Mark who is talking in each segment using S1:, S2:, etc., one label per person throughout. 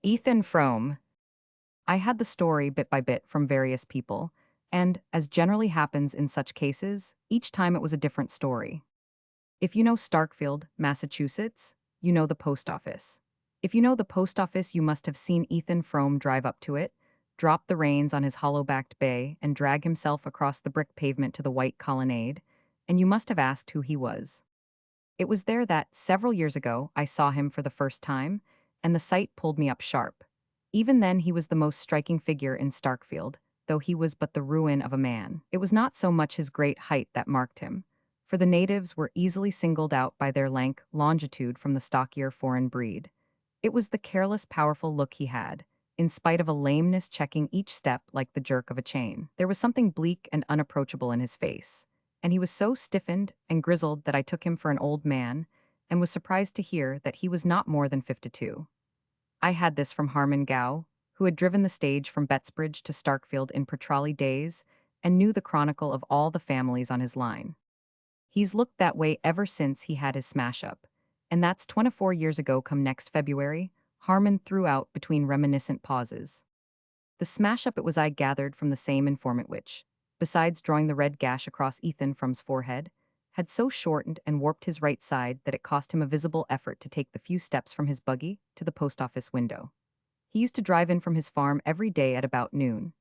S1: Ethan Frome. I had the story bit by bit from various people, and, as generally happens in such cases, each time it was a different story. If you know Starkfield, Massachusetts, you know the post office. If you know the post office, you must have seen Ethan Frome drive up to it, drop the reins on his hollow-backed bay, and drag himself across the brick pavement to the white colonnade, and you must have asked who he was. It was there that, several years ago, I saw him for the first time, and the sight pulled me up sharp. Even then, he was the most striking figure in Starkfield, though he was but the ruin of a man. It was not so much his great height that marked him, for the natives were easily singled out by their lank longitude from the stockier foreign breed. It was the careless, powerful look he had, in spite of a lameness checking each step like the jerk of a chain. There was something bleak and unapproachable in his face, and he was so stiffened and grizzled that I took him for an old man, and was surprised to hear that he was not more than 52. I had this from Harmon Gow, who had driven the stage from Bettsbridge to Starkfield in per-trolley days, and knew the chronicle of all the families on his line. He's looked that way ever since he had his smash-up, and that's 24 years ago come next February, Harmon threw out between reminiscent pauses. The smash-up it was I gathered from the same informant which, besides drawing the red gash across Ethan Frome's forehead, had so shortened and warped his right side that it cost him a visible effort to take the few steps from his buggy to the post office window. He used to drive in from his farm every day at about noon,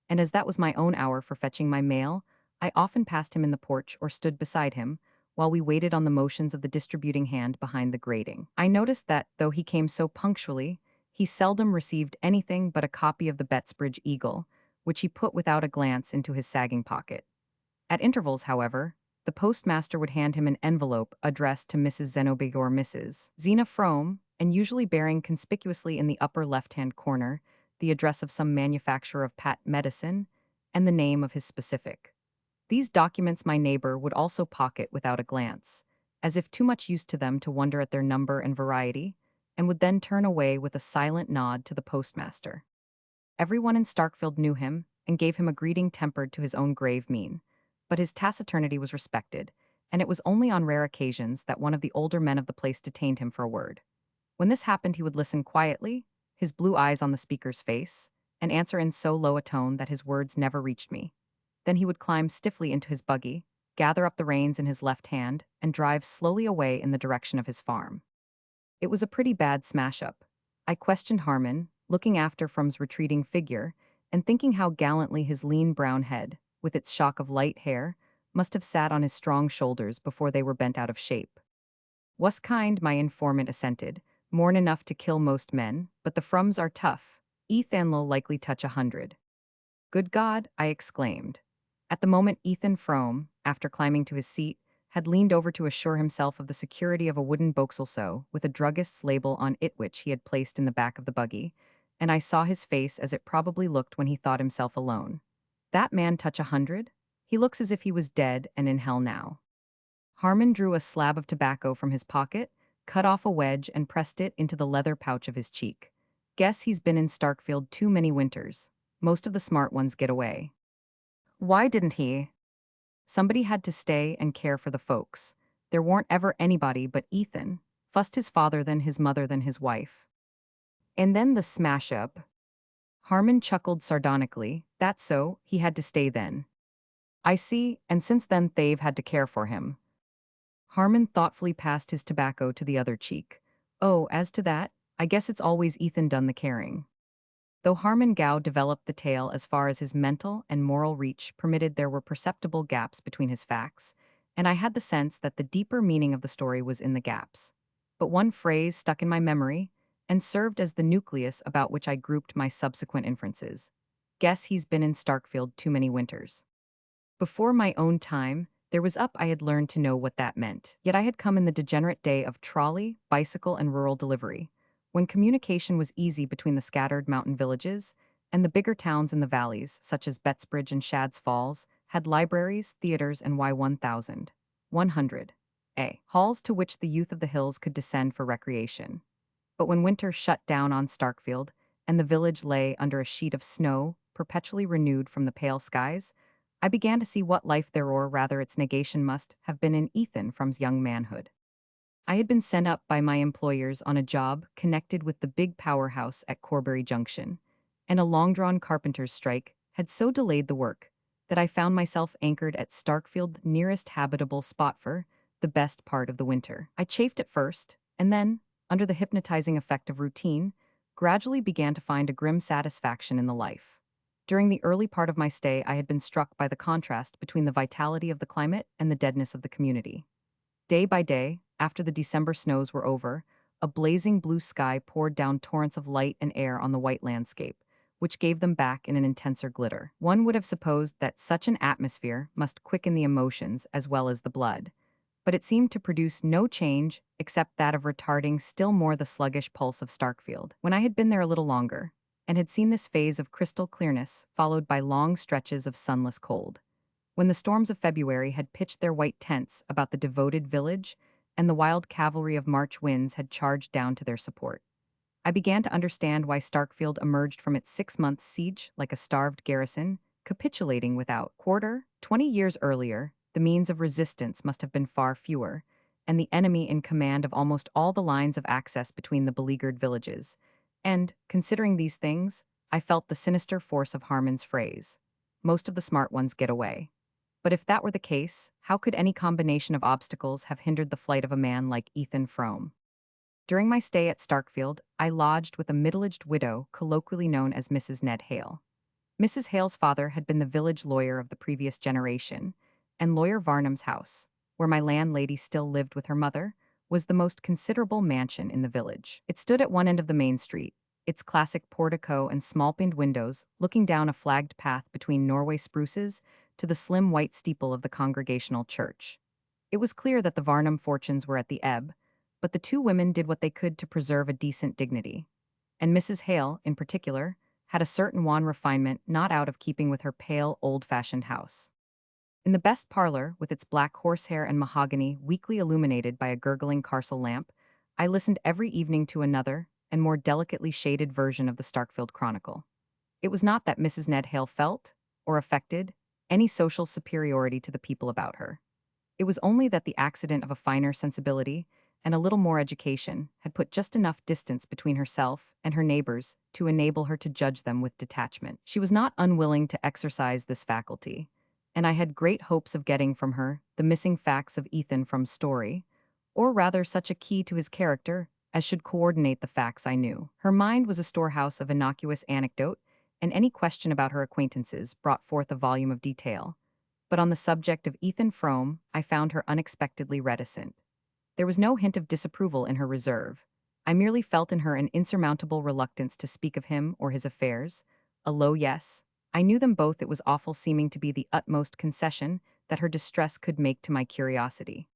S1: and as that was my own hour for fetching my mail, I often passed him in the porch or stood beside him, while we waited on the motions of the distributing hand behind the grating. I noticed that, though he came so punctually, he seldom received anything but a copy of the Bettsbridge Eagle, which he put without a glance into his sagging pocket. At intervals, however, the postmaster would hand him an envelope addressed to Mrs. Zenobig or Mrs. Zeena Frome, and usually bearing conspicuously in the upper left-hand corner the address of some manufacturer of patent medicine and the name of his specific. These documents my neighbor would also pocket without a glance, as if too much used to them to wonder at their number and variety, and would then turn away with a silent nod to the postmaster. Everyone in Starkfield knew him and gave him a greeting tempered to his own grave mien, but his taciturnity was respected, and it was only on rare occasions that one of the older men of the place detained him for a word. When this happened, he would listen quietly, his blue eyes on the speaker's face, and answer in so low a tone that his words never reached me. Then he would climb stiffly into his buggy, gather up the reins in his left hand, and drive slowly away in the direction of his farm. It was a pretty bad smash-up. I questioned Harmon, looking after Frome's retreating figure, and thinking how gallantly his lean brown head, with its shock of light hair, must have sat on his strong shoulders before they were bent out of shape. "Was kind," my informant assented, "morn enough to kill most men, but the Fromes are tough. Ethan'll likely touch 100. "Good God!" I exclaimed. At the moment Ethan Frome, after climbing to his seat, had leaned over to assure himself of the security of a wooden boxelso with a druggist's label on it which he had placed in the back of the buggy, and I saw his face as it probably looked when he thought himself alone. "That man touch 100? He looks as if he was dead and in hell now." Harmon drew a slab of tobacco from his pocket, cut off a wedge and pressed it into the leather pouch of his cheek. "Guess he's been in Starkfield too many winters. Most of the smart ones get away." "Why didn't he?" "Somebody had to stay and care for the folks. There weren't ever anybody but Ethan. Fust his father, then his mother, then his wife. And then the smash-up." Harmon chuckled sardonically. "That's so, he had to stay then." "I see, and since then they've had to care for him." Harmon thoughtfully passed his tobacco to the other cheek. "Oh, as to that, I guess it's always Ethan done the caring." Though Harmon Gow developed the tale as far as his mental and moral reach permitted, there were perceptible gaps between his facts, and I had the sense that the deeper meaning of the story was in the gaps. But one phrase stuck in my memory and served as the nucleus about which I grouped my subsequent inferences. "Guess he's been in Starkfield too many winters." Before my own time, there was up I had learned to know what that meant, yet I had come in the degenerate day of trolley, bicycle, and rural delivery, when communication was easy between the scattered mountain villages, and the bigger towns in the valleys, such as Bettsbridge and Shadd's Falls, had libraries, theaters, and Y1000, 100, halls to which the youth of the hills could descend for recreation. But when winter shut down on Starkfield, and the village lay under a sheet of snow, perpetually renewed from the pale skies, I began to see what life there, or rather its negation, must have been in Ethan Frome's young manhood. I had been sent up by my employers on a job connected with the big powerhouse at Corbury Junction, and a long-drawn carpenter's strike had so delayed the work that I found myself anchored at Starkfield's nearest habitable spot for the best part of the winter. I chafed at first, and then, under the hypnotizing effect of routine, gradually began to find a grim satisfaction in the life. During the early part of my stay, I had been struck by the contrast between the vitality of the climate and the deadness of the community. Day by day, after the December snows were over, a blazing blue sky poured down torrents of light and air on the white landscape, which gave them back in an intenser glitter. One would have supposed that such an atmosphere must quicken the emotions as well as the blood, but it seemed to produce no change except that of retarding still more the sluggish pulse of Starkfield. When I had been there a little longer, and had seen this phase of crystal clearness followed by long stretches of sunless cold, when the storms of February had pitched their white tents about the devoted village, and the wild cavalry of March winds had charged down to their support, I began to understand why Starkfield emerged from its 6-month siege like a starved garrison, capitulating without quarter. 20 years earlier, the means of resistance must have been far fewer, and the enemy in command of almost all the lines of access between the beleaguered villages. And, considering these things, I felt the sinister force of Harmon's phrase, "Most of the smart ones get away." But if that were the case, how could any combination of obstacles have hindered the flight of a man like Ethan Frome? During my stay at Starkfield, I lodged with a middle-aged widow colloquially known as Mrs. Ned Hale. Mrs. Hale's father had been the village lawyer of the previous generation, and Lawyer Varnum's house, where my landlady still lived with her mother, was the most considerable mansion in the village. It stood at one end of the main street, its classic portico and small-paned windows looking down a flagged path between Norway spruces to the slim white steeple of the Congregational Church. It was clear that the Varnum fortunes were at the ebb, but the two women did what they could to preserve a decent dignity. And Mrs. Hale, in particular, had a certain wan refinement not out of keeping with her pale, old-fashioned house. In the best parlor, with its black horsehair and mahogany weakly illuminated by a gurgling carcel lamp, I listened every evening to another, and more delicately shaded version of the Starkfield Chronicle. It was not that Mrs. Ned Hale felt, or affected, any social superiority to the people about her. It was only that the accident of a finer sensibility and a little more education had put just enough distance between herself and her neighbors to enable her to judge them with detachment. She was not unwilling to exercise this faculty, and I had great hopes of getting from her the missing facts of Ethan Frome's story, or rather such a key to his character as should coordinate the facts I knew. Her mind was a storehouse of innocuous anecdote, and any question about her acquaintances brought forth a volume of detail. But on the subject of Ethan Frome, I found her unexpectedly reticent. There was no hint of disapproval in her reserve. I merely felt in her an insurmountable reluctance to speak of him or his affairs, a low yes. I knew them both. It was awful seeming to be the utmost concession that her distress could make to my curiosity.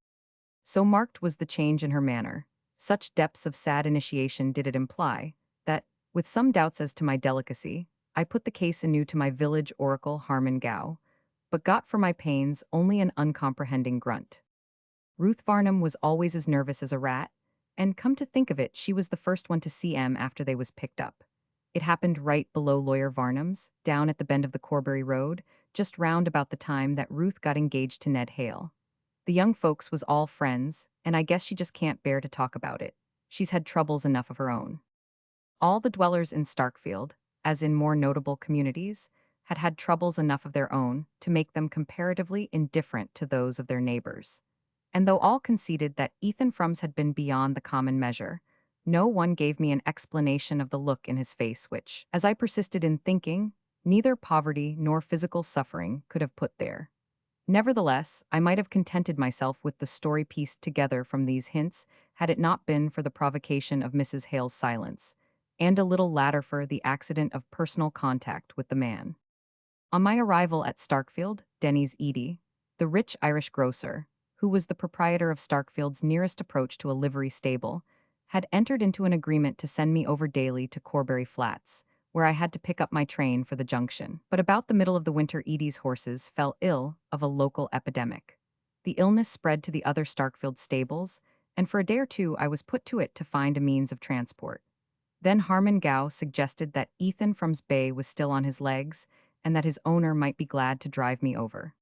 S1: So marked was the change in her manner, such depths of sad initiation did it imply, that, with some doubts as to my delicacy, I put the case anew to my village oracle Harmon Gow, but got for my pains only an uncomprehending grunt. Ruth Varnum was always as nervous as a rat, and come to think of it, she was the first one to see Em after they was picked up. It happened right below Lawyer Varnum's, down at the bend of the Corbury Road, just round about the time that Ruth got engaged to Ned Hale. The young folks was all friends, and I guess she just can't bear to talk about it. She's had troubles enough of her own. All the dwellers in Starkfield, as in more notable communities, had had troubles enough of their own to make them comparatively indifferent to those of their neighbors. And though all conceded that Ethan Frome's had been beyond the common measure, no one gave me an explanation of the look in his face which, as I persisted in thinking, neither poverty nor physical suffering could have put there. Nevertheless, I might have contented myself with the story pieced together from these hints had it not been for the provocation of Mrs. Hale's silence, and a little later for the accident of personal contact with the man. On my arrival at Starkfield, Denny's Edie, the rich Irish grocer, who was the proprietor of Starkfield's nearest approach to a livery stable, had entered into an agreement to send me over daily to Corbury Flats, where I had to pick up my train for the junction. But about the middle of the winter, Edie's horses fell ill of a local epidemic. The illness spread to the other Starkfield stables, and for a day or two I was put to it to find a means of transport. Then Harmon Gow suggested that Ethan Frome's bay was still on his legs, and that his owner might be glad to drive me over.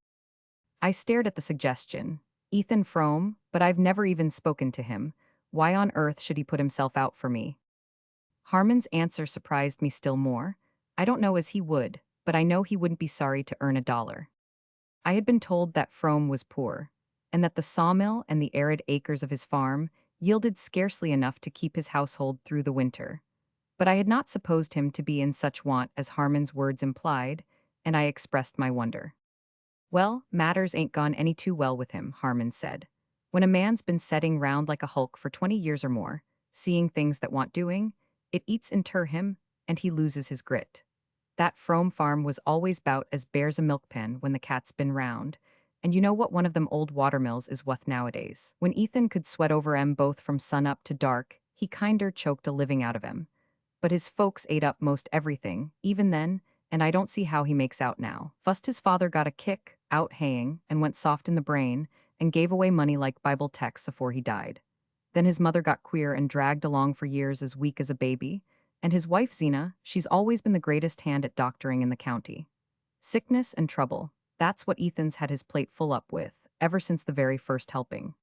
S1: I stared at the suggestion. Ethan Frome, but I've never even spoken to him. Why on earth should he put himself out for me? Harmon's answer surprised me still more. I don't know as he would, but I know he wouldn't be sorry to earn $1. I had been told that Frome was poor, and that the sawmill and the arid acres of his farm yielded scarcely enough to keep his household through the winter. But I had not supposed him to be in such want as Harmon's words implied, and I expressed my wonder. Well, matters ain't gone any too well with him, Harmon said. When a man's been setting round like a hulk for 20 years or more, seeing things that want doing, it eats inter him, and he loses his grit. That Frome farm was always 'bout as bare's a milk pan when the cat's been round, and you know what one of them old watermills is wuth nowadays. When Ethan could sweat over 'em both from sun up to dark, he kinder choked a living out of 'em. But his folks ate up most everything, even then, and I don't see how he makes out now. Fust his father got a kick, out haying, and went soft in the brain, and gave away money like Bible texts afore he died. Then his mother got queer and dragged along for years as weak as a baby, and his wife Zeena, she's always been the greatest hand at doctoring in the county. Sickness and trouble, that's what Ethan's had his plate full up with, ever since the very first helping.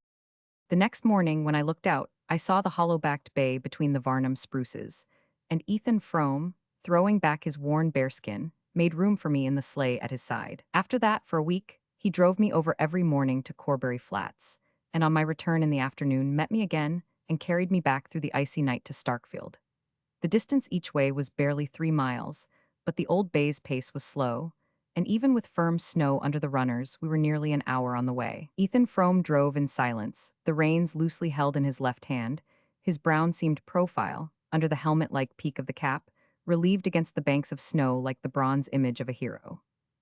S1: The next morning, when I looked out, I saw the hollow-backed bay between the Varnum spruces, and Ethan Frome, throwing back his worn bearskin, made room for me in the sleigh at his side. After that, for a week, he drove me over every morning to Corbury Flats, and on my return in the afternoon met me again and carried me back through the icy night to Starkfield. The distance each way was barely 3 miles, but the old bay's pace was slow, and even with firm snow under the runners, we were nearly an hour on the way. Ethan Frome drove in silence, the reins loosely held in his left hand, his brown-seamed profile, under the helmet-like peak of the cap, relieved against the banks of snow like the bronze image of a hero.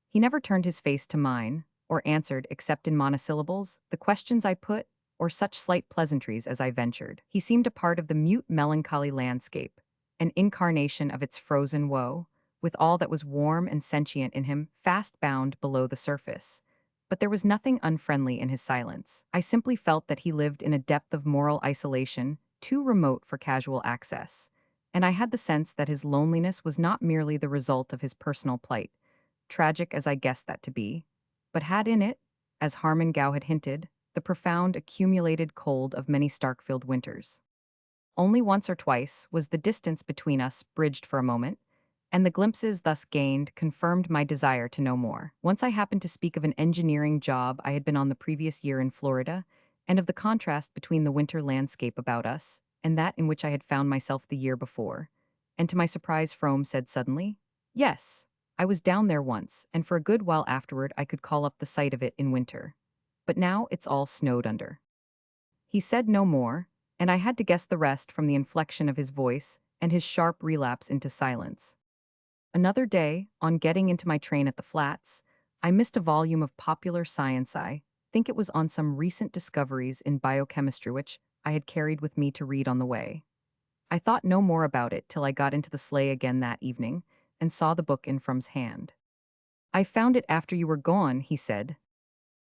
S1: He never turned his face to mine, or answered, except in monosyllables, the questions I put, or such slight pleasantries as I ventured. He seemed a part of the mute melancholy landscape, an incarnation of its frozen woe, with all that was warm and sentient in him fast bound below the surface. But there was nothing unfriendly in his silence. I simply felt that he lived in a depth of moral isolation too remote for casual access, and I had the sense that his loneliness was not merely the result of his personal plight, tragic as I guessed that to be, but had in it, as Harmon Gow had hinted, the profound accumulated cold of many Starkfield winters. Only once or twice was the distance between us bridged for a moment, and the glimpses thus gained confirmed my desire to know more. Once I happened to speak of an engineering job I had been on the previous year in Florida, and of the contrast between the winter landscape about us and that in which I had found myself the year before. And to my surprise, Frome said suddenly, "Yes, I was down there once, and for a good while afterward I could call up the sight of it in winter. But now it's all snowed under." He said no more, and I had to guess the rest from the inflection of his voice and his sharp relapse into silence. Another day, on getting into my train at the flats, I missed a volume of popular science. I think it was on some recent discoveries in biochemistry which I had carried with me to read on the way. I thought no more about it till I got into the sleigh again that evening and saw the book in Frome's hand. "I found it after you were gone," he said.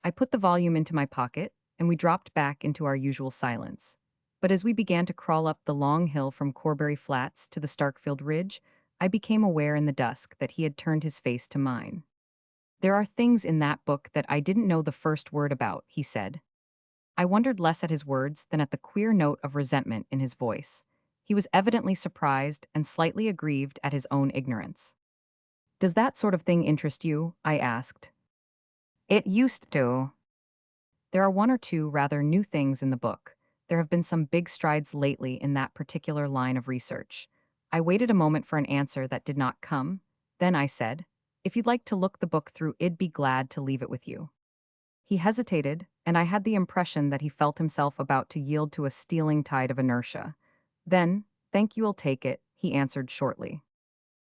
S1: I put the volume into my pocket, and we dropped back into our usual silence. But as we began to crawl up the long hill from Corbury Flats to the Starkfield Ridge, I became aware in the dusk that he had turned his face to mine. "There are things in that book that I didn't know the first word about," he said. I wondered less at his words than at the queer note of resentment in his voice. He was evidently surprised and slightly aggrieved at his own ignorance. "Does that sort of thing interest you?" I asked. "It used to." There are one or two rather new things in the book. There have been some big strides lately in that particular line of research. I waited a moment for an answer that did not come. Then I said, "If you'd like to look the book through, I'd be glad to leave it with you." He hesitated, and I had the impression that he felt himself about to yield to a stealing tide of inertia. Then, "Thank you'll take it," he answered shortly.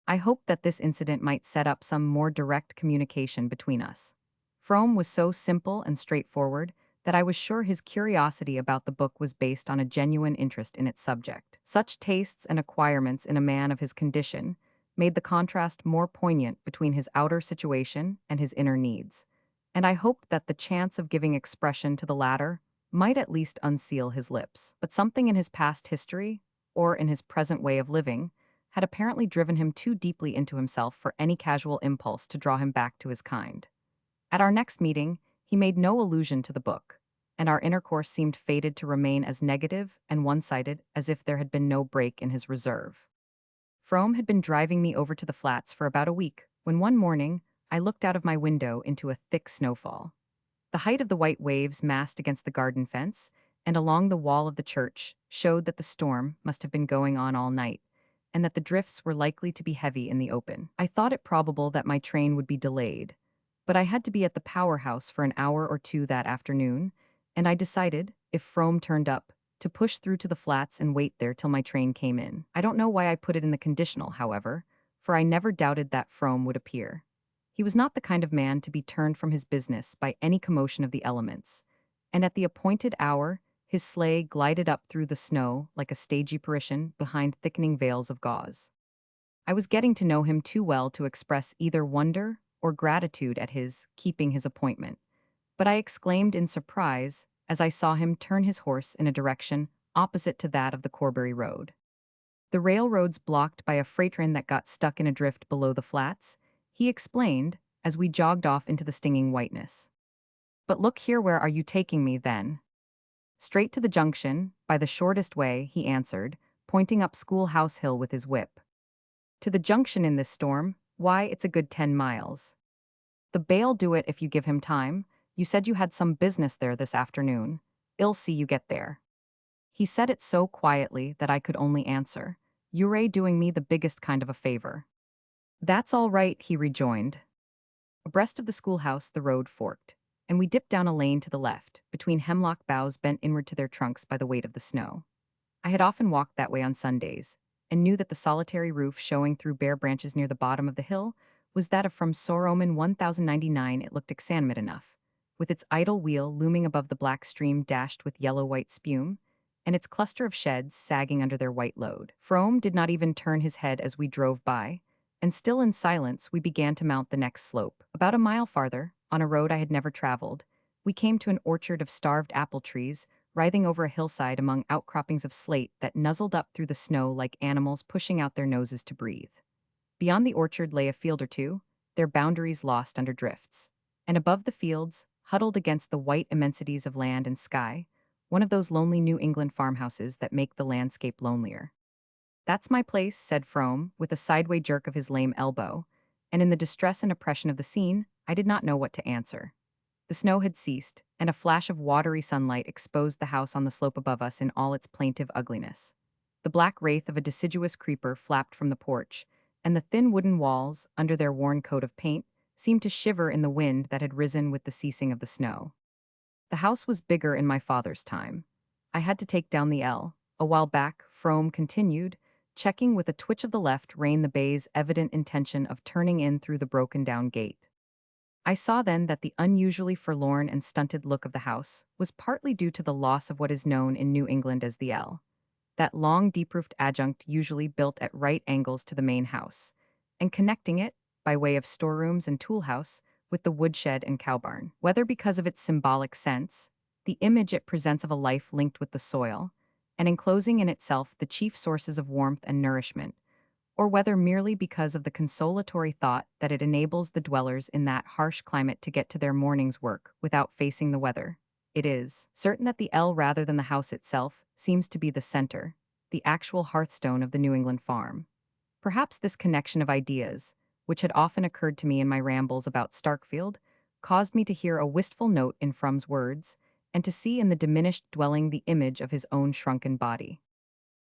S1: I hoped that this incident might set up some more direct communication between us. Frome was so simple and straightforward that I was sure his curiosity about the book was based on a genuine interest in its subject. Such tastes and acquirements in a man of his condition made the contrast more poignant between his outer situation and his inner needs, and I hoped that the chance of giving expression to the latter might at least unseal his lips. But something in his past history, or in his present way of living, had apparently driven him too deeply into himself for any casual impulse to draw him back to his kind. At our next meeting, he made no allusion to the book. and our intercourse seemed fated to remain as negative and one-sided as if there had been no break in his reserve. Frome had been driving me over to the flats for about a week, when one morning, I looked out of my window into a thick snowfall. The height of the white waves massed against the garden fence and along the wall of the church showed that the storm must have been going on all night, and that the drifts were likely to be heavy in the open. I thought it probable that my train would be delayed, but I had to be at the powerhouse for an hour or two that afternoon, and I decided, if Frome turned up, to push through to the flats and wait there till my train came in. I don't know why I put it in the conditional, however, for I never doubted that Frome would appear. He was not the kind of man to be turned from his business by any commotion of the elements, and at the appointed hour, his sleigh glided up through the snow like a stagey apparition behind thickening veils of gauze. I was getting to know him too well to express either wonder or gratitude at his keeping his appointment, but I exclaimed in surprise as I saw him turn his horse in a direction opposite to that of the Corbury Road. The railroad's blocked by a freight train that got stuck in a drift below the flats, he explained as we jogged off into the stinging whiteness. But look here, where are you taking me then? Straight to the junction, by the shortest way, he answered, pointing up Schoolhouse Hill with his whip. To the junction in this storm? Why, it's a good 10 miles. The bay'll do it if you give him time. You said you had some business there this afternoon. I'll see you get there. He said it so quietly that I could only answer, "You're doing me the biggest kind of a favor." "That's all right," he rejoined. Abreast of the schoolhouse, the road forked, and we dipped down a lane to the left, between hemlock boughs bent inward to their trunks by the weight of the snow. I had often walked that way on Sundays, and knew that the solitary roof showing through bare branches near the bottom of the hill was that of from Soroman 1099. It looked exanimate enough, with its idle wheel looming above the black stream dashed with yellow-white spume, and its cluster of sheds sagging under their white load. Frome did not even turn his head as we drove by, and still in silence we began to mount the next slope. About a mile farther, on a road I had never traveled, we came to an orchard of starved apple trees, writhing over a hillside among outcroppings of slate that nuzzled up through the snow like animals pushing out their noses to breathe. Beyond the orchard lay a field or two, their boundaries lost under drifts. And above the fields, huddled against the white immensities of land and sky, one of those lonely New England farmhouses that make the landscape lonelier. "That's my place," said Frome, with a sideway jerk of his lame elbow, and in the distress and oppression of the scene, I did not know what to answer. The snow had ceased, and a flash of watery sunlight exposed the house on the slope above us in all its plaintive ugliness. The black wraith of a deciduous creeper flapped from the porch, and the thin wooden walls, under their worn coat of paint, seemed to shiver in the wind that had risen with the ceasing of the snow. The house was bigger in my father's time. I had to take down the L. A while back, Frome continued, checking with a twitch of the left rein the bay's evident intention of turning in through the broken-down gate. I saw then that the unusually forlorn and stunted look of the house was partly due to the loss of what is known in New England as the L, that long, deep-roofed adjunct usually built at right angles to the main house, and connecting it, by way of storerooms and toolhouse, with the woodshed and cowbarn. Whether because of its symbolic sense, the image it presents of a life linked with the soil, and enclosing in itself the chief sources of warmth and nourishment, or whether merely because of the consolatory thought that it enables the dwellers in that harsh climate to get to their morning's work without facing the weather, it is certain that the L rather than the house itself seems to be the center, the actual hearthstone of the New England farm. Perhaps this connection of ideas, which had often occurred to me in my rambles about Starkfield, caused me to hear a wistful note in Frome's words, and to see in the diminished dwelling the image of his own shrunken body.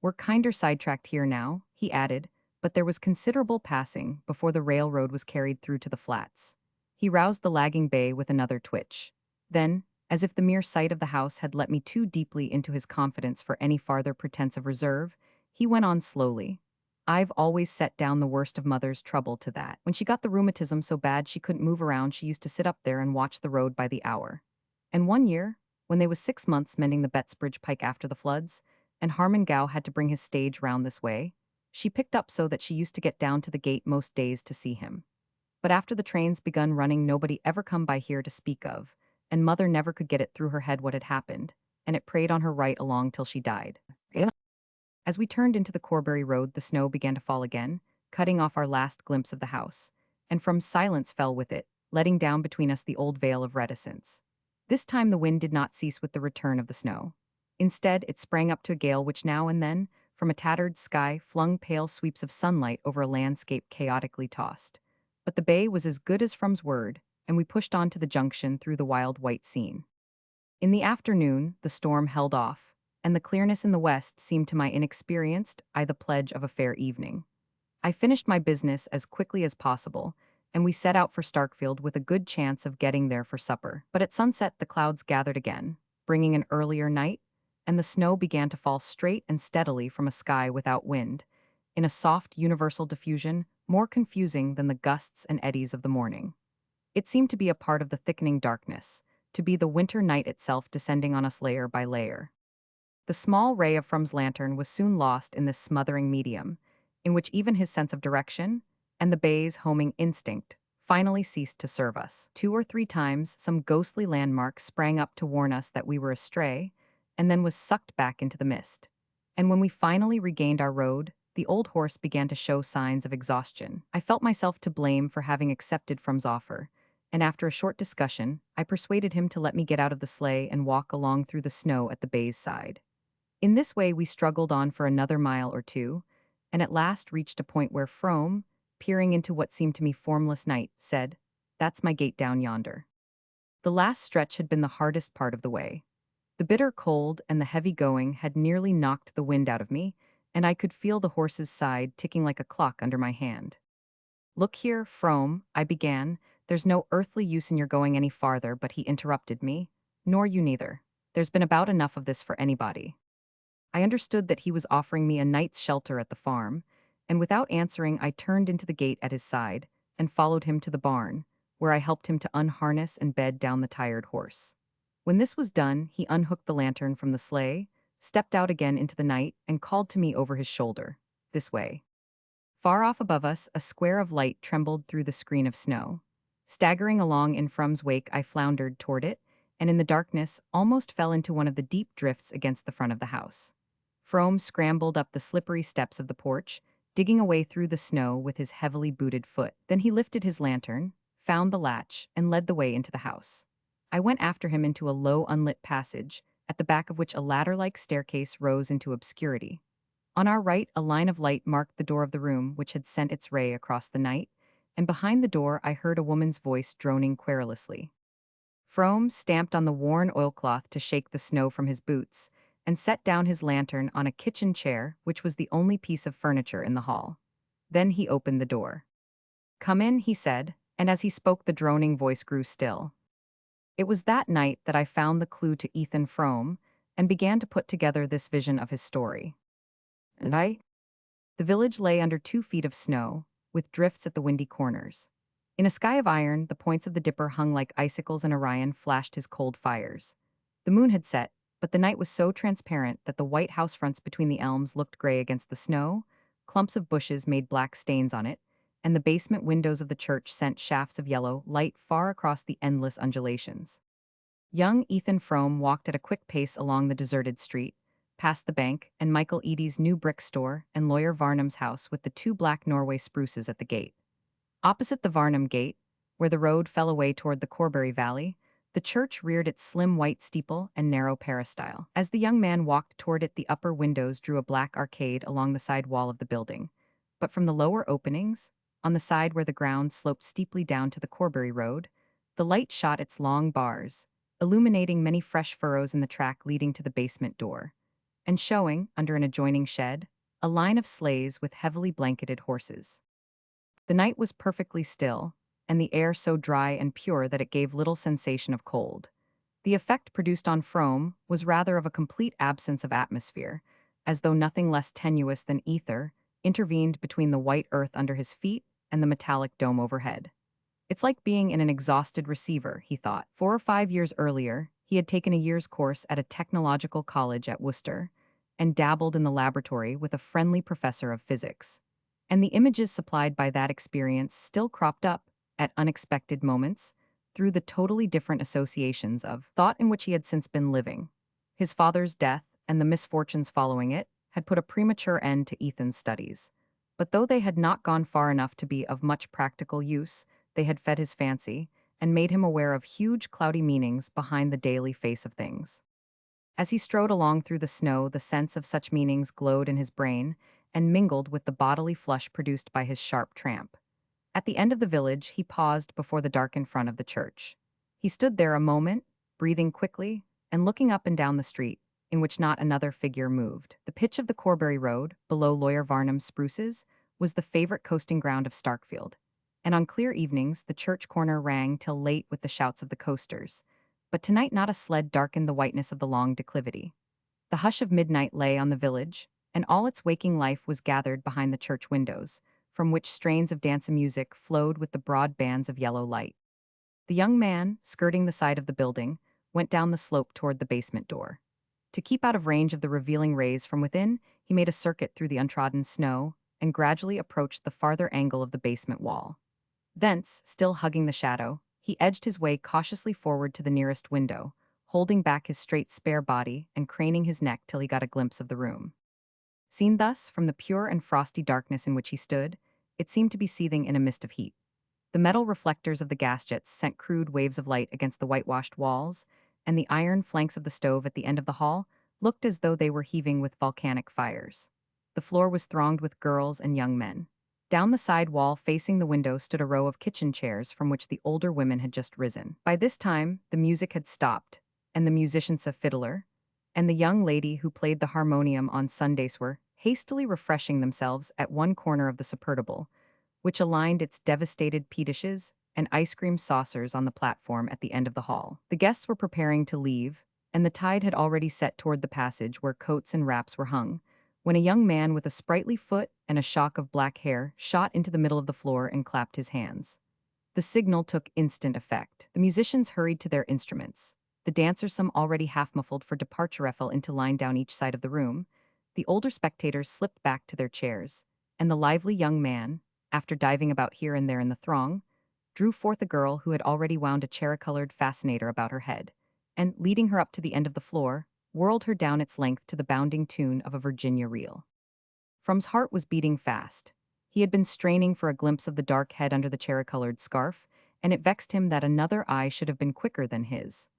S1: "We're kinder sidetracked here now," he added, but there was considerable passing before the railroad was carried through to the flats. He roused the lagging bay with another twitch. Then, as if the mere sight of the house had let me too deeply into his confidence for any farther pretense of reserve, he went on slowly. "I've always set down the worst of Mother's trouble to that. When she got the rheumatism so bad she couldn't move around, she used to sit up there and watch the road by the hour. And one year, when they was 6 months mending the Bettsbridge pike after the floods, and Harmon Gow had to bring his stage round this way, she picked up so that she used to get down to the gate most days to see him. But after the trains begun running, nobody ever come by here to speak of, and Mother never could get it through her head what had happened, and it preyed on her right along till she died." As we turned into the Corbury Road, the snow began to fall again, cutting off our last glimpse of the house, and from silence fell with it, letting down between us the old veil of reticence. This time the wind did not cease with the return of the snow. Instead, it sprang up to a gale which now and then, from a tattered sky, flung pale sweeps of sunlight over a landscape chaotically tossed. But the bay was as good as Frome's word, and we pushed on to the junction through the wild white scene. In the afternoon, the storm held off, and the clearness in the west seemed to my inexperienced eye the pledge of a fair evening. I finished my business as quickly as possible, and we set out for Starkfield with a good chance of getting there for supper. But at sunset, the clouds gathered again, bringing an earlier night, and the snow began to fall straight and steadily from a sky without wind, in a soft universal diffusion, more confusing than the gusts and eddies of the morning. It seemed to be a part of the thickening darkness, to be the winter night itself descending on us layer by layer. The small ray of Frome's lantern was soon lost in this smothering medium, in which even his sense of direction, and the bay's homing instinct, finally ceased to serve us. 2 or 3 times some ghostly landmark sprang up to warn us that we were astray, and then was sucked back into the mist. And when we finally regained our road, the old horse began to show signs of exhaustion. I felt myself to blame for having accepted Frome's offer, and after a short discussion, I persuaded him to let me get out of the sleigh and walk along through the snow at the bay's side. In this way we struggled on for another mile or two, and at last reached a point where Frome, peering into what seemed to me formless night, said, "That's my gate down yonder." The last stretch had been the hardest part of the way. The bitter cold and the heavy going had nearly knocked the wind out of me, and I could feel the horse's side ticking like a clock under my hand. "Look here, Frome," I began. "There's no earthly use in your going any farther," but he interrupted me. "Nor you neither. There's been about enough of this for anybody." I understood that he was offering me a night's shelter at the farm, and without answering I turned into the gate at his side and followed him to the barn, where I helped him to unharness and bed down the tired horse. When this was done, he unhooked the lantern from the sleigh, stepped out again into the night, and called to me over his shoulder, "This way." Far off above us, a square of light trembled through the screen of snow. Staggering along in Frum's wake, I floundered toward it, and in the darkness almost fell into one of the deep drifts against the front of the house. Frome scrambled up the slippery steps of the porch, digging a way through the snow with his heavily booted foot. Then he lifted his lantern, found the latch, and led the way into the house. I went after him into a low, unlit passage, at the back of which a ladder-like staircase rose into obscurity. On our right, a line of light marked the door of the room which had sent its ray across the night, and behind the door I heard a woman's voice droning querulously. Frome stamped on the worn oilcloth to shake the snow from his boots, and set down his lantern on a kitchen chair which was the only piece of furniture in the hall. Then he opened the door. "Come in," he said, and as he spoke the droning voice grew still. It was that night that I found the clue to Ethan Frome, and began to put together this vision of his story. And the village lay under 2 feet of snow, with drifts at the windy corners. In a sky of iron, the points of the dipper hung like icicles, and Orion flashed his cold fires. The moon had set, but the night was so transparent that the white house fronts between the elms looked gray against the snow, clumps of bushes made black stains on it, and the basement windows of the church sent shafts of yellow light far across the endless undulations. Young Ethan Frome walked at a quick pace along the deserted street, past the bank and Michael Eady's new brick store and Lawyer Varnum's house with the 2 black Norway spruces at the gate. Opposite the Varnum gate, where the road fell away toward the Corbury Valley, the church reared its slim white steeple and narrow peristyle. As the young man walked toward it, the upper windows drew a black arcade along the side wall of the building. But from the lower openings, on the side where the ground sloped steeply down to the Corbury Road, the light shot its long bars, illuminating many fresh furrows in the track leading to the basement door, and showing, under an adjoining shed, a line of sleighs with heavily blanketed horses. The night was perfectly still, and the air so dry and pure that it gave little sensation of cold. The effect produced on Frome was rather of a complete absence of atmosphere, as though nothing less tenuous than ether intervened between the white earth under his feet and the metallic dome overhead. "It's like being in an exhausted receiver," he thought. 4 or 5 years earlier, he had taken a year's course at a technological college at Worcester, and dabbled in the laboratory with a friendly professor of physics. And the images supplied by that experience still cropped up, at unexpected moments, through the totally different associations of thought in which he had since been living. His father's death, and the misfortunes following it, had put a premature end to Ethan's studies. But though they had not gone far enough to be of much practical use, they had fed his fancy, and made him aware of huge cloudy meanings behind the daily face of things. As he strode along through the snow, the sense of such meanings glowed in his brain and mingled with the bodily flush produced by his sharp tramp. At the end of the village, he paused before the darkened front of the church. He stood there a moment, breathing quickly, and looking up and down the street, in which not another figure moved. The pitch of the Corbury Road, below Lawyer Varnum's spruces, was the favorite coasting ground of Starkfield, and on clear evenings the church corner rang till late with the shouts of the coasters. But tonight not a sled darkened the whiteness of the long declivity. The hush of midnight lay on the village, and all its waking life was gathered behind the church windows, from which strains of dance and music flowed with the broad bands of yellow light. The young man, skirting the side of the building, went down the slope toward the basement door. To keep out of range of the revealing rays from within, he made a circuit through the untrodden snow and gradually approached the farther angle of the basement wall. Thence, still hugging the shadow, he edged his way cautiously forward to the nearest window, holding back his straight spare body and craning his neck till he got a glimpse of the room. Seen thus, from the pure and frosty darkness in which he stood, it seemed to be seething in a mist of heat. The metal reflectors of the gas jets sent crude waves of light against the whitewashed walls, and the iron flanks of the stove at the end of the hall looked as though they were heaving with volcanic fires. The floor was thronged with girls and young men. Down the side wall facing the window stood a row of kitchen chairs from which the older women had just risen. By this time, the music had stopped, and the musicians a fiddler, and the young lady who played the harmonium on Sundays were hastily refreshing themselves at one corner of the submertible, which aligned its devastated petishes and ice cream saucers on the platform at the end of the hall. The guests were preparing to leave, and the tide had already set toward the passage where coats and wraps were hung, when a young man with a sprightly foot and a shock of black hair shot into the middle of the floor and clapped his hands. The signal took instant effect. The musicians hurried to their instruments. The dancers, some already half-muffled for departure, fell into line down each side of the room. The older spectators slipped back to their chairs, and the lively young man, after diving about here and there in the throng, drew forth a girl who had already wound a cherry-colored fascinator about her head, and, leading her up to the end of the floor, whirled her down its length to the bounding tune of a Virginia reel. Frome's heart was beating fast. He had been straining for a glimpse of the dark head under the cherry-colored scarf, and it vexed him that another eye should have been quicker than his.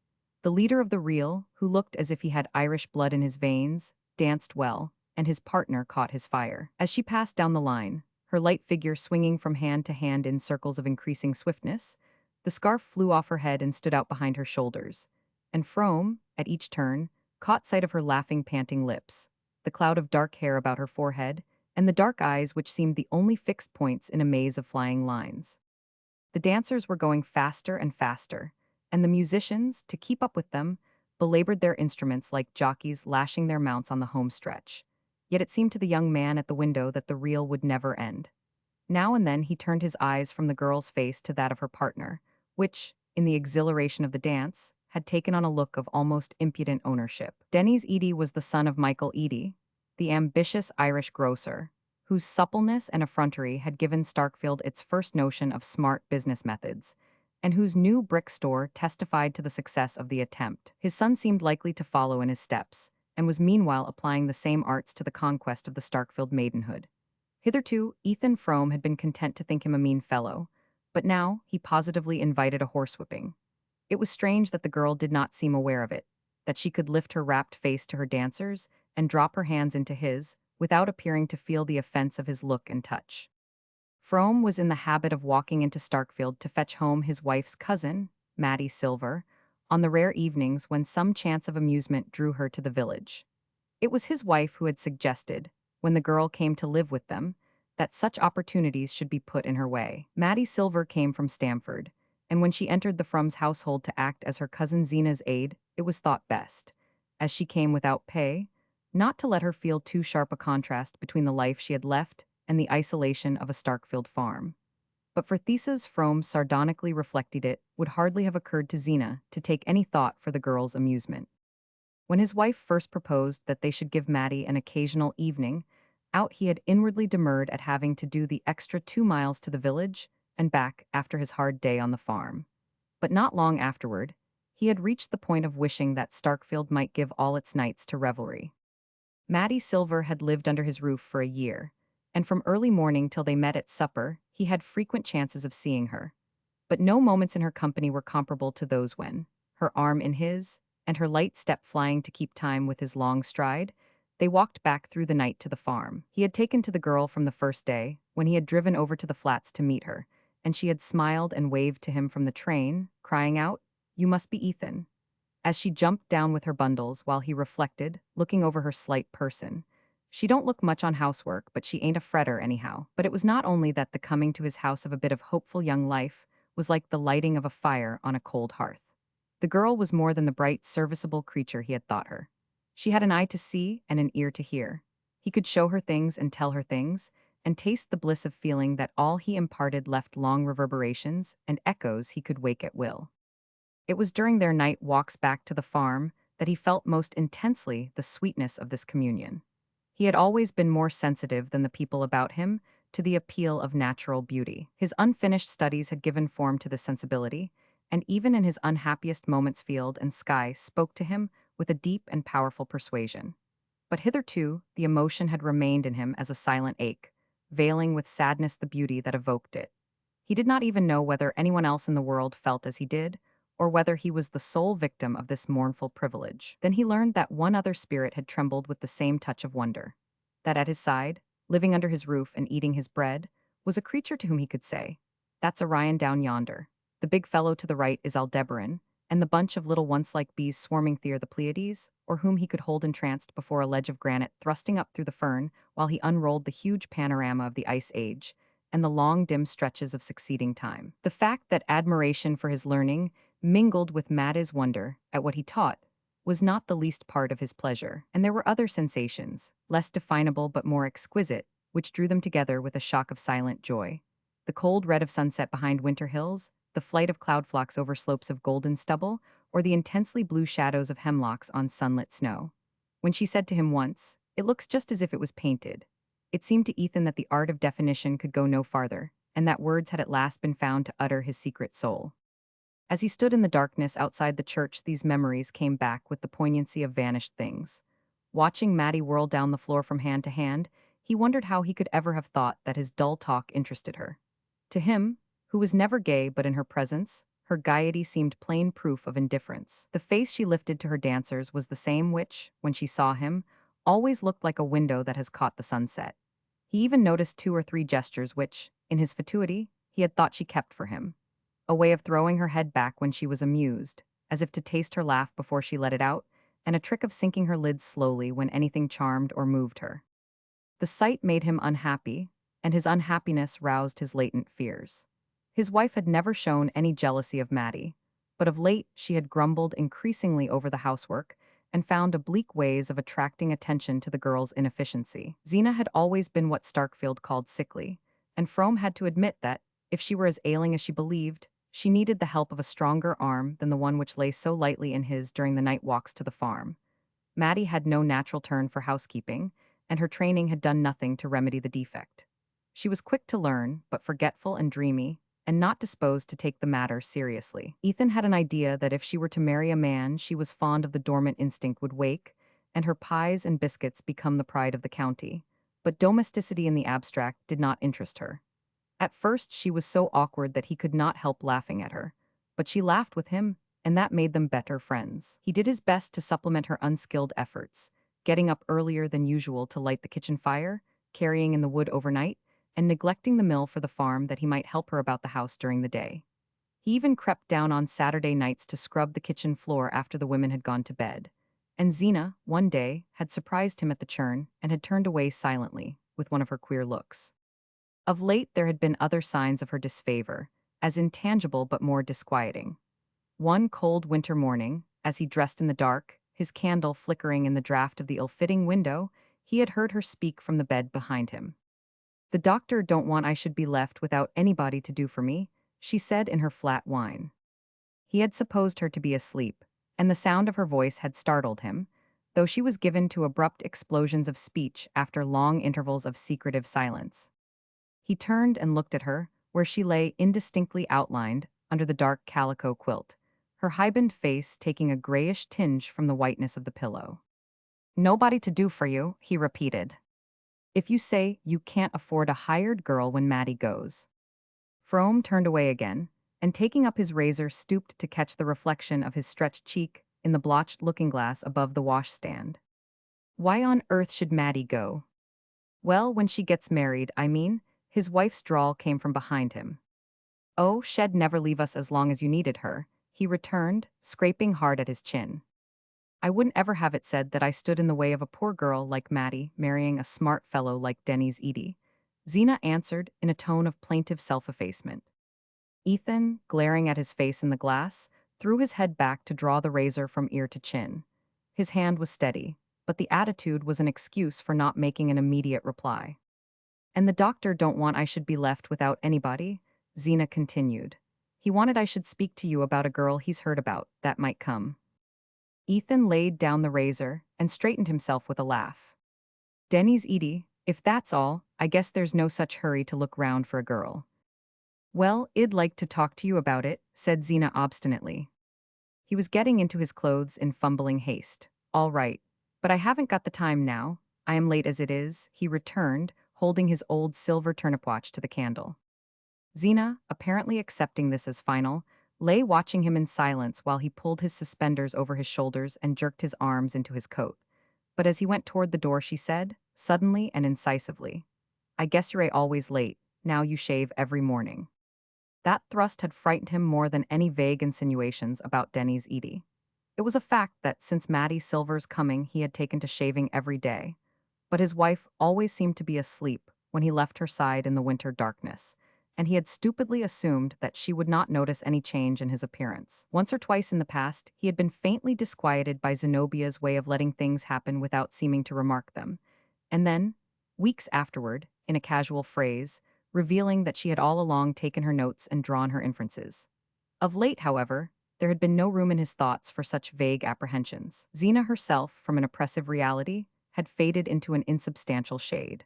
S1: The leader of the reel, who looked as if he had Irish blood in his veins, danced well, and his partner caught his fire. As she passed down the line, her light figure swinging from hand to hand in circles of increasing swiftness, the scarf flew off her head and stood out behind her shoulders, and Frome, at each turn, caught sight of her laughing, panting lips, the cloud of dark hair about her forehead, and the dark eyes which seemed the only fixed points in a maze of flying lines. The dancers were going faster and faster, and the musicians, to keep up with them, belabored their instruments like jockeys lashing their mounts on the home stretch. Yet it seemed to the young man at the window that the reel would never end. Now and then he turned his eyes from the girl's face to that of her partner, which, in the exhilaration of the dance, had taken on a look of almost impudent ownership. Denny's Eady was the son of Michael Eady, the ambitious Irish grocer, whose suppleness and effrontery had given Starkfield its first notion of smart business methods, and whose new brick store testified to the success of the attempt. His son seemed likely to follow in his steps, and was meanwhile applying the same arts to the conquest of the Starkfield maidenhood. Hitherto, Ethan Frome had been content to think him a mean fellow, but now he positively invited a horsewhipping. It was strange that the girl did not seem aware of it, that she could lift her rapt face to her dancers and drop her hands into his, without appearing to feel the offense of his look and touch. Frome was in the habit of walking into Starkfield to fetch home his wife's cousin, Mattie Silver, on the rare evenings when some chance of amusement drew her to the village. It was his wife who had suggested, when the girl came to live with them, that such opportunities should be put in her way. Mattie Silver came from Stamford, and when she entered the Frome's household to act as her cousin Zeena's aide, it was thought best, as she came without pay, not to let her feel too sharp a contrast between the life she had left and the isolation of a Starkfield farm. But for Thesis, Frome sardonically reflected, it would hardly have occurred to Zeena to take any thought for the girl's amusement. When his wife first proposed that they should give Mattie an occasional evening out, he had inwardly demurred at having to do the extra 2 miles to the village and back after his hard day on the farm. But not long afterward, he had reached the point of wishing that Starkfield might give all its nights to revelry. Mattie Silver had lived under his roof for a year, and from early morning till they met at supper, he had frequent chances of seeing her. But no moments in her company were comparable to those when, her arm in his, and her light step flying to keep time with his long stride, they walked back through the night to the farm. He had taken to the girl from the first day, when he had driven over to the flats to meet her, and she had smiled and waved to him from the train, crying out, "You must be Ethan." As she jumped down with her bundles while he reflected, looking over her slight person. She don't look much on housework, but she ain't a fretter anyhow. But it was not only that the coming to his house of a bit of hopeful young life was like the lighting of a fire on a cold hearth. The girl was more than the bright, serviceable creature he had thought her. She had an eye to see and an ear to hear. He could show her things and tell her things, and taste the bliss of feeling that all he imparted left long reverberations and echoes he could wake at will. It was during their night walks back to the farm that he felt most intensely the sweetness of this communion. He had always been more sensitive than the people about him to the appeal of natural beauty. His unfinished studies had given form to this sensibility, and even in his unhappiest moments field and sky spoke to him with a deep and powerful persuasion. But hitherto the emotion had remained in him as a silent ache, veiling with sadness the beauty that evoked it. He did not even know whether anyone else in the world felt as he did, or whether he was the sole victim of this mournful privilege. Then he learned that one other spirit had trembled with the same touch of wonder. That at his side, living under his roof and eating his bread, was a creature to whom he could say, "That's Orion down yonder. The big fellow to the right is Aldebaran, and the bunch of little once-like bees swarming there the Pleiades," or whom he could hold entranced before a ledge of granite thrusting up through the fern while he unrolled the huge panorama of the Ice Age and the long dim stretches of succeeding time. The fact that admiration for his learning mingled with Mattie's wonder at what he taught, was not the least part of his pleasure, and there were other sensations, less definable but more exquisite, which drew them together with a shock of silent joy. The cold red of sunset behind winter hills, the flight of cloud flocks over slopes of golden stubble, or the intensely blue shadows of hemlocks on sunlit snow. When she said to him once, "It looks just as if it was painted," it seemed to Ethan that the art of definition could go no farther, and that words had at last been found to utter his secret soul. As he stood in the darkness outside the church, these memories came back with the poignancy of vanished things. Watching Mattie whirl down the floor from hand to hand, he wondered how he could ever have thought that his dull talk interested her. To him, who was never gay but in her presence, her gaiety seemed plain proof of indifference. The face she lifted to her dancers was the same which, when she saw him, always looked like a window that has caught the sunset. He even noticed 2 or 3 gestures which, in his fatuity, he had thought she kept for him. A way of throwing her head back when she was amused, as if to taste her laugh before she let it out, and a trick of sinking her lids slowly when anything charmed or moved her. The sight made him unhappy, and his unhappiness roused his latent fears. His wife had never shown any jealousy of Mattie, but of late she had grumbled increasingly over the housework and found oblique ways of attracting attention to the girl's inefficiency. Zeena had always been what Starkfield called sickly, and Frome had to admit that, if she were as ailing as she believed, she needed the help of a stronger arm than the one which lay so lightly in his during the night walks to the farm. Mattie had no natural turn for housekeeping, and her training had done nothing to remedy the defect. She was quick to learn, but forgetful and dreamy, and not disposed to take the matter seriously. Ethan had an idea that if she were to marry a man she was fond of, the dormant instinct would wake, and her pies and biscuits become the pride of the county. But domesticity in the abstract did not interest her. At first she was so awkward that he could not help laughing at her, but she laughed with him, and that made them better friends. He did his best to supplement her unskilled efforts, getting up earlier than usual to light the kitchen fire, carrying in the wood overnight, and neglecting the mill for the farm that he might help her about the house during the day. He even crept down on Saturday nights to scrub the kitchen floor after the women had gone to bed. And Zeena, one day, had surprised him at the churn and had turned away silently, with one of her queer looks. Of late there had been other signs of her disfavor, as intangible but more disquieting. One cold winter morning, as he dressed in the dark, his candle flickering in the draught of the ill-fitting window, he had heard her speak from the bed behind him. "The doctor don't want I should be left without anybody to do for me," she said in her flat whine. He had supposed her to be asleep, and the sound of her voice had startled him, though she was given to abrupt explosions of speech after long intervals of secretive silence. He turned and looked at her, where she lay indistinctly outlined under the dark calico quilt, her hiband face taking a grayish tinge from the whiteness of the pillow. "Nobody to do for you," he repeated. "If you say you can't afford a hired girl when Mattie goes." Frome turned away again, and taking up his razor stooped to catch the reflection of his stretched cheek in the blotched looking-glass above the washstand. Why on earth should Mattie go? Well, when she gets married, I mean, his wife's drawl came from behind him. Oh, she'd never leave us as long as you needed her, he returned, scraping hard at his chin. I wouldn't ever have it said that I stood in the way of a poor girl like Mattie marrying a smart fellow like Denny's Edie, Zeena answered in a tone of plaintive self-effacement. Ethan, glaring at his face in the glass, threw his head back to draw the razor from ear to chin. His hand was steady, but the attitude was an excuse for not making an immediate reply. And the doctor don't want I should be left without anybody, Zeena continued. He wanted I should speak to you about a girl he's heard about that might come. Ethan laid down the razor and straightened himself with a laugh. Denny's Edie, if that's all, I guess there's no such hurry to look round for a girl. Well, I'd like to talk to you about it, said Zeena obstinately. He was getting into his clothes in fumbling haste. All right, but I haven't got the time now. I am late as it is, he returned, holding his old silver turnip watch to the candle. Zeena, apparently accepting this as final, lay watching him in silence while he pulled his suspenders over his shoulders and jerked his arms into his coat. But as he went toward the door, she said, suddenly and incisively, I guess you're always late, now you shave every morning. That thrust had frightened him more than any vague insinuations about Denny's Edie. It was a fact that since Mattie Silver's coming he had taken to shaving every day. But his wife always seemed to be asleep when he left her side in the winter darkness, and he had stupidly assumed that she would not notice any change in his appearance. Once or twice in the past, he had been faintly disquieted by Zenobia's way of letting things happen without seeming to remark them. And then, weeks afterward, in a casual phrase, revealing that she had all along taken her notes and drawn her inferences. Of late, however, there had been no room in his thoughts for such vague apprehensions. Zeena herself, from an oppressive reality, had faded into an insubstantial shade.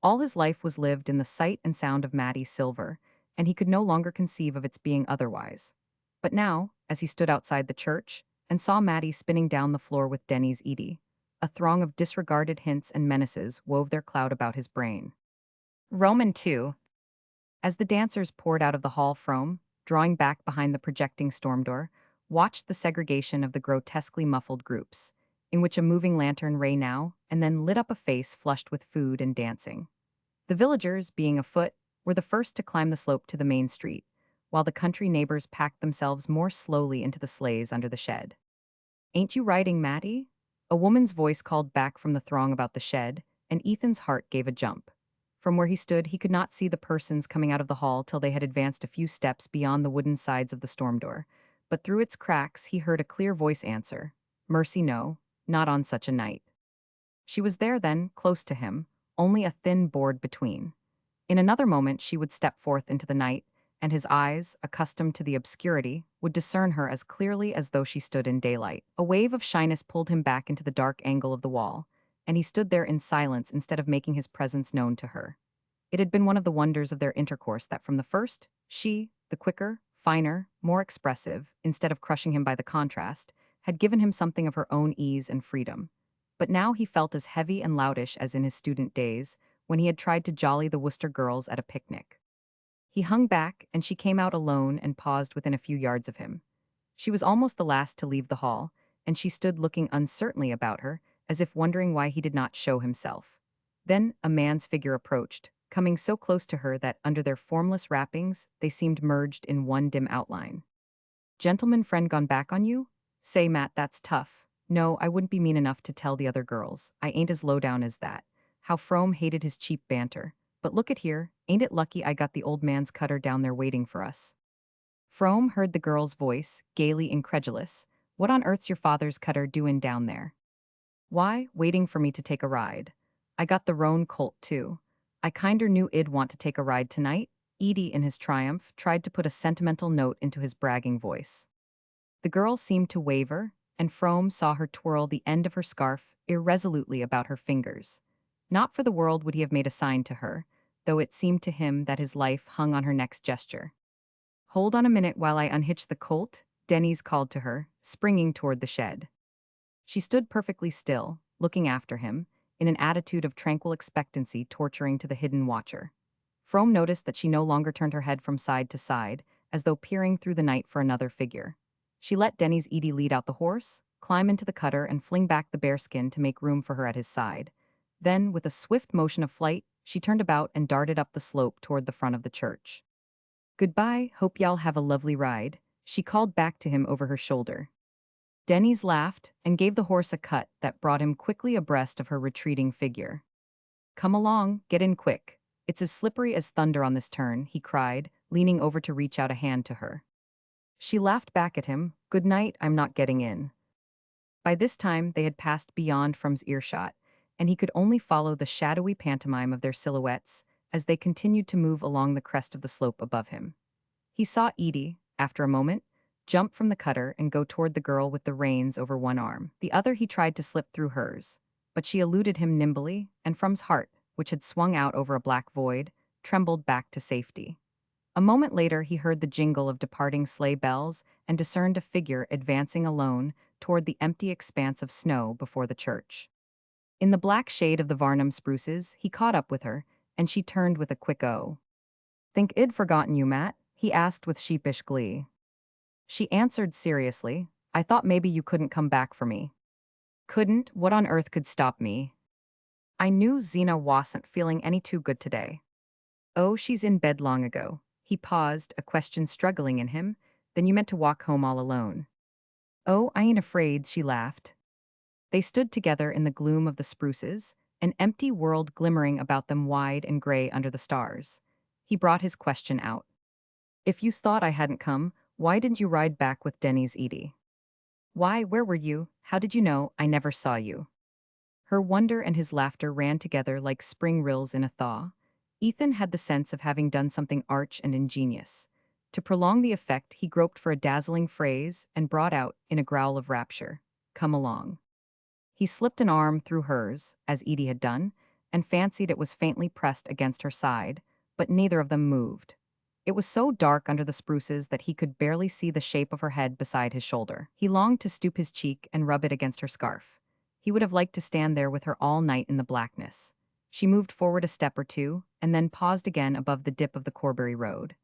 S1: All his life was lived in the sight and sound of Mattie Silver, and he could no longer conceive of its being otherwise. But now, as he stood outside the church, and saw Mattie spinning down the floor with Denny's Edie, a throng of disregarded hints and menaces wove their cloud about his brain. Roman 2. As the dancers poured out of the hall, Frome, drawing back behind the projecting storm door, watched the segregation of the grotesquely muffled groups, in which a moving lantern ray now and then lit up a face flushed with food and dancing. The villagers, being afoot, were the first to climb the slope to the main street, while the country neighbors packed themselves more slowly into the sleighs under the shed. Ain't you riding, Mattie? A woman's voice called back from the throng about the shed, and Ethan's heart gave a jump. From where he stood, he could not see the persons coming out of the hall till they had advanced a few steps beyond the wooden sides of the storm door, but through its cracks he heard a clear voice answer, Mercy, no, not on such a night. She was there then, close to him, only a thin board between. In another moment she would step forth into the night, and his eyes, accustomed to the obscurity, would discern her as clearly as though she stood in daylight. A wave of shyness pulled him back into the dark angle of the wall, and he stood there in silence instead of making his presence known to her. It had been one of the wonders of their intercourse that from the first, she, the quicker, finer, more expressive, instead of crushing him by the contrast, had given him something of her own ease and freedom. But now he felt as heavy and loutish as in his student days, when he had tried to jolly the Worcester girls at a picnic. He hung back, and she came out alone and paused within a few yards of him. She was almost the last to leave the hall, and she stood looking uncertainly about her, as if wondering why he did not show himself. Then a man's figure approached, coming so close to her that under their formless wrappings they seemed merged in one dim outline. Gentleman friend gone back on you? Say, Matt, that's tough. No, I wouldn't be mean enough to tell the other girls. I ain't as low down as that. How Frome hated his cheap banter. But look at here, ain't it lucky I got the old man's cutter down there waiting for us? Frome heard the girl's voice, gaily incredulous. What on earth's your father's cutter doin' down there? Why, waiting for me to take a ride. I got the roan colt, too. I kinder knew I'd want to take a ride tonight. Edie, in his triumph, tried to put a sentimental note into his bragging voice. The girl seemed to waver, and Frome saw her twirl the end of her scarf irresolutely about her fingers. Not for the world would he have made a sign to her, though it seemed to him that his life hung on her next gesture. Hold on a minute while I unhitch the colt, Denny's called to her, springing toward the shed. She stood perfectly still, looking after him, in an attitude of tranquil expectancy torturing to the hidden watcher. Frome noticed that she no longer turned her head from side to side, as though peering through the night for another figure. She let Denny's Edie lead out the horse, climb into the cutter, and fling back the bearskin to make room for her at his side. Then, with a swift motion of flight, she turned about and darted up the slope toward the front of the church. "Goodbye, hope y'all have a lovely ride," she called back to him over her shoulder. Denny's laughed and gave the horse a cut that brought him quickly abreast of her retreating figure. "Come along, get in quick. It's as slippery as thunder on this turn," he cried, leaning over to reach out a hand to her. She laughed back at him. "Good night, I'm not getting in." By this time, they had passed beyond Frome's earshot, and he could only follow the shadowy pantomime of their silhouettes as they continued to move along the crest of the slope above him. He saw Edie, after a moment, jump from the cutter and go toward the girl with the reins over one arm. The other he tried to slip through hers, but she eluded him nimbly, and From's heart, which had swung out over a black void, trembled back to safety. A moment later, he heard the jingle of departing sleigh bells and discerned a figure advancing alone toward the empty expanse of snow before the church. In the black shade of the Varnum spruces, he caught up with her, and she turned with a quick "Oh. Think I'd forgotten you, Matt?" he asked with sheepish glee. She answered seriously, "I thought maybe you couldn't come back for me." "Couldn't? What on earth could stop me? I knew Zeena wasn't feeling any too good today." "Oh, she's in bed long ago." He paused, a question struggling in him. "Then you meant to walk home all alone?" "Oh, I ain't afraid," she laughed. They stood together in the gloom of the spruces, an empty world glimmering about them wide and gray under the stars. He brought his question out. "If you thought I hadn't come, why didn't you ride back with Denny's Edie? Why, where were you? How did you know I never saw you?" Her wonder and his laughter ran together like spring rills in a thaw. Ethan had the sense of having done something arch and ingenious. To prolong the effect, he groped for a dazzling phrase and brought out, in a growl of rapture, "Come along." He slipped an arm through hers, as Edie had done, and fancied it was faintly pressed against her side, but neither of them moved. It was so dark under the spruces that he could barely see the shape of her head beside his shoulder. He longed to stoop his cheek and rub it against her scarf. He would have liked to stand there with her all night in the blackness. She moved forward a step or two, and then paused again above the dip of the Corbury Road.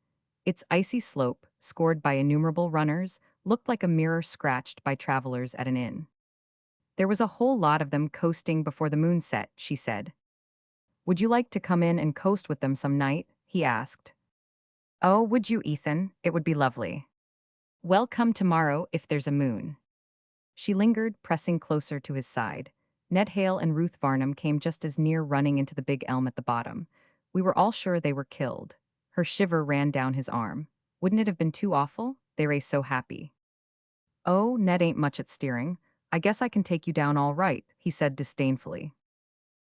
S1: Its icy slope, scored by innumerable runners, looked like a mirror scratched by travelers at an inn. "There was a whole lot of them coasting before the moon set," she said. "Would you like to come in and coast with them some night?" he asked. "Oh, would you, Ethan? It would be lovely." "Well, come tomorrow if there's a moon." She lingered, pressing closer to his side. Ned Hale and Ruth Varnum came just as near running into the big elm at the bottom. "We were all sure they were killed." Her shiver ran down his arm. "Wouldn't it have been too awful? They race so happy." "Oh, Ned ain't much at steering. I guess I can take you down all right," he said disdainfully.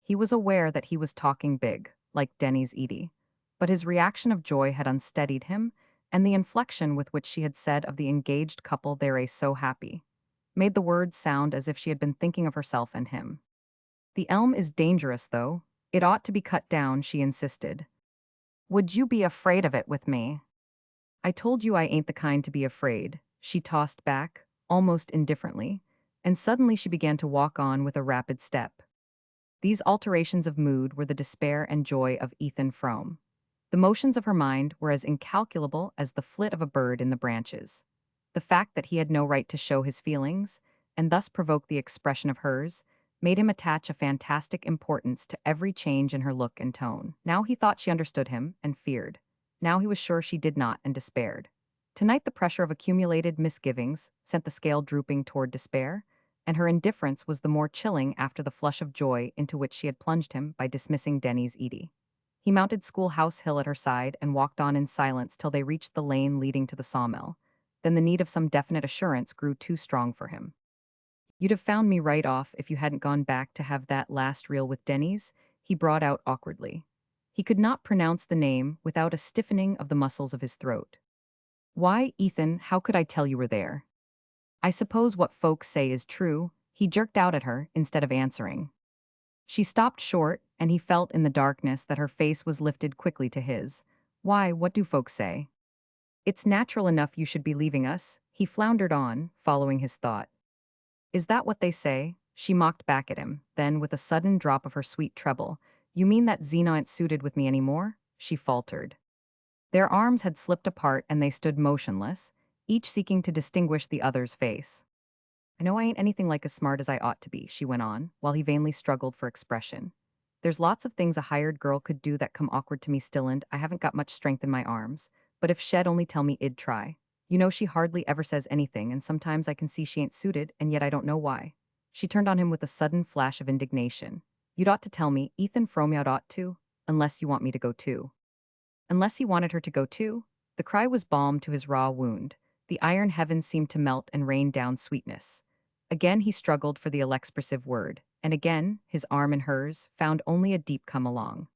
S1: He was aware that he was talking big, like Denny's Edie. But his reaction of joy had unsteadied him, and the inflection with which she had said of the engaged couple "they race so happy" made the words sound as if she had been thinking of herself and him. "The elm is dangerous, though. It ought to be cut down," she insisted. "Would you be afraid of it with me?" "I told you I ain't the kind to be afraid," she tossed back, almost indifferently, and suddenly she began to walk on with a rapid step. These alterations of mood were the despair and joy of Ethan Frome. The motions of her mind were as incalculable as the flit of a bird in the branches. The fact that he had no right to show his feelings, and thus provoke the expression of hers, made him attach a fantastic importance to every change in her look and tone. Now he thought she understood him, and feared. Now he was sure she did not, and despaired. Tonight the pressure of accumulated misgivings sent the scale drooping toward despair, and her indifference was the more chilling after the flush of joy into which she had plunged him by dismissing Denny's Edie. He mounted Schoolhouse Hill at her side and walked on in silence till they reached the lane leading to the sawmill. Then the need of some definite assurance grew too strong for him. "You'd have found me right off if you hadn't gone back to have that last reel with Denny's," he brought out awkwardly. He could not pronounce the name without a stiffening of the muscles of his throat. "Why, Ethan, how could I tell you were there? I suppose what folks say is true," he jerked out at her instead of answering. She stopped short, and he felt in the darkness that her face was lifted quickly to his. "Why, what do folks say?" "It's natural enough you should be leaving us," he floundered on, following his thought. "Is that what they say?" She mocked back at him, then, with a sudden drop of her sweet treble, "You mean that Zeena ain't suited with me any more?" she faltered. Their arms had slipped apart and they stood motionless, each seeking to distinguish the other's face. I know I ain't anything like as smart as I ought to be, she went on, while he vainly struggled for expression. There's lots of things a hired girl could do that come awkward to me still, and I haven't got much strength in my arms. But if she'd only tell me I'd try. You know, she hardly ever says anything, and sometimes I can see she ain't suited, and yet I don't know why. She turned on him with a sudden flash of indignation. You'd ought to tell me, Ethan Frome, you'd ought to, unless you want me to go too. Unless he wanted her to go too? The cry was balm to his raw wound. The iron heavens seemed to melt and rain down sweetness. Again he struggled for the expressive word, and again, his arm in hers, found only a deep come along.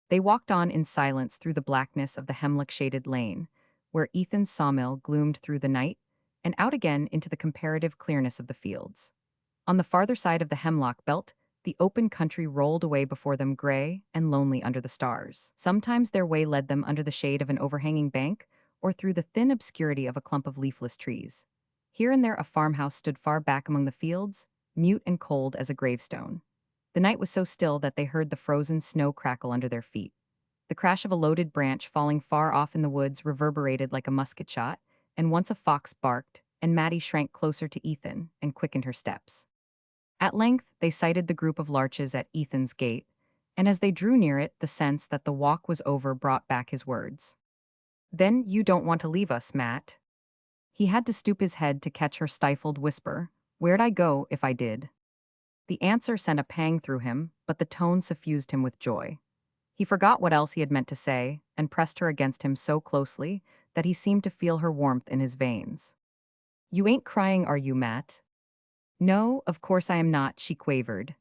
S1: They walked on in silence through the blackness of the hemlock-shaded lane, where Ethan's sawmill gloomed through the night, and out again into the comparative clearness of the fields. On the farther side of the hemlock belt, the open country rolled away before them gray and lonely under the stars. Sometimes their way led them under the shade of an overhanging bank or through the thin obscurity of a clump of leafless trees. Here and there a farmhouse stood far back among the fields, mute and cold as a gravestone. The night was so still that they heard the frozen snow crackle under their feet. The crash of a loaded branch falling far off in the woods reverberated like a musket shot, and once a fox barked, and Mattie shrank closer to Ethan and quickened her steps. At length, they sighted the group of larches at Ethan's gate, and as they drew near it, the sense that the walk was over brought back his words. Then you don't want to leave us, Matt? He had to stoop his head to catch her stifled whisper. Where'd I go if I did? The answer sent a pang through him, but the tone suffused him with joy. He forgot what else he had meant to say, and pressed her against him so closely that he seemed to feel her warmth in his veins. You ain't crying, are you, Matt? No, of course I am not, she quavered.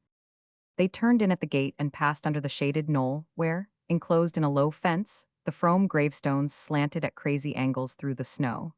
S1: They turned in at the gate and passed under the shaded knoll, where, enclosed in a low fence, the Frome gravestones slanted at crazy angles through the snow.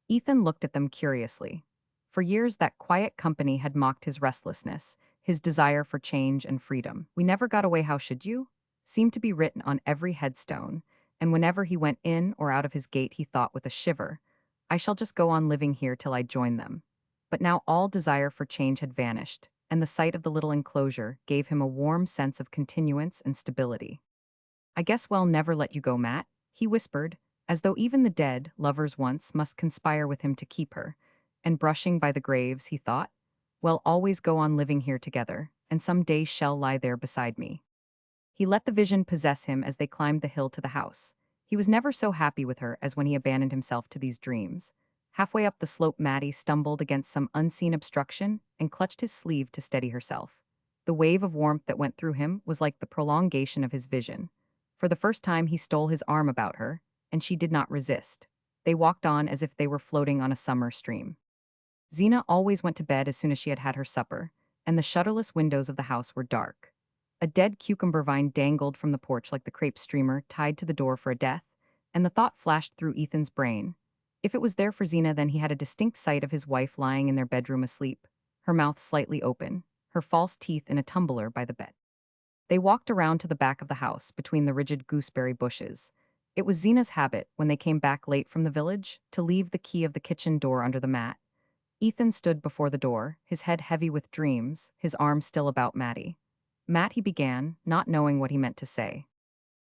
S1: Ethan looked at them curiously. For years that quiet company had mocked his restlessness, his desire for change and freedom. We never got away, how should you? Seemed to be written on every headstone, and whenever he went in or out of his gate he thought with a shiver, I shall just go on living here till I join them. But now all desire for change had vanished, and the sight of the little enclosure gave him a warm sense of continuance and stability. I guess we'll never let you go, Matt, he whispered, as though even the dead, lovers once, must conspire with him to keep her. And brushing by the graves, he thought, we'll always go on living here together, and some day shall lie there beside me. He let the vision possess him as they climbed the hill to the house. He was never so happy with her as when he abandoned himself to these dreams. Halfway up the slope, Mattie stumbled against some unseen obstruction and clutched his sleeve to steady herself. The wave of warmth that went through him was like the prolongation of his vision. For the first time he stole his arm about her, and she did not resist. They walked on as if they were floating on a summer stream. Zeena always went to bed as soon as she had had her supper, and the shutterless windows of the house were dark. A dead cucumber vine dangled from the porch like the crepe streamer tied to the door for a death, and the thought flashed through Ethan's brain. If it was there for Zeena, then he had a distinct sight of his wife lying in their bedroom asleep, her mouth slightly open, her false teeth in a tumbler by the bed. They walked around to the back of the house, between the rigid gooseberry bushes. It was Zeena's habit, when they came back late from the village, to leave the key of the kitchen door under the mat. Ethan stood before the door, his head heavy with dreams, his arm still about Mattie. Matt, he began, not knowing what he meant to say.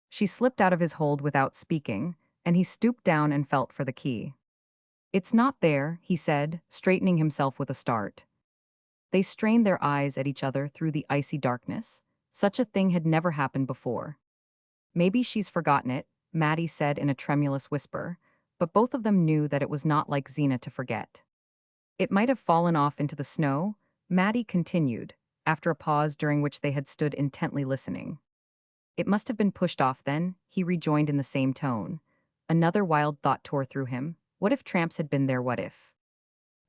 S1: She slipped out of his hold without speaking, and he stooped down and felt for the key. It's not there, he said, straightening himself with a start. They strained their eyes at each other through the icy darkness. Such a thing had never happened before. Maybe she's forgotten it, Mattie said in a tremulous whisper, but both of them knew that it was not like Zeena to forget. It might have fallen off into the snow, Mattie continued, after a pause during which they had stood intently listening. It must have been pushed off then, he rejoined in the same tone. Another wild thought tore through him. What if tramps had been there, what if?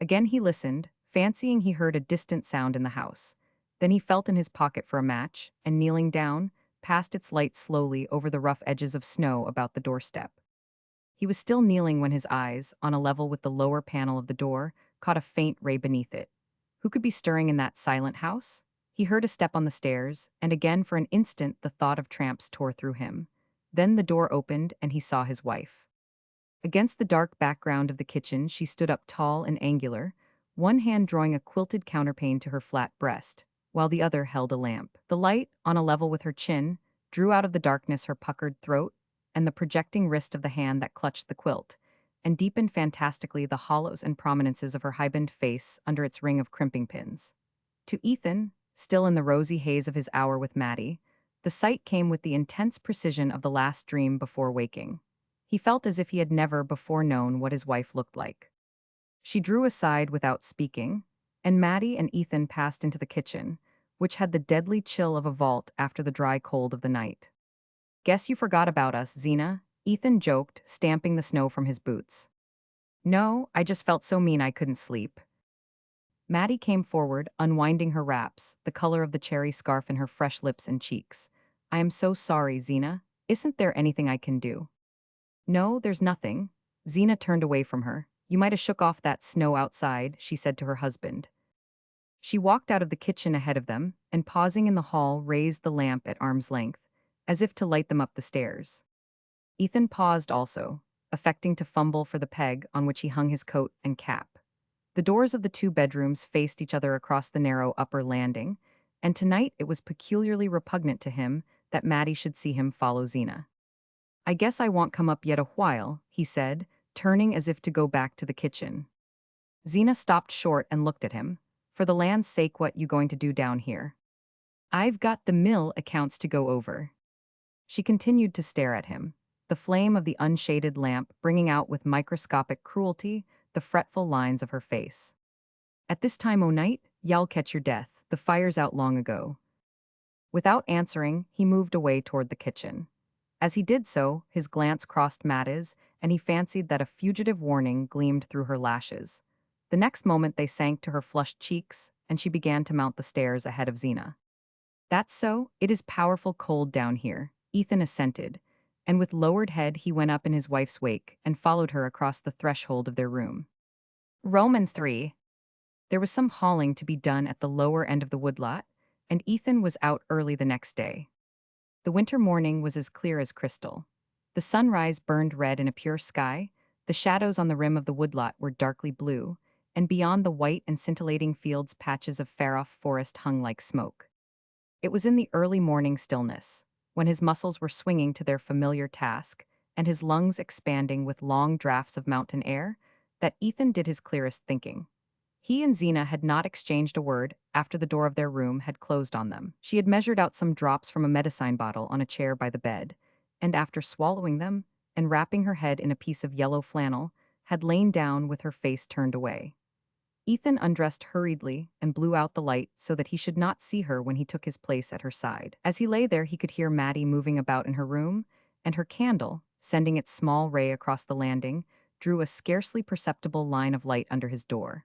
S1: Again he listened, fancying he heard a distant sound in the house. Then he felt in his pocket for a match, and kneeling down, passed its light slowly over the rough edges of snow about the doorstep. He was still kneeling when his eyes, on a level with the lower panel of the door, caught a faint ray beneath it. Who could be stirring in that silent house? He heard a step on the stairs, and again for an instant the thought of tramps tore through him. Then the door opened and he saw his wife. Against the dark background of the kitchen she stood up tall and angular, one hand drawing a quilted counterpane to her flat breast, while the other held a lamp. The light, on a level with her chin, drew out of the darkness her puckered throat, and the projecting wrist of the hand that clutched the quilt, and deepened fantastically the hollows and prominences of her hiberned face under its ring of crimping pins. To Ethan, still in the rosy haze of his hour with Mattie, the sight came with the intense precision of the last dream before waking. He felt as if he had never before known what his wife looked like. She drew aside without speaking, and Mattie and Ethan passed into the kitchen, which had the deadly chill of a vault after the dry cold of the night. "Guess you forgot about us, Zeena," Ethan joked, stamping the snow from his boots. "No, I just felt so mean I couldn't sleep." Mattie came forward, unwinding her wraps, the color of the cherry scarf in her fresh lips and cheeks. "I am so sorry, Zeena. Isn't there anything I can do?" "No, there's nothing." Zeena turned away from her. "You might have shook off that snow outside," she said to her husband. She walked out of the kitchen ahead of them, and pausing in the hall raised the lamp at arm's length, as if to light them up the stairs. Ethan paused also, affecting to fumble for the peg on which he hung his coat and cap. The doors of the two bedrooms faced each other across the narrow upper landing, and tonight it was peculiarly repugnant to him that Mattie should see him follow Zeena. "I guess I won't come up yet a while," he said, turning as if to go back to the kitchen. Zeena stopped short and looked at him. "For the land's sake, what you going to do down here?" "I've got the mill accounts to go over." She continued to stare at him, the flame of the unshaded lamp bringing out with microscopic cruelty the fretful lines of her face. "At this time o' night, y'all catch your death. The fire's out long ago." Without answering, he moved away toward the kitchen. As he did so, his glance crossed Mattie's, and he fancied that a fugitive warning gleamed through her lashes. The next moment they sank to her flushed cheeks, and she began to mount the stairs ahead of Zeena. "That's so, it is powerful cold down here," Ethan assented, and with lowered head he went up in his wife's wake and followed her across the threshold of their room. Romans 3. There was some hauling to be done at the lower end of the woodlot, and Ethan was out early the next day. The winter morning was as clear as crystal. The sunrise burned red in a pure sky, the shadows on the rim of the woodlot were darkly blue, and beyond the white and scintillating fields patches of far-off forest hung like smoke. It was in the early morning stillness, when his muscles were swinging to their familiar task, and his lungs expanding with long draughts of mountain air, that Ethan did his clearest thinking. He and Zeena had not exchanged a word after the door of their room had closed on them. She had measured out some drops from a medicine bottle on a chair by the bed, and after swallowing them, and wrapping her head in a piece of yellow flannel, had lain down with her face turned away. Ethan undressed hurriedly and blew out the light so that he should not see her when he took his place at her side. As he lay there, he could hear Mattie moving about in her room, and her candle, sending its small ray across the landing, drew a scarcely perceptible line of light under his door.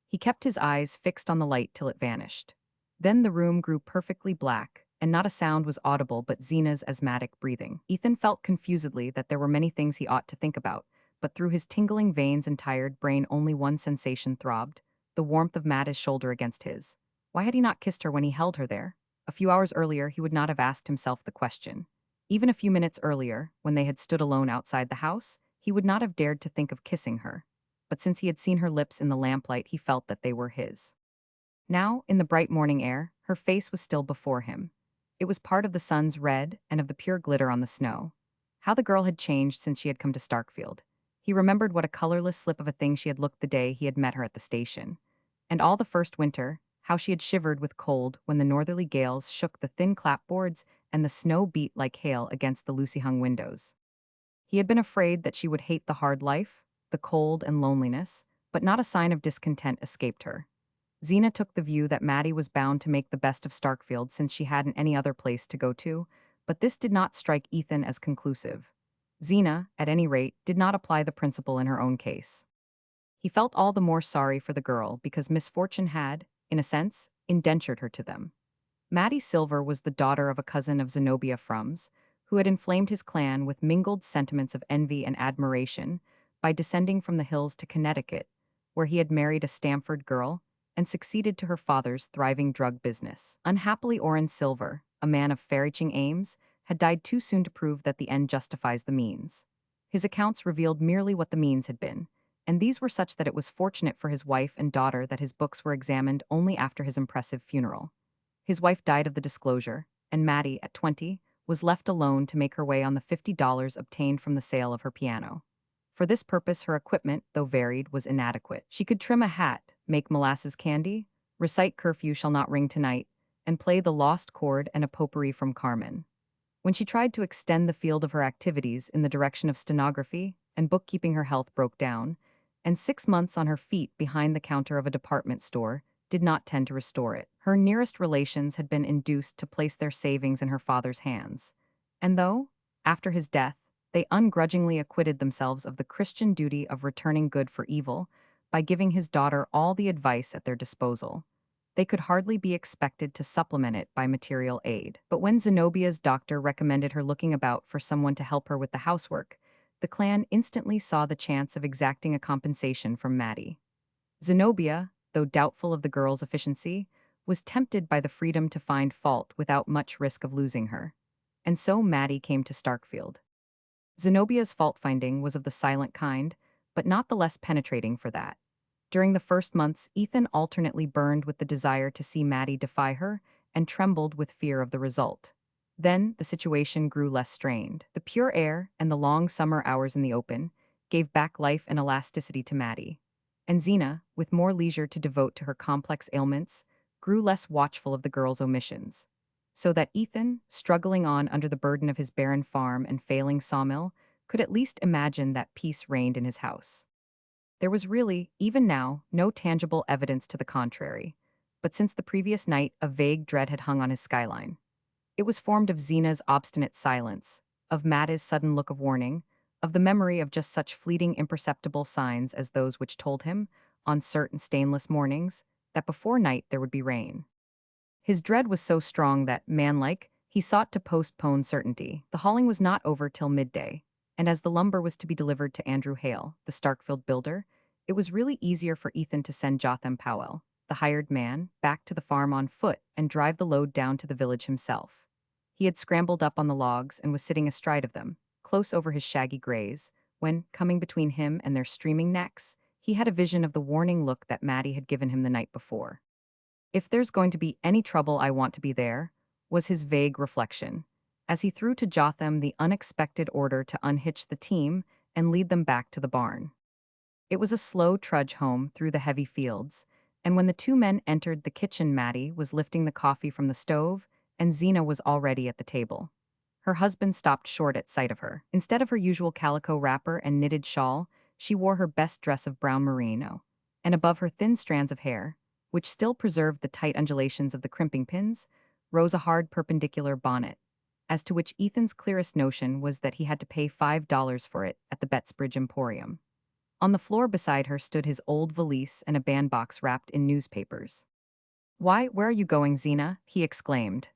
S1: He kept his eyes fixed on the light till it vanished. Then the room grew perfectly black, and not a sound was audible but Zeena's asthmatic breathing. Ethan felt confusedly that there were many things he ought to think about, but through his tingling veins and tired brain only one sensation throbbed, the warmth of Mattie's shoulder against his. Why had he not kissed her when he held her there? A few hours earlier he would not have asked himself the question. Even a few minutes earlier, when they had stood alone outside the house, he would not have dared to think of kissing her. But since he had seen her lips in the lamplight, he felt that they were his. Now, in the bright morning air, her face was still before him. It was part of the sun's red and of the pure glitter on the snow. How the girl had changed since she had come to Starkfield. He remembered what a colorless slip of a thing she had looked the day he had met her at the station. And all the first winter, how she had shivered with cold when the northerly gales shook the thin clapboards and the snow beat like hail against the loosely-hung windows. He had been afraid that she would hate the hard life, the cold and loneliness, but not a sign of discontent escaped her. Zeena took the view that Mattie was bound to make the best of Starkfield since she hadn't any other place to go to, but this did not strike Ethan as conclusive. Zeena, at any rate, did not apply the principle in her own case. He felt all the more sorry for the girl because misfortune had, in a sense, indentured her to them. Mattie Silver was the daughter of a cousin of Zenobia Frome's, who had inflamed his clan with mingled sentiments of envy and admiration by descending from the hills to Connecticut, where he had married a Stamford girl and succeeded to her father's thriving drug business. Unhappily, Orrin Silver, a man of far-reaching aims, had died too soon to prove that the end justifies the means. His accounts revealed merely what the means had been, and these were such that it was fortunate for his wife and daughter that his books were examined only after his impressive funeral. His wife died of the disclosure, and Mattie, at 20, was left alone to make her way on the $50 obtained from the sale of her piano. For this purpose, her equipment, though varied, was inadequate. She could trim a hat, make molasses candy, recite Curfew Shall Not Ring Tonight, and play the Lost Chord and a potpourri from Carmen. When she tried to extend the field of her activities in the direction of stenography and bookkeeping, her health broke down, and 6 months on her feet behind the counter of a department store did not tend to restore it. Her nearest relations had been induced to place their savings in her father's hands, and though, after his death, they ungrudgingly acquitted themselves of the Christian duty of returning good for evil by giving his daughter all the advice at their disposal, they could hardly be expected to supplement it by material aid. But when Zenobia's doctor recommended her looking about for someone to help her with the housework, the clan instantly saw the chance of exacting a compensation from Mattie. Zenobia, though doubtful of the girl's efficiency, was tempted by the freedom to find fault without much risk of losing her. And so Mattie came to Starkfield. Zenobia's fault-finding was of the silent kind, but not the less penetrating for that. During the first months, Ethan alternately burned with the desire to see Mattie defy her and trembled with fear of the result. Then, the situation grew less strained. The pure air and the long summer hours in the open gave back life and elasticity to Mattie. And Zeena, with more leisure to devote to her complex ailments, grew less watchful of the girl's omissions. So that Ethan, struggling on under the burden of his barren farm and failing sawmill, could at least imagine that peace reigned in his house. There was really, even now, no tangible evidence to the contrary, but since the previous night a vague dread had hung on his skyline. It was formed of Zeena's obstinate silence, of Mattie's sudden look of warning, of the memory of just such fleeting imperceptible signs as those which told him, on certain stainless mornings, that before night there would be rain. His dread was so strong that, manlike, he sought to postpone certainty. The hauling was not over till midday, and as the lumber was to be delivered to Andrew Hale, the Starkfield builder, it was really easier for Ethan to send Jotham Powell, the hired man, back to the farm on foot and drive the load down to the village himself. He had scrambled up on the logs and was sitting astride of them, close over his shaggy grays, when, coming between him and their streaming necks, he had a vision of the warning look that Mattie had given him the night before. "If there's going to be any trouble, I want to be there," was his vague reflection, as he threw to Jotham the unexpected order to unhitch the team and lead them back to the barn. It was a slow trudge home through the heavy fields, and when the two men entered the kitchen, Mattie was lifting the coffee from the stove, and Zeena was already at the table. Her husband stopped short at sight of her. Instead of her usual calico wrapper and knitted shawl, she wore her best dress of brown merino, and above her thin strands of hair, which still preserved the tight undulations of the crimping pins, rose a hard perpendicular bonnet, as to which Ethan's clearest notion was that he had to pay $5 for it at the Bettsbridge Emporium. On the floor beside her stood his old valise and a bandbox wrapped in newspapers. "Why, where are you going, Zeena?" he exclaimed.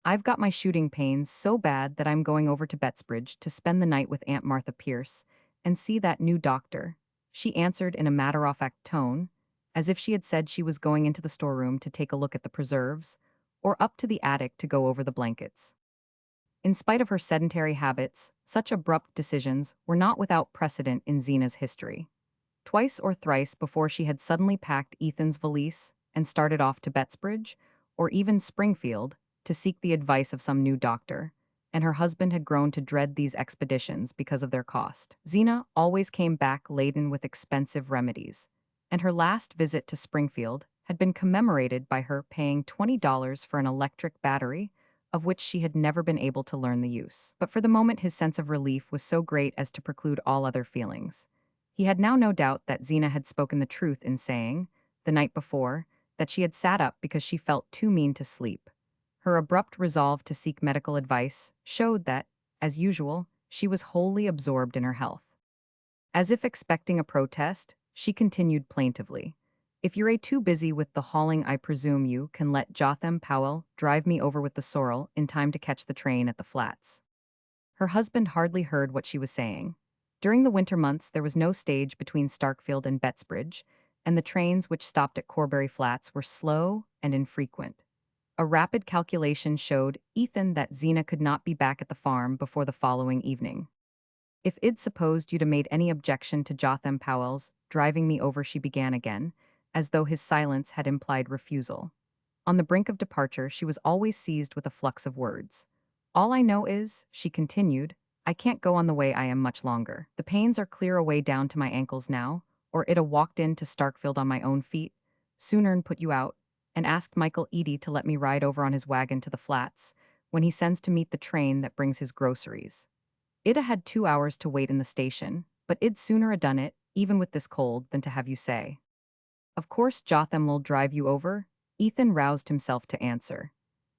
S1: "I've got my shooting pains so bad that I'm going over to Bettsbridge to spend the night with Aunt Martha Pierce and see that new doctor," she answered in a matter-of-fact tone, as if she had said she was going into the storeroom to take a look at the preserves, or up to the attic to go over the blankets. In spite of her sedentary habits, such abrupt decisions were not without precedent in Zeena's history. Twice or thrice before she had suddenly packed Ethan's valise and started off to Bettsbridge, or even Springfield, to seek the advice of some new doctor, and her husband had grown to dread these expeditions because of their cost. Zeena always came back laden with expensive remedies, and her last visit to Springfield had been commemorated by her paying $20 for an electric battery, of which she had never been able to learn the use. But for the moment his sense of relief was so great as to preclude all other feelings. He had now no doubt that Zeena had spoken the truth in saying, the night before, that she had sat up because she felt too mean to sleep. Her abrupt resolve to seek medical advice showed that, as usual, she was wholly absorbed in her health. As if expecting a protest, she continued plaintively, "If you're too busy with the hauling, I presume you can let Jotham Powell drive me over with the sorrel in time to catch the train at the flats." Her husband hardly heard what she was saying. During the winter months there was no stage between Starkfield and Bettsbridge, and the trains which stopped at Corbury Flats were slow and infrequent. A rapid calculation showed Ethan that Zeena could not be back at the farm before the following evening. "If I'd supposed you'd have made any objection to Jotham Powell's driving me over," she began again, as though his silence had implied refusal. On the brink of departure, she was always seized with a flux of words. All I know is, she continued, I can't go on the way I am much longer. The pains are clear away down to my ankles now, or I'd a walked in to Starkfield on my own feet, sooner'n put you out, and asked Michael Eady to let me ride over on his wagon to the flats, when he sends to meet the train that brings his groceries. I'd a had 2 hours to wait in the station, but I'd sooner a done it, even with this cold, than to have you say. Of course Jotham'll drive you over? Ethan roused himself to answer.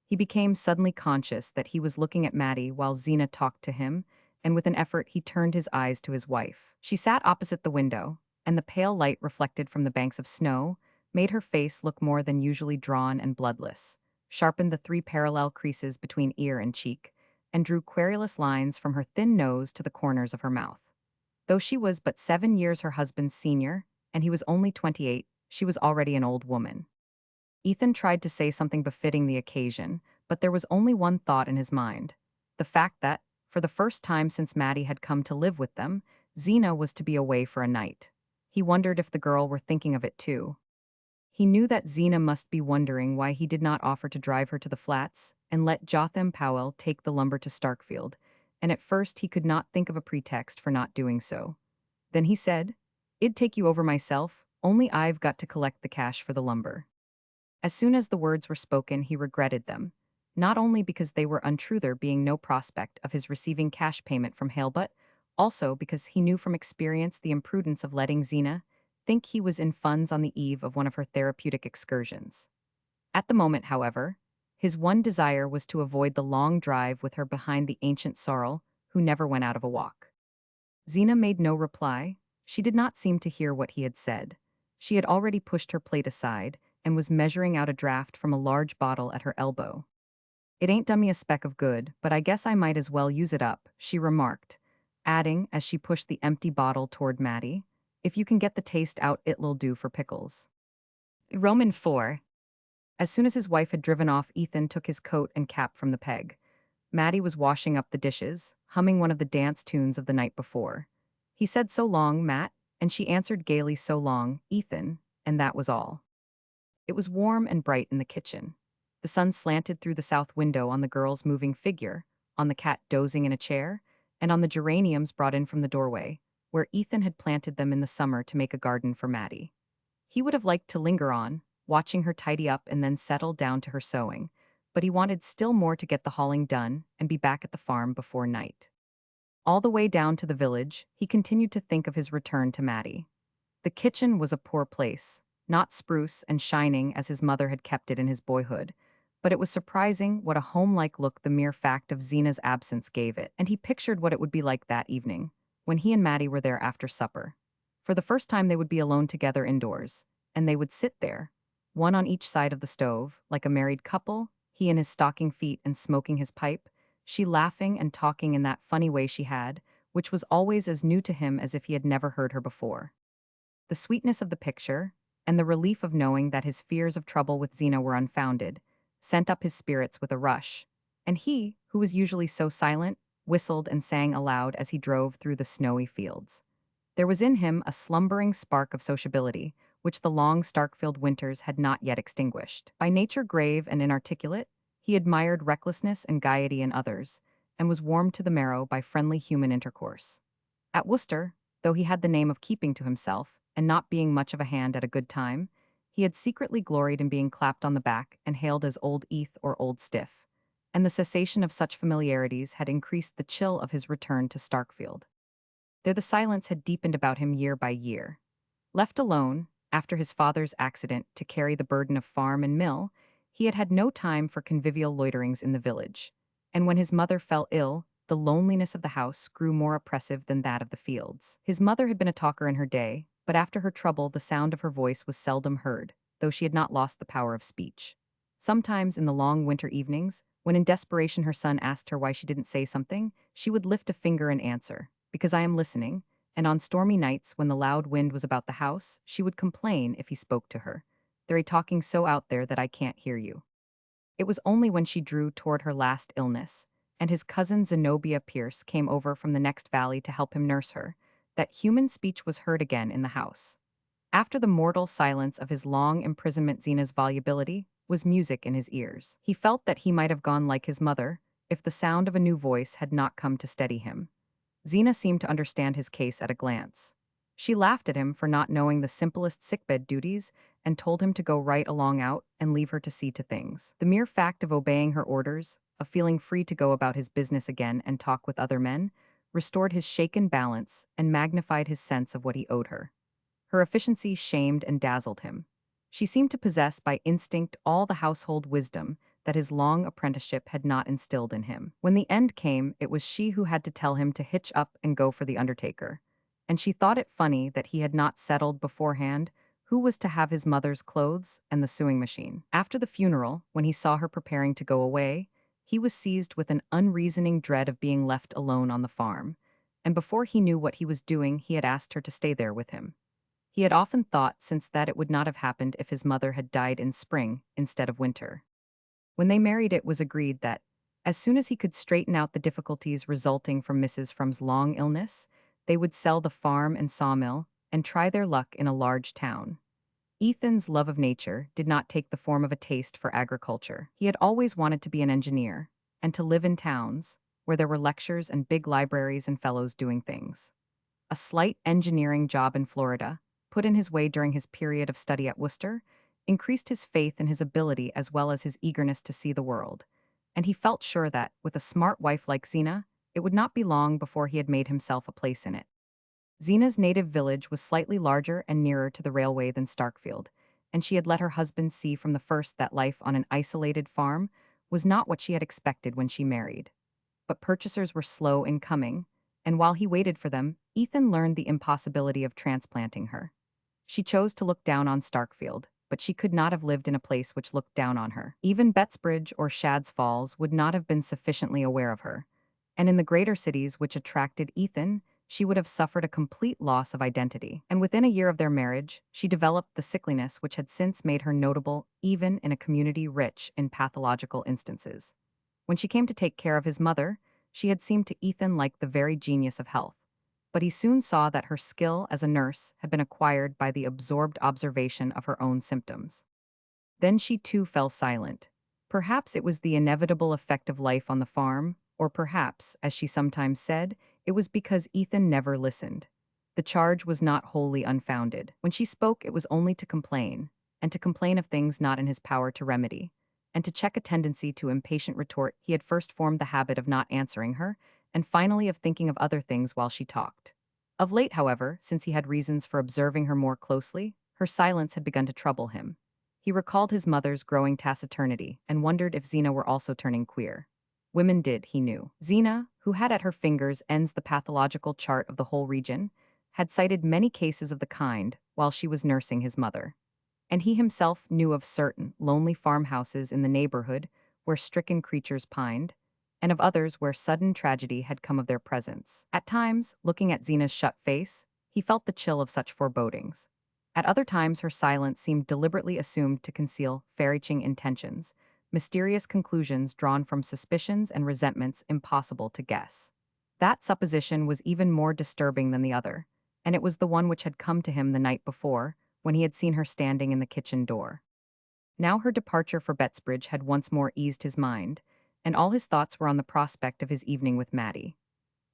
S1: He became suddenly conscious that he was looking at Mattie while Zeena talked to him, and with an effort he turned his eyes to his wife. She sat opposite the window, and the pale light reflected from the banks of snow made her face look more than usually drawn and bloodless, sharpened the 3 parallel creases between ear and cheek, and drew querulous lines from her thin nose to the corners of her mouth. Though she was but 7 years her husband's senior, and he was only 28, she was already an old woman. Ethan tried to say something befitting the occasion, but there was only one thought in his mind. The fact that, for the first time since Mattie had come to live with them, Zeena was to be away for a night. He wondered if the girl were thinking of it too. He knew that Zeena must be wondering why he did not offer to drive her to the flats and let Jotham Powell take the lumber to Starkfield, and at first he could not think of a pretext for not doing so. Then he said, I'd take you over myself, only I've got to collect the cash for the lumber. As soon as the words were spoken, he regretted them, not only because they were untrue, there being no prospect of his receiving cash payment from Hale, but also because he knew from experience the imprudence of letting Zeena think he was in funds on the eve of one of her therapeutic excursions. At the moment, however, his one desire was to avoid the long drive with her behind the ancient sorrel, who never went out of a walk. Zeena made no reply. She did not seem to hear what he had said. She had already pushed her plate aside and was measuring out a draught from a large bottle at her elbow. It ain't done me a speck of good, but I guess I might as well use it up, she remarked, adding, as she pushed the empty bottle toward Mattie, if you can get the taste out, it'll do for pickles. Roman 4. As soon as his wife had driven off, Ethan took his coat and cap from the peg. Mattie was washing up the dishes, humming one of the dance tunes of the night before. He said, so long, Matt, and she answered gaily, so long, Ethan, and that was all. It was warm and bright in the kitchen. The sun slanted through the south window on the girl's moving figure, on the cat dozing in a chair, and on the geraniums brought in from the doorway, where Ethan had planted them in the summer to make a garden for Mattie. He would have liked to linger on, watching her tidy up and then settle down to her sewing, but he wanted still more to get the hauling done and be back at the farm before night. All the way down to the village, he continued to think of his return to Mattie. The kitchen was a poor place, not spruce and shining as his mother had kept it in his boyhood, but it was surprising what a home-like look the mere fact of Zeena's absence gave it, and he pictured what it would be like that evening, when he and Mattie were there after supper. For the first time they would be alone together indoors, and they would sit there, one on each side of the stove, like a married couple, he in his stocking feet and smoking his pipe, she laughing and talking in that funny way she had, which was always as new to him as if he had never heard her before. The sweetness of the picture, and the relief of knowing that his fears of trouble with Zeena were unfounded, sent up his spirits with a rush, and he, who was usually so silent, whistled and sang aloud as he drove through the snowy fields. There was in him a slumbering spark of sociability, which the long Starkfield winters had not yet extinguished. By nature grave and inarticulate, he admired recklessness and gaiety in others, and was warmed to the marrow by friendly human intercourse. At Worcester, though he had the name of keeping to himself, and not being much of a hand at a good time, he had secretly gloried in being clapped on the back and hailed as Old Eth or Old Stiff, and the cessation of such familiarities had increased the chill of his return to Starkfield. There the silence had deepened about him year by year. Left alone, after his father's accident, to carry the burden of farm and mill, he had had no time for convivial loiterings in the village, and when his mother fell ill, the loneliness of the house grew more oppressive than that of the fields. His mother had been a talker in her day, but after her trouble the sound of her voice was seldom heard, though she had not lost the power of speech. Sometimes in the long winter evenings, when in desperation her son asked her why she didn't say something, she would lift a finger and answer, because I am listening, and on stormy nights when the loud wind was about the house, she would complain if he spoke to her. They're talking so out there that I can't hear you. It was only when she drew toward her last illness, and his cousin Zenobia Pierce came over from the next valley to help him nurse her, that human speech was heard again in the house. After the mortal silence of his long imprisonment, Zena's volubility was music in his ears. He felt that he might have gone like his mother, if the sound of a new voice had not come to steady him. Zeena seemed to understand his case at a glance. She laughed at him for not knowing the simplest sickbed duties and told him to go right along out and leave her to see to things. The mere fact of obeying her orders, of feeling free to go about his business again and talk with other men, restored his shaken balance and magnified his sense of what he owed her. Her efficiency shamed and dazzled him. She seemed to possess by instinct all the household wisdom that his long apprenticeship had not instilled in him. When the end came, it was she who had to tell him to hitch up and go for the undertaker. And she thought it funny that he had not settled beforehand who was to have his mother's clothes and the sewing machine. After the funeral, when he saw her preparing to go away, he was seized with an unreasoning dread of being left alone on the farm. And before he knew what he was doing, he had asked her to stay there with him. He had often thought since that it would not have happened if his mother had died in spring instead of winter. When they married, it was agreed that, as soon as he could straighten out the difficulties resulting from Mrs. Frome's long illness, they would sell the farm and sawmill and try their luck in a large town. Ethan's love of nature did not take the form of a taste for agriculture. He had always wanted to be an engineer and to live in towns where there were lectures and big libraries and fellows doing things. A slight engineering job in Florida, put in his way during his period of study at Worcester, increased his faith in his ability as well as his eagerness to see the world. And he felt sure that, with a smart wife like Zeena, it would not be long before he had made himself a place in it. Zeena's native village was slightly larger and nearer to the railway than Starkfield, and she had let her husband see from the first that life on an isolated farm was not what she had expected when she married. But purchasers were slow in coming, and while he waited for them, Ethan learned the impossibility of transplanting her. She chose to look down on Starkfield, but she could not have lived in a place which looked down on her. Even Bettsbridge or Shad's Falls would not have been sufficiently aware of her. And in the greater cities which attracted Ethan, she would have suffered a complete loss of identity. And within a year of their marriage, she developed the sickliness which had since made her notable even in a community rich in pathological instances. When she came to take care of his mother, she had seemed to Ethan like the very genius of health. But he soon saw that her skill as a nurse had been acquired by the absorbed observation of her own symptoms. Then she too fell silent. Perhaps it was the inevitable effect of life on the farm, or perhaps, as she sometimes said, it was because Ethan never listened. The charge was not wholly unfounded. When she spoke, it was only to complain, and to complain of things not in his power to remedy. And to check a tendency to impatient retort, he had first formed the habit of not answering her, and finally of thinking of other things while she talked. Of late, however, since he had reasons for observing her more closely, her silence had begun to trouble him. He recalled his mother's growing taciturnity and wondered if Zeena were also turning queer. Women did, he knew. Zeena, who had at her fingers' ends the pathological chart of the whole region, had cited many cases of the kind while she was nursing his mother. And he himself knew of certain lonely farmhouses in the neighborhood where stricken creatures pined, and of others where sudden tragedy had come of their presence. At times, looking at Zeena's shut face, he felt the chill of such forebodings. At other times, her silence seemed deliberately assumed to conceal far-reaching intentions, mysterious conclusions drawn from suspicions and resentments impossible to guess. That supposition was even more disturbing than the other, and it was the one which had come to him the night before, when he had seen her standing in the kitchen door. Now her departure for Bettsbridge had once more eased his mind, and all his thoughts were on the prospect of his evening with Mattie.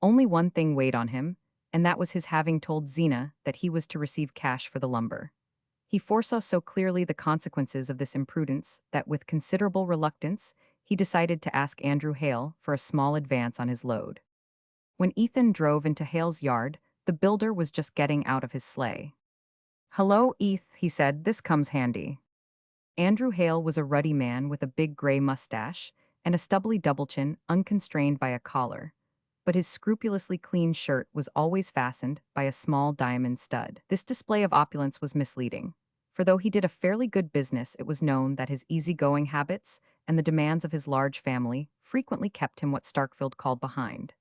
S1: Only one thing weighed on him, and that was his having told Zeena that he was to receive cash for the lumber. He foresaw so clearly the consequences of this imprudence that with considerable reluctance, he decided to ask Andrew Hale for a small advance on his load. When Ethan drove into Hale's yard, the builder was just getting out of his sleigh. "Hello, Eth," he said, "this comes handy." Andrew Hale was a ruddy man with a big gray mustache and a stubbly double chin unconstrained by a collar, but his scrupulously clean shirt was always fastened by a small diamond stud. This display of opulence was misleading, for though he did a fairly good business, it was known that his easygoing habits and the demands of his large family frequently kept him what Starkfield called behind.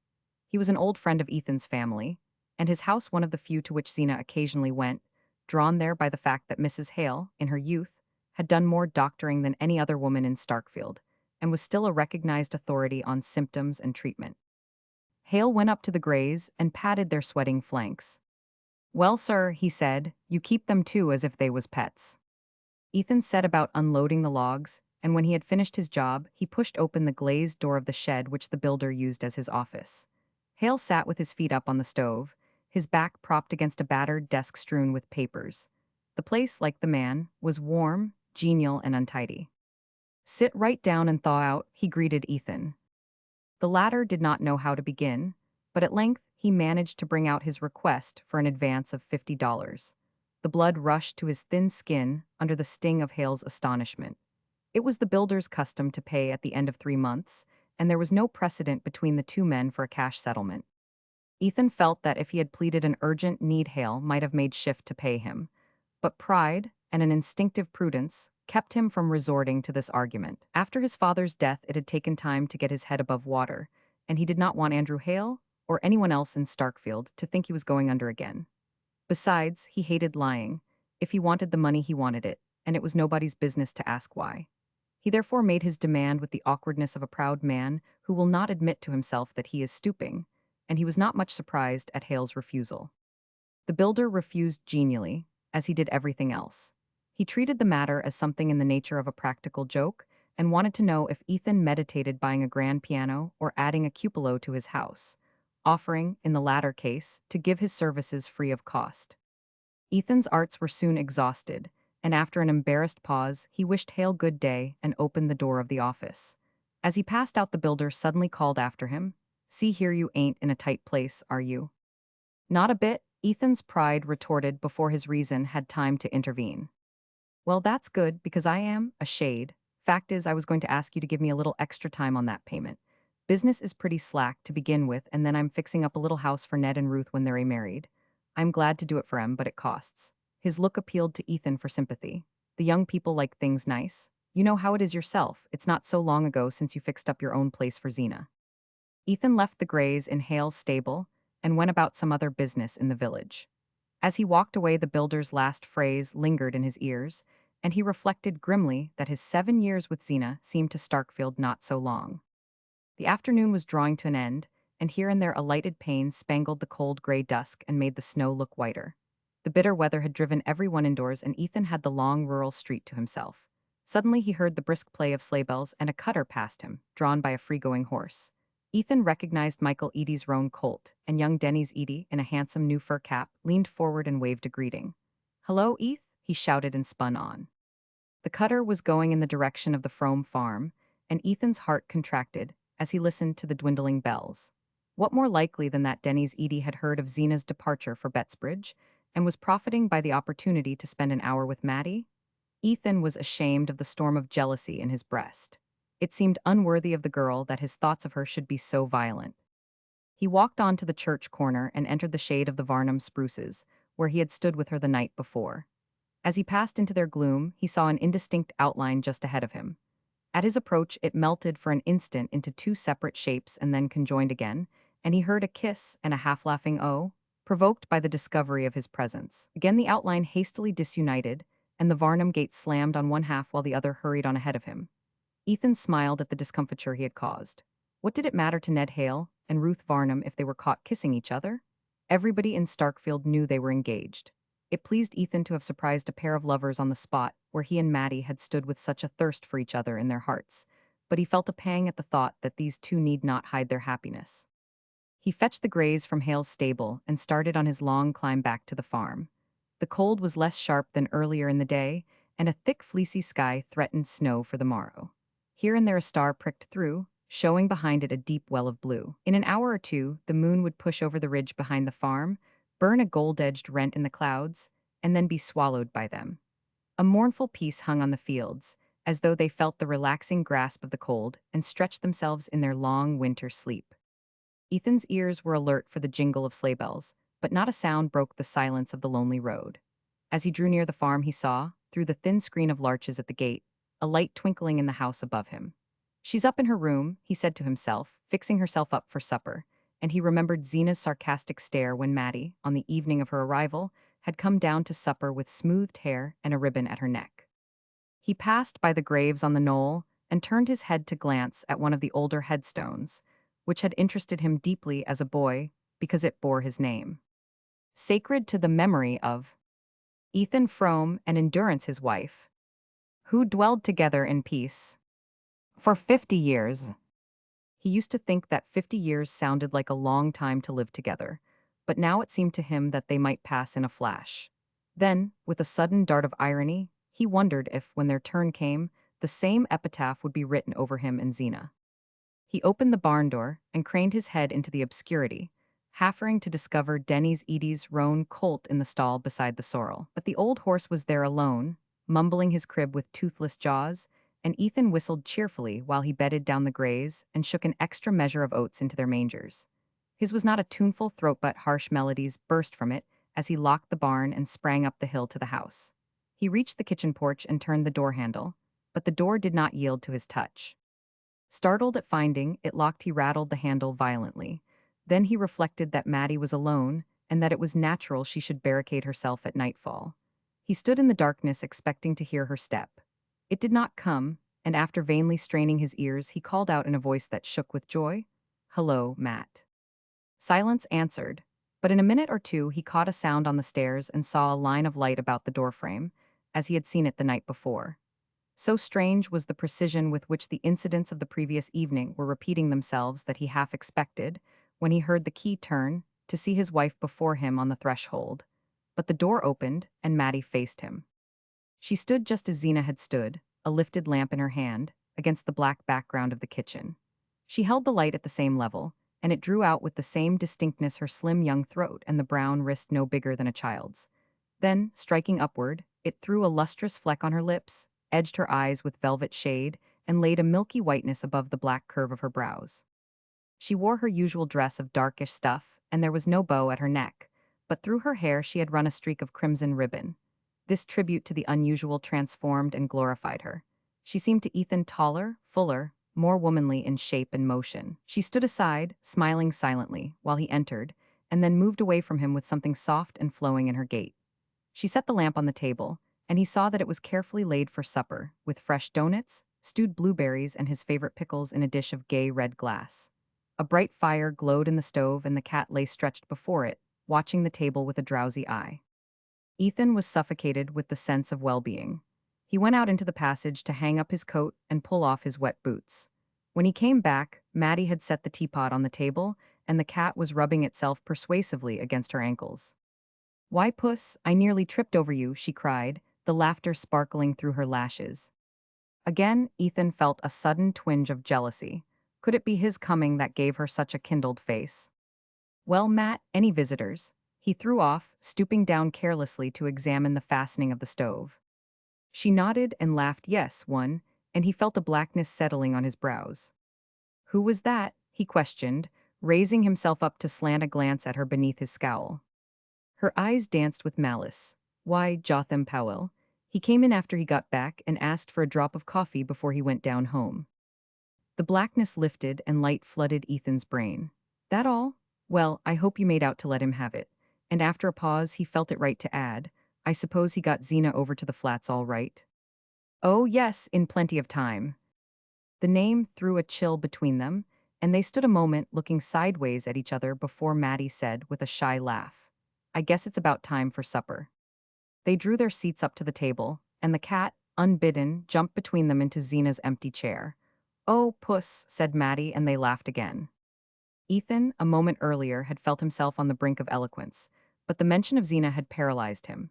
S1: He was an old friend of Ethan's family, and his house one of the few to which Zeena occasionally went, drawn there by the fact that Mrs. Hale, in her youth, had done more doctoring than any other woman in Starkfield, and was still a recognized authority on symptoms and treatment. Hale went up to the Greys and patted their sweating flanks. "Well, sir," he said, "you keep them too as if they was pets." Ethan set about unloading the logs, and when he had finished his job, he pushed open the glazed door of the shed which the builder used as his office. Hale sat with his feet up on the stove, his back propped against a battered desk strewn with papers. The place, like the man, was warm, genial, and untidy. "Sit right down and thaw out," he greeted Ethan. The latter did not know how to begin, but at length he managed to bring out his request for an advance of $50. The blood rushed to his thin skin under the sting of Hale's astonishment. It was the builder's custom to pay at the end of 3 months, and there was no precedent between the two men for a cash settlement. Ethan felt that if he had pleaded an urgent need, Hale might have made shift to pay him, but pride and an instinctive prudence kept him from resorting to this argument. After his father's death, it had taken time to get his head above water, and he did not want Andrew Hale, or anyone else in Starkfield, to think he was going under again. Besides, he hated lying. If he wanted the money, he wanted it, and it was nobody's business to ask why. He therefore made his demand with the awkwardness of a proud man who will not admit to himself that he is stooping, and he was not much surprised at Hale's refusal. The builder refused genially, as he did everything else. He treated the matter as something in the nature of a practical joke and wanted to know if Ethan meditated buying a grand piano or adding a cupola to his house, offering, in the latter case, to give his services free of cost. Ethan's arts were soon exhausted, and after an embarrassed pause, he wished Hale good day and opened the door of the office. As he passed out, the builder suddenly called after him, "See here, you ain't in a tight place, are you?" "Not a bit," Ethan's pride retorted before his reason had time to intervene. "Well, that's good, because I am a shade. Fact is, I was going to ask you to give me a little extra time on that payment. Business is pretty slack to begin with, and then I'm fixing up a little house for Ned and Ruth when they're married. I'm glad to do it for 'em, but it costs." His look appealed to Ethan for sympathy. "The young people like things nice. You know how it is yourself. It's not so long ago since you fixed up your own place for Zeena." Ethan left the Greys in Hale's stable and went about some other business in the village. As he walked away, the builder's last phrase lingered in his ears, and he reflected grimly that his 7 years with Zeena seemed to Starkfield not so long. The afternoon was drawing to an end, and here and there a lighted pane spangled the cold gray dusk and made the snow look whiter. The bitter weather had driven everyone indoors, and Ethan had the long rural street to himself. Suddenly he heard the brisk play of sleigh bells, and a cutter passed him, drawn by a free-going horse. Ethan recognized Michael Eady's roan colt, and young Denny's Eady, in a handsome new fur cap, leaned forward and waved a greeting. "Hello, Eth," he shouted and spun on. The cutter was going in the direction of the Frome farm, and Ethan's heart contracted as he listened to the dwindling bells. What more likely than that Denny's Eady had heard of Zeena's departure for Bettsbridge, and was profiting by the opportunity to spend an hour with Mattie? Ethan was ashamed of the storm of jealousy in his breast. It seemed unworthy of the girl that his thoughts of her should be so violent. He walked on to the church corner and entered the shade of the Varnum spruces, where he had stood with her the night before. As he passed into their gloom, he saw an indistinct outline just ahead of him. At his approach, it melted for an instant into two separate shapes and then conjoined again, and he heard a kiss and a half-laughing "oh," provoked by the discovery of his presence. Again the outline hastily disunited, and the Varnum gate slammed on one half while the other hurried on ahead of him. Ethan smiled at the discomfiture he had caused. What did it matter to Ned Hale and Ruth Varnum if they were caught kissing each other? Everybody in Starkfield knew they were engaged. It pleased Ethan to have surprised a pair of lovers on the spot where he and Mattie had stood with such a thirst for each other in their hearts, but he felt a pang at the thought that these two need not hide their happiness. He fetched the Greys from Hale's stable and started on his long climb back to the farm. The cold was less sharp than earlier in the day, and a thick fleecy sky threatened snow for the morrow. Here and there a star pricked through, showing behind it a deep well of blue. In an hour or two, the moon would push over the ridge behind the farm, burn a gold-edged rent in the clouds, and then be swallowed by them. A mournful peace hung on the fields, as though they felt the relaxing grasp of the cold and stretched themselves in their long winter sleep. Ethan's ears were alert for the jingle of sleigh bells, but not a sound broke the silence of the lonely road. As he drew near the farm, he saw, through the thin screen of larches at the gate, a light twinkling in the house above him. "She's up in her room," he said to himself, fixing herself up for supper, and he remembered Zeena's sarcastic stare when Mattie, on the evening of her arrival, had come down to supper with smoothed hair and a ribbon at her neck. He passed by the graves on the knoll and turned his head to glance at one of the older headstones, which had interested him deeply as a boy because it bore his name. Sacred to the memory of Ethan Frome and Endurance, his wife. who dwelled together in peace for 50 years. He used to think that 50 years sounded like a long time to live together, but now it seemed to him that they might pass in a flash. Then, with a sudden dart of irony, he wondered if, when their turn came, the same epitaph would be written over him and Zeena. He opened the barn door and craned his head into the obscurity, haffering to discover Denny's Edie's roan colt in the stall beside the sorrel. But the old horse was there alone, mumbling his crib with toothless jaws, and Ethan whistled cheerfully while he bedded down the greys and shook an extra measure of oats into their mangers. His was not a tuneful throat, but harsh melodies burst from it as he locked the barn and sprang up the hill to the house. He reached the kitchen porch and turned the door handle, but the door did not yield to his touch. Startled at finding it locked, he rattled the handle violently. Then he reflected that Mattie was alone and that it was natural she should barricade herself at nightfall. He stood in the darkness expecting to hear her step. It did not come, and after vainly straining his ears, he called out in a voice that shook with joy, "Hello, Matt." Silence answered, but in a minute or two he caught a sound on the stairs and saw a line of light about the doorframe, as he had seen it the night before. So strange was the precision with which the incidents of the previous evening were repeating themselves that he half expected, when he heard the key turn, to see his wife before him on the threshold. But the door opened, and Mattie faced him. She stood just as Zeena had stood, a lifted lamp in her hand, against the black background of the kitchen. She held the light at the same level, and it drew out with the same distinctness her slim young throat and the brown wrist no bigger than a child's. Then, striking upward, it threw a lustrous fleck on her lips, edged her eyes with velvet shade, and laid a milky whiteness above the black curve of her brows. She wore her usual dress of darkish stuff, and there was no bow at her neck, but through her hair she had run a streak of crimson ribbon. This tribute to the unusual transformed and glorified her. She seemed to Ethan taller, fuller, more womanly in shape and motion. She stood aside, smiling silently, while he entered, and then moved away from him with something soft and flowing in her gait. She set the lamp on the table, and he saw that it was carefully laid for supper, with fresh doughnuts, stewed blueberries, and his favorite pickles in a dish of gay red glass. A bright fire glowed in the stove, and the cat lay stretched before it, watching the table with a drowsy eye. Ethan was suffocated with the sense of well-being. He went out into the passage to hang up his coat and pull off his wet boots. When he came back, Mattie had set the teapot on the table, and the cat was rubbing itself persuasively against her ankles. "Why, Puss, I nearly tripped over you," she cried, the laughter sparkling through her lashes. Again, Ethan felt a sudden twinge of jealousy. Could it be his coming that gave her such a kindled face? "Well, Matt, any visitors?" He threw off, stooping down carelessly to examine the fastening of the stove. She nodded and laughed, "Yes, one," and he felt a blackness settling on his brows. "Who was that?" he questioned, raising himself up to slant a glance at her beneath his scowl. Her eyes danced with malice. "Why, Jotham Powell. He came in after he got back and asked for a drop of coffee before he went down home." The blackness lifted and light flooded Ethan's brain. "That all? Well, I hope you made out to let him have it." And after a pause, he felt it right to add, "I suppose he got Zeena over to the flats all right?" "Oh, yes, in plenty of time." The name threw a chill between them, and they stood a moment looking sideways at each other before Mattie said with a shy laugh, "I guess it's about time for supper." They drew their seats up to the table, and the cat, unbidden, jumped between them into Zeena's empty chair. "Oh, Puss," said Mattie, and they laughed again. Ethan, a moment earlier, had felt himself on the brink of eloquence, but the mention of Zeena had paralyzed him.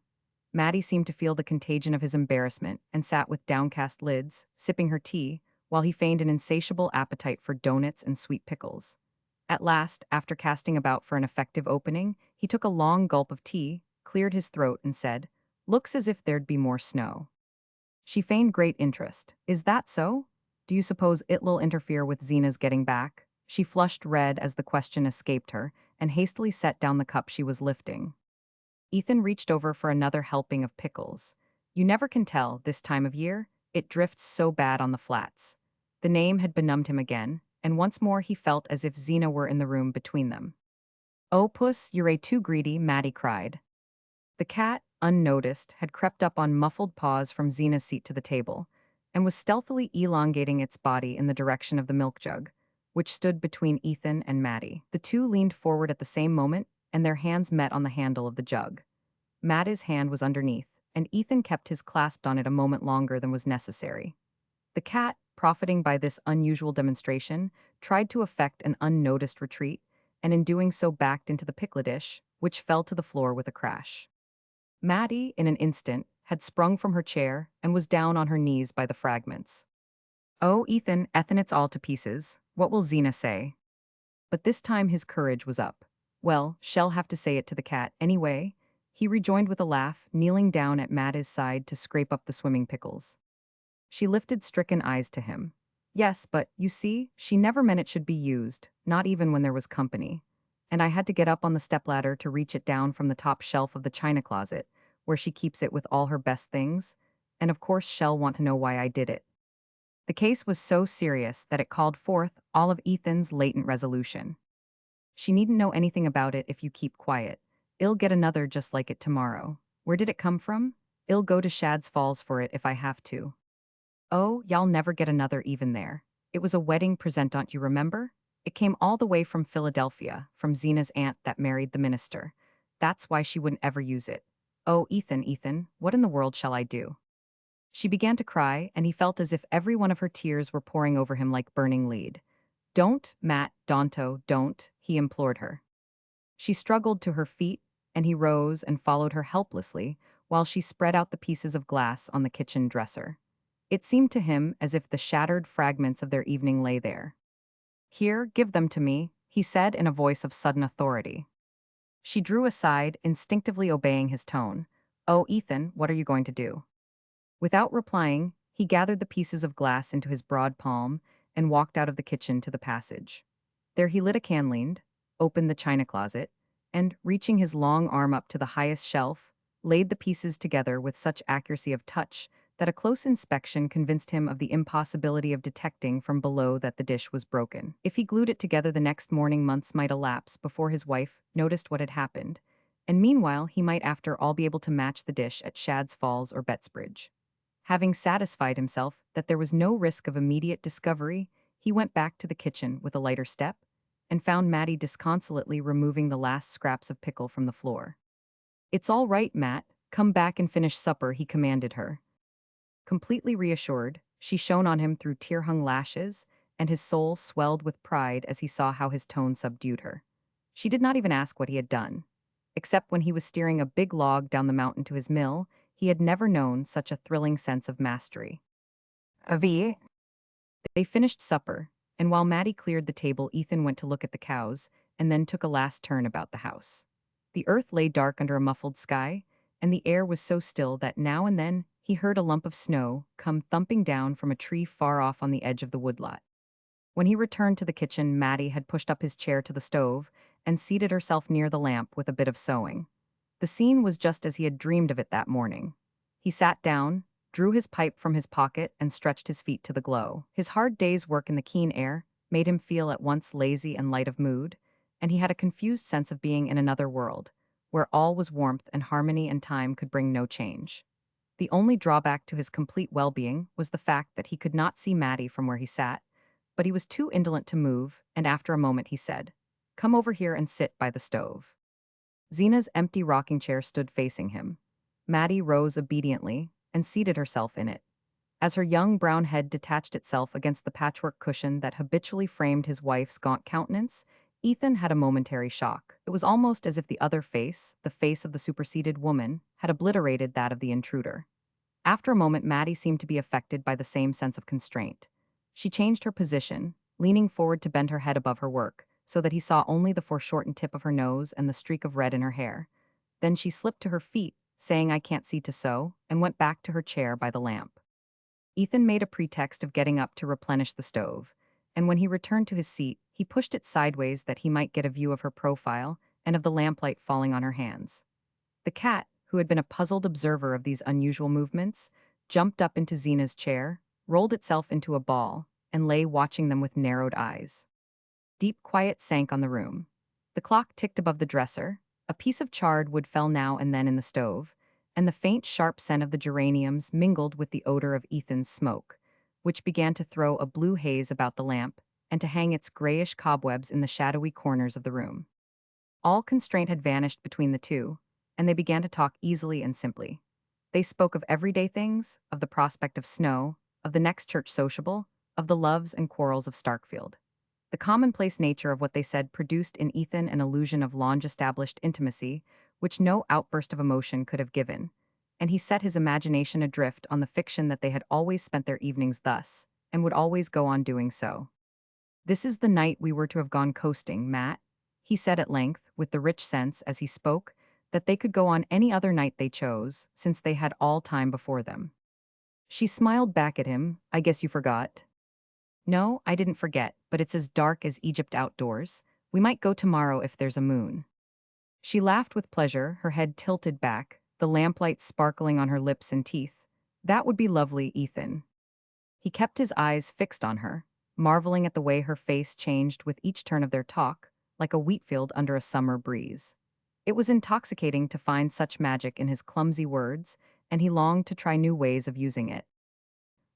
S1: Mattie seemed to feel the contagion of his embarrassment and sat with downcast lids, sipping her tea, while he feigned an insatiable appetite for doughnuts and sweet pickles. At last, after casting about for an effective opening, he took a long gulp of tea, cleared his throat, and said, "Looks as if there'd be more snow." She feigned great interest. "Is that so? Do you suppose it'll interfere with Zeena's getting back?" She flushed red as the question escaped her, and hastily set down the cup she was lifting. Ethan reached over for another helping of pickles. "You never can tell, this time of year. It drifts so bad on the flats." The name had benumbed him again, and once more he felt as if Zeena were in the room between them. "Oh, Puss, you're too greedy," Mattie cried. The cat, unnoticed, had crept up on muffled paws from Zeena's seat to the table, and was stealthily elongating its body in the direction of the milk jug, which stood between Ethan and Mattie. The two leaned forward at the same moment, and their hands met on the handle of the jug. Mattie's hand was underneath, and Ethan kept his clasped on it a moment longer than was necessary. The cat, profiting by this unusual demonstration, tried to effect an unnoticed retreat, and in doing so backed into the pickle dish, which fell to the floor with a crash. Mattie, in an instant, had sprung from her chair and was down on her knees by the fragments. "Oh, Ethan, it's all to pieces. What will Zeena say?" But this time his courage was up. "Well, she'll have to say it to the cat anyway," he rejoined with a laugh, kneeling down at Mattie's side to scrape up the swimming pickles. She lifted stricken eyes to him. "Yes, but, you see, she never meant it should be used, not even when there was company. And I had to get up on the stepladder to reach it down from the top shelf of the china closet, where she keeps it with all her best things, and of course she'll want to know why I did it." The case was so serious that it called forth all of Ethan's latent resolution. "She needn't know anything about it if you keep quiet. I'll get another just like it tomorrow. Where did it come from? I'll go to Shad's Falls for it if I have to." "Oh, y'all never get another even there. It was a wedding present, don't you remember? It came all the way from Philadelphia, from Zeena's aunt that married the minister. That's why she wouldn't ever use it. Oh, Ethan, what in the world shall I do?" She began to cry, and he felt as if every one of her tears were pouring over him like burning lead. "Don't, Matt, Donto, don't," he implored her. She struggled to her feet, and he rose and followed her helplessly while she spread out the pieces of glass on the kitchen dresser. It seemed to him as if the shattered fragments of their evening lay there. "Here, give them to me," he said in a voice of sudden authority. She drew aside, instinctively obeying his tone. "Oh, Ethan, what are you going to do?" Without replying, he gathered the pieces of glass into his broad palm and walked out of the kitchen to the passage. There he lit a candle, opened the china closet, and, reaching his long arm up to the highest shelf, laid the pieces together with such accuracy of touch that a close inspection convinced him of the impossibility of detecting from below that the dish was broken. If he glued it together the next morning, months might elapse before his wife noticed what had happened, and meanwhile he might after all be able to match the dish at Shad's Falls or Bettsbridge. Having satisfied himself that there was no risk of immediate discovery, he went back to the kitchen with a lighter step and found Mattie disconsolately removing the last scraps of pickle from the floor. "It's all right, Matt. Come back and finish supper," he commanded her. Completely reassured, she shone on him through tear-hung lashes, and his soul swelled with pride as he saw how his tone subdued her. She did not even ask what he had done. Except when he was steering a big log down the mountain to his mill, he had never known such a thrilling sense of mastery. Avi. They finished supper, and while Mattie cleared the table, Ethan went to look at the cows, and then took a last turn about the house. The earth lay dark under a muffled sky, and the air was so still that now and then he heard a lump of snow come thumping down from a tree far off on the edge of the woodlot. When he returned to the kitchen, Mattie had pushed up his chair to the stove and seated herself near the lamp with a bit of sewing. The scene was just as he had dreamed of it that morning. He sat down, drew his pipe from his pocket, and stretched his feet to the glow. His hard day's work in the keen air made him feel at once lazy and light of mood, and he had a confused sense of being in another world, where all was warmth and harmony and time could bring no change. The only drawback to his complete well-being was the fact that he could not see Mattie from where he sat, but he was too indolent to move, and after a moment he said, "Come over here and sit by the stove." Zeena's empty rocking chair stood facing him. Mattie rose obediently and seated herself in it. As her young brown head detached itself against the patchwork cushion that habitually framed his wife's gaunt countenance, Ethan had a momentary shock. It was almost as if the other face, the face of the superseded woman, had obliterated that of the intruder. After a moment, Mattie seemed to be affected by the same sense of constraint. She changed her position, leaning forward to bend her head above her work, so that he saw only the foreshortened tip of her nose and the streak of red in her hair. Then she slipped to her feet, saying, "I can't see to sew," and went back to her chair by the lamp. Ethan made a pretext of getting up to replenish the stove, and when he returned to his seat, he pushed it sideways that he might get a view of her profile and of the lamplight falling on her hands. The cat, who had been a puzzled observer of these unusual movements, jumped up into Zeena's chair, rolled itself into a ball, and lay watching them with narrowed eyes. Deep quiet sank on the room. The clock ticked above the dresser, a piece of charred wood fell now and then in the stove, and the faint, sharp scent of the geraniums mingled with the odor of Ethan's smoke, which began to throw a blue haze about the lamp and to hang its grayish cobwebs in the shadowy corners of the room. All constraint had vanished between the two, and they began to talk easily and simply. They spoke of everyday things, of the prospect of snow, of the next church sociable, of the loves and quarrels of Starkfield. The commonplace nature of what they said produced in Ethan an illusion of long-established intimacy, which no outburst of emotion could have given, and he set his imagination adrift on the fiction that they had always spent their evenings thus, and would always go on doing so. "This is the night we were to have gone coasting, Matt," he said at length, with the rich sense, as he spoke, that they could go on any other night they chose, since they had all time before them. She smiled back at him. "I guess you forgot." "No, I didn't forget, but it's as dark as Egypt outdoors. We might go tomorrow if there's a moon." She laughed with pleasure, her head tilted back, the lamplight sparkling on her lips and teeth. "That would be lovely, Ethan." He kept his eyes fixed on her, marveling at the way her face changed with each turn of their talk, like a wheatfield under a summer breeze. It was intoxicating to find such magic in his clumsy words, and he longed to try new ways of using it.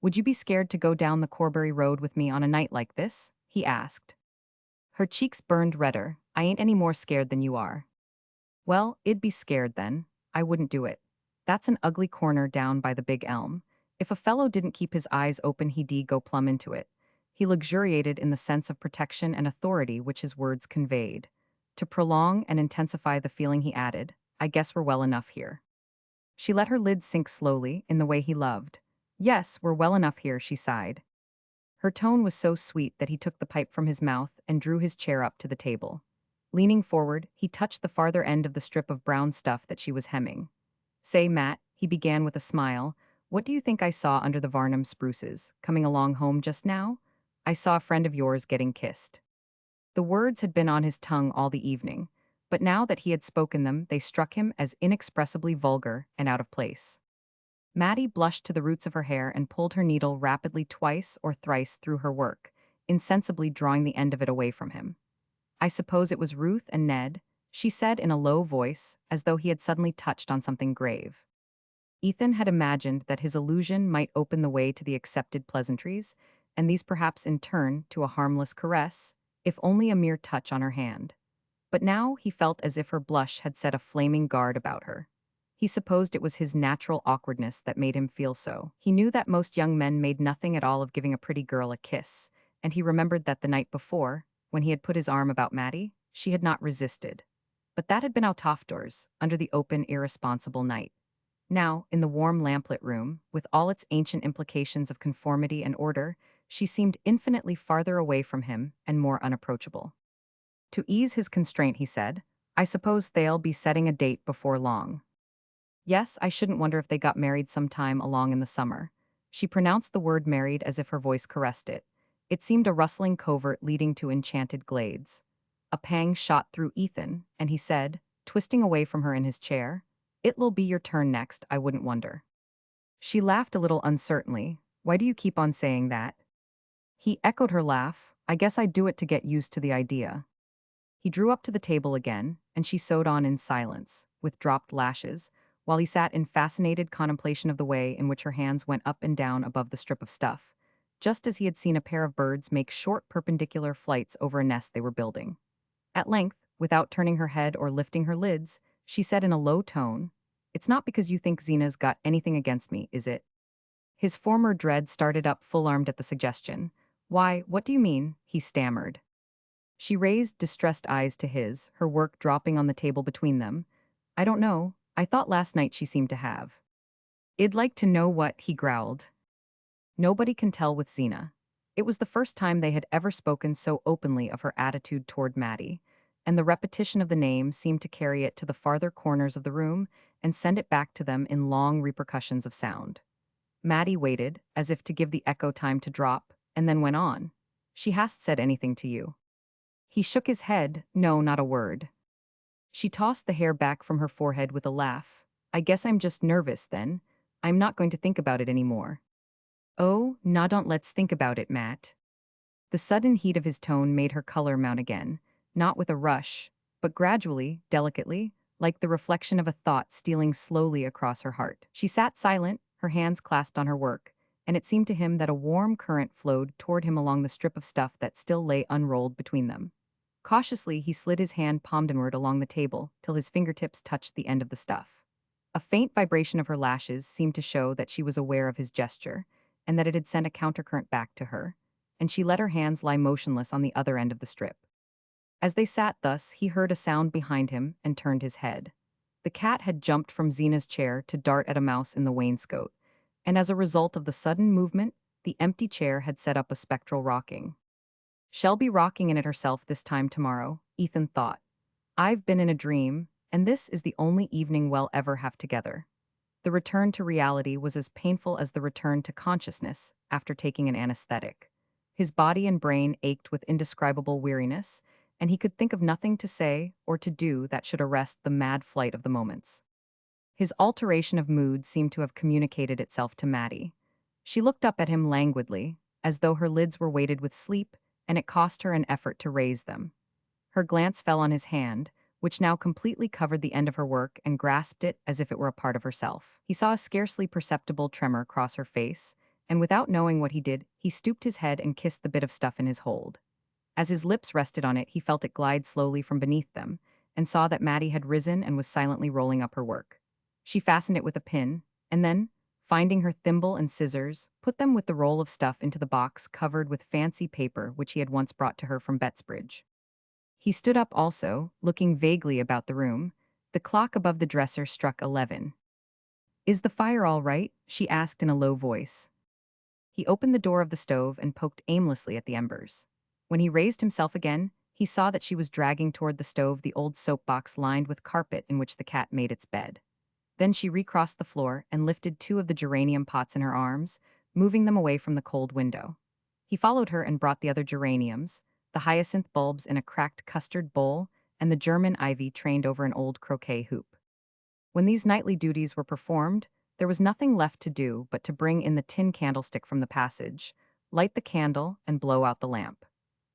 S1: "Would you be scared to go down the Corbury Road with me on a night like this?" he asked. Her cheeks burned redder. "I ain't any more scared than you are." "Well, I'd be scared then. I wouldn't do it. That's an ugly corner down by the big elm. If a fellow didn't keep his eyes open he'd go plumb into it." He luxuriated in the sense of protection and authority which his words conveyed. To prolong and intensify the feeling he added, "I guess we're well enough here." She let her lids sink slowly, in the way he loved. "Yes, we're well enough here," she sighed. Her tone was so sweet that he took the pipe from his mouth and drew his chair up to the table. Leaning forward, he touched the farther end of the strip of brown stuff that she was hemming. "Say, Matt," he began with a smile, "what do you think I saw under the Varnum spruces, coming along home just now? I saw a friend of yours getting kissed." The words had been on his tongue all the evening, but now that he had spoken them, they struck him as inexpressibly vulgar and out of place. Mattie blushed to the roots of her hair and pulled her needle rapidly twice or thrice through her work, insensibly drawing the end of it away from him. "I suppose it was Ruth and Ned," she said in a low voice, as though he had suddenly touched on something grave. Ethan had imagined that his illusion might open the way to the accepted pleasantries, and these perhaps in turn to a harmless caress, if only a mere touch on her hand. But now he felt as if her blush had set a flaming guard about her. He supposed it was his natural awkwardness that made him feel so. He knew that most young men made nothing at all of giving a pretty girl a kiss, and he remembered that the night before, when he had put his arm about Mattie, she had not resisted. But that had been out of doors, under the open, irresponsible night. Now, in the warm lamplit room, with all its ancient implications of conformity and order, she seemed infinitely farther away from him and more unapproachable. To ease his constraint, he said, "I suppose they'll be setting a date before long." "Yes, I shouldn't wonder if they got married sometime along in the summer." She pronounced the word married as if her voice caressed it. It seemed a rustling covert leading to enchanted glades. A pang shot through Ethan, and he said, twisting away from her in his chair, "It'll be your turn next, I wouldn't wonder." She laughed a little uncertainly. "Why do you keep on saying that?" He echoed her laugh. "I guess I do it to get used to the idea." He drew up to the table again, and she sewed on in silence, with dropped lashes, while he sat in fascinated contemplation of the way in which her hands went up and down above the strip of stuff, just as he had seen a pair of birds make short perpendicular flights over a nest they were building. At length, without turning her head or lifting her lids, she said in a low tone, "It's not because you think Zeena's got anything against me, is it?" His former dread started up full-armed at the suggestion. "Why, what do you mean?" he stammered. She raised distressed eyes to his, her work dropping on the table between them. "I don't know. I thought last night she seemed to have." "I'd like to know what," he growled. Nobody can tell with Zeena. It was the first time they had ever spoken so openly of her attitude toward Mattie, and the repetition of the name seemed to carry it to the farther corners of the room and send it back to them in long repercussions of sound. Mattie waited, as if to give the echo time to drop, and then went on. "She hasn't said anything to you?" He shook his head. "No, not a word." She tossed the hair back from her forehead with a laugh. "I guess I'm just nervous, then. I'm not going to think about it anymore." "Oh, nah, don't let's think about it, Matt." The sudden heat of his tone made her color mount again, not with a rush, but gradually, delicately, like the reflection of a thought stealing slowly across her heart. She sat silent, her hands clasped on her work, and it seemed to him that a warm current flowed toward him along the strip of stuff that still lay unrolled between them. Cautiously, he slid his hand palm inward along the table till his fingertips touched the end of the stuff. A faint vibration of her lashes seemed to show that she was aware of his gesture, and that it had sent a countercurrent back to her, and she let her hands lie motionless on the other end of the strip. As they sat thus, he heard a sound behind him and turned his head. The cat had jumped from Zeena's chair to dart at a mouse in the wainscot, and as a result of the sudden movement, the empty chair had set up a spectral rocking. "She'll be rocking in it herself this time tomorrow," Ethan thought. "I've been in a dream, and this is the only evening we'll ever have together." The return to reality was as painful as the return to consciousness after taking an anesthetic. His body and brain ached with indescribable weariness, and he could think of nothing to say or to do that should arrest the mad flight of the moments. His alteration of mood seemed to have communicated itself to Mattie. She looked up at him languidly, as though her lids were weighted with sleep, and it cost her an effort to raise them. Her glance fell on his hand, which now completely covered the end of her work, and grasped it as if it were a part of herself. He saw a scarcely perceptible tremor cross her face, and without knowing what he did, he stooped his head and kissed the bit of stuff in his hold. As his lips rested on it, he felt it glide slowly from beneath them, and saw that Mattie had risen and was silently rolling up her work. She fastened it with a pin, and then, finding her thimble and scissors, put them with the roll of stuff into the box covered with fancy paper which he had once brought to her from Bettsbridge. He stood up also, looking vaguely about the room. The clock above the dresser struck 11. "Is the fire all right?" she asked in a low voice. He opened the door of the stove and poked aimlessly at the embers. When he raised himself again, he saw that she was dragging toward the stove the old soapbox lined with carpet in which the cat made its bed. Then she recrossed the floor and lifted two of the geranium pots in her arms, moving them away from the cold window. He followed her and brought the other geraniums, the hyacinth bulbs in a cracked custard bowl, and the German ivy trained over an old croquet hoop. When these nightly duties were performed, there was nothing left to do but to bring in the tin candlestick from the passage, light the candle, and blow out the lamp.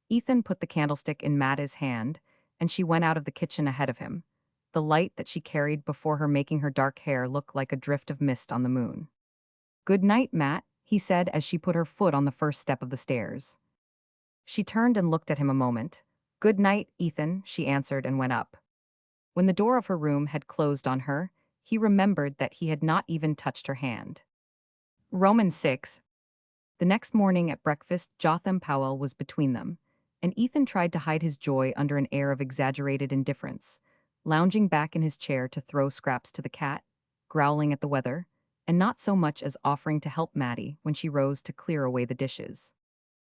S1: Ethan put the candlestick in Mattie's hand, and she went out of the kitchen ahead of him, the light that she carried before her making her dark hair look like a drift of mist on the moon. "Good night, Matt," he said as she put her foot on the first step of the stairs. She turned and looked at him a moment. "Good night, Ethan," she answered and went up. When the door of her room had closed on her, he remembered that he had not even touched her hand. Romans 6. The next morning at breakfast, Jotham Powell was between them, and Ethan tried to hide his joy under an air of exaggerated indifference, lounging back in his chair to throw scraps to the cat, growling at the weather, and not so much as offering to help Mattie when she rose to clear away the dishes.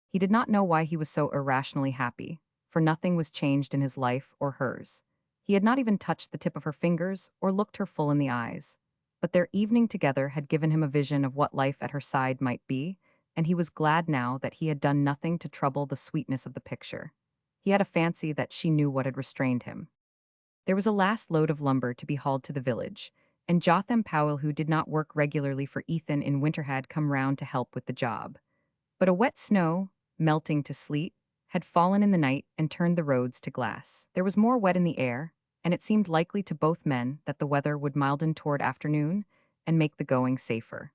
S1: He did not know why he was so irrationally happy, for nothing was changed in his life or hers. He had not even touched the tip of her fingers or looked her full in the eyes. But their evening together had given him a vision of what life at her side might be, and he was glad now that he had done nothing to trouble the sweetness of the picture. He had a fancy that she knew what had restrained him. There was a last load of lumber to be hauled to the village, and Jotham Powell, who did not work regularly for Ethan in winter, had come round to help with the job. But a wet snow, melting to sleet, had fallen in the night and turned the roads to glass. There was more wet in the air, and it seemed likely to both men that the weather would milden toward afternoon and make the going safer.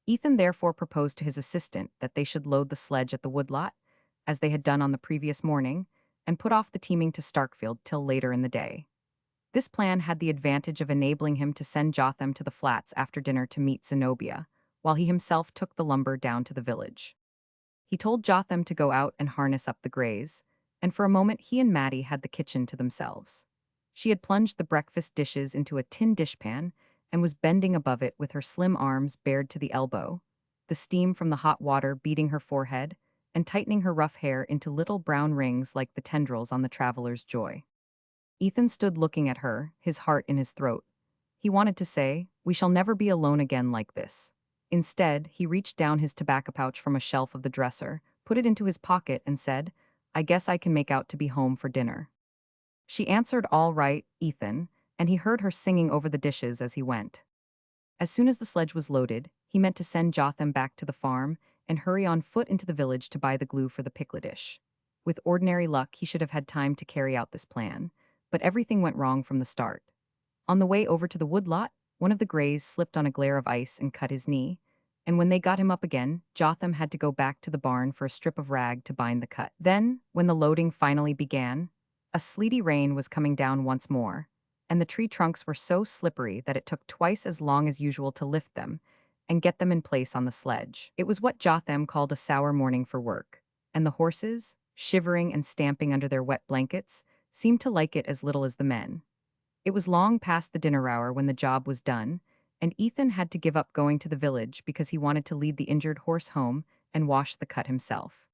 S1: Ethan therefore proposed to his assistant that they should load the sledge at the woodlot, as they had done on the previous morning, and put off the teaming to Starkfield till later in the day. This plan had the advantage of enabling him to send Jotham to the flats after dinner to meet Zenobia, while he himself took the lumber down to the village. He told Jotham to go out and harness up the greys, and for a moment he and Mattie had the kitchen to themselves. She had plunged the breakfast dishes into a tin dishpan and was bending above it with her slim arms bared to the elbow, the steam from the hot water beating her forehead and tightening her rough hair into little brown rings like the tendrils on the traveler's joy. Ethan stood looking at her, his heart in his throat. He wanted to say, "We shall never be alone again like this." Instead, he reached down his tobacco pouch from a shelf of the dresser, put it into his pocket, and said, "I guess I can make out to be home for dinner." She answered, "All right, Ethan," and he heard her singing over the dishes as he went. As soon as the sledge was loaded, he meant to send Jotham back to the farm and hurry on foot into the village to buy the glue for the pickle dish. With ordinary luck, he should have had time to carry out this plan, but everything went wrong from the start. On the way over to the woodlot, one of the greys slipped on a glare of ice and cut his knee, and when they got him up again, Jotham had to go back to the barn for a strip of rag to bind the cut. Then, when the loading finally began, a sleety rain was coming down once more, and the tree trunks were so slippery that it took twice as long as usual to lift them and get them in place on the sledge. It was what Jotham called a sour morning for work, and the horses, shivering and stamping under their wet blankets, seemed to like it as little as the men. It was long past the dinner hour when the job was done, and Ethan had to give up going to the village because he wanted to lead the injured horse home and wash the cut himself.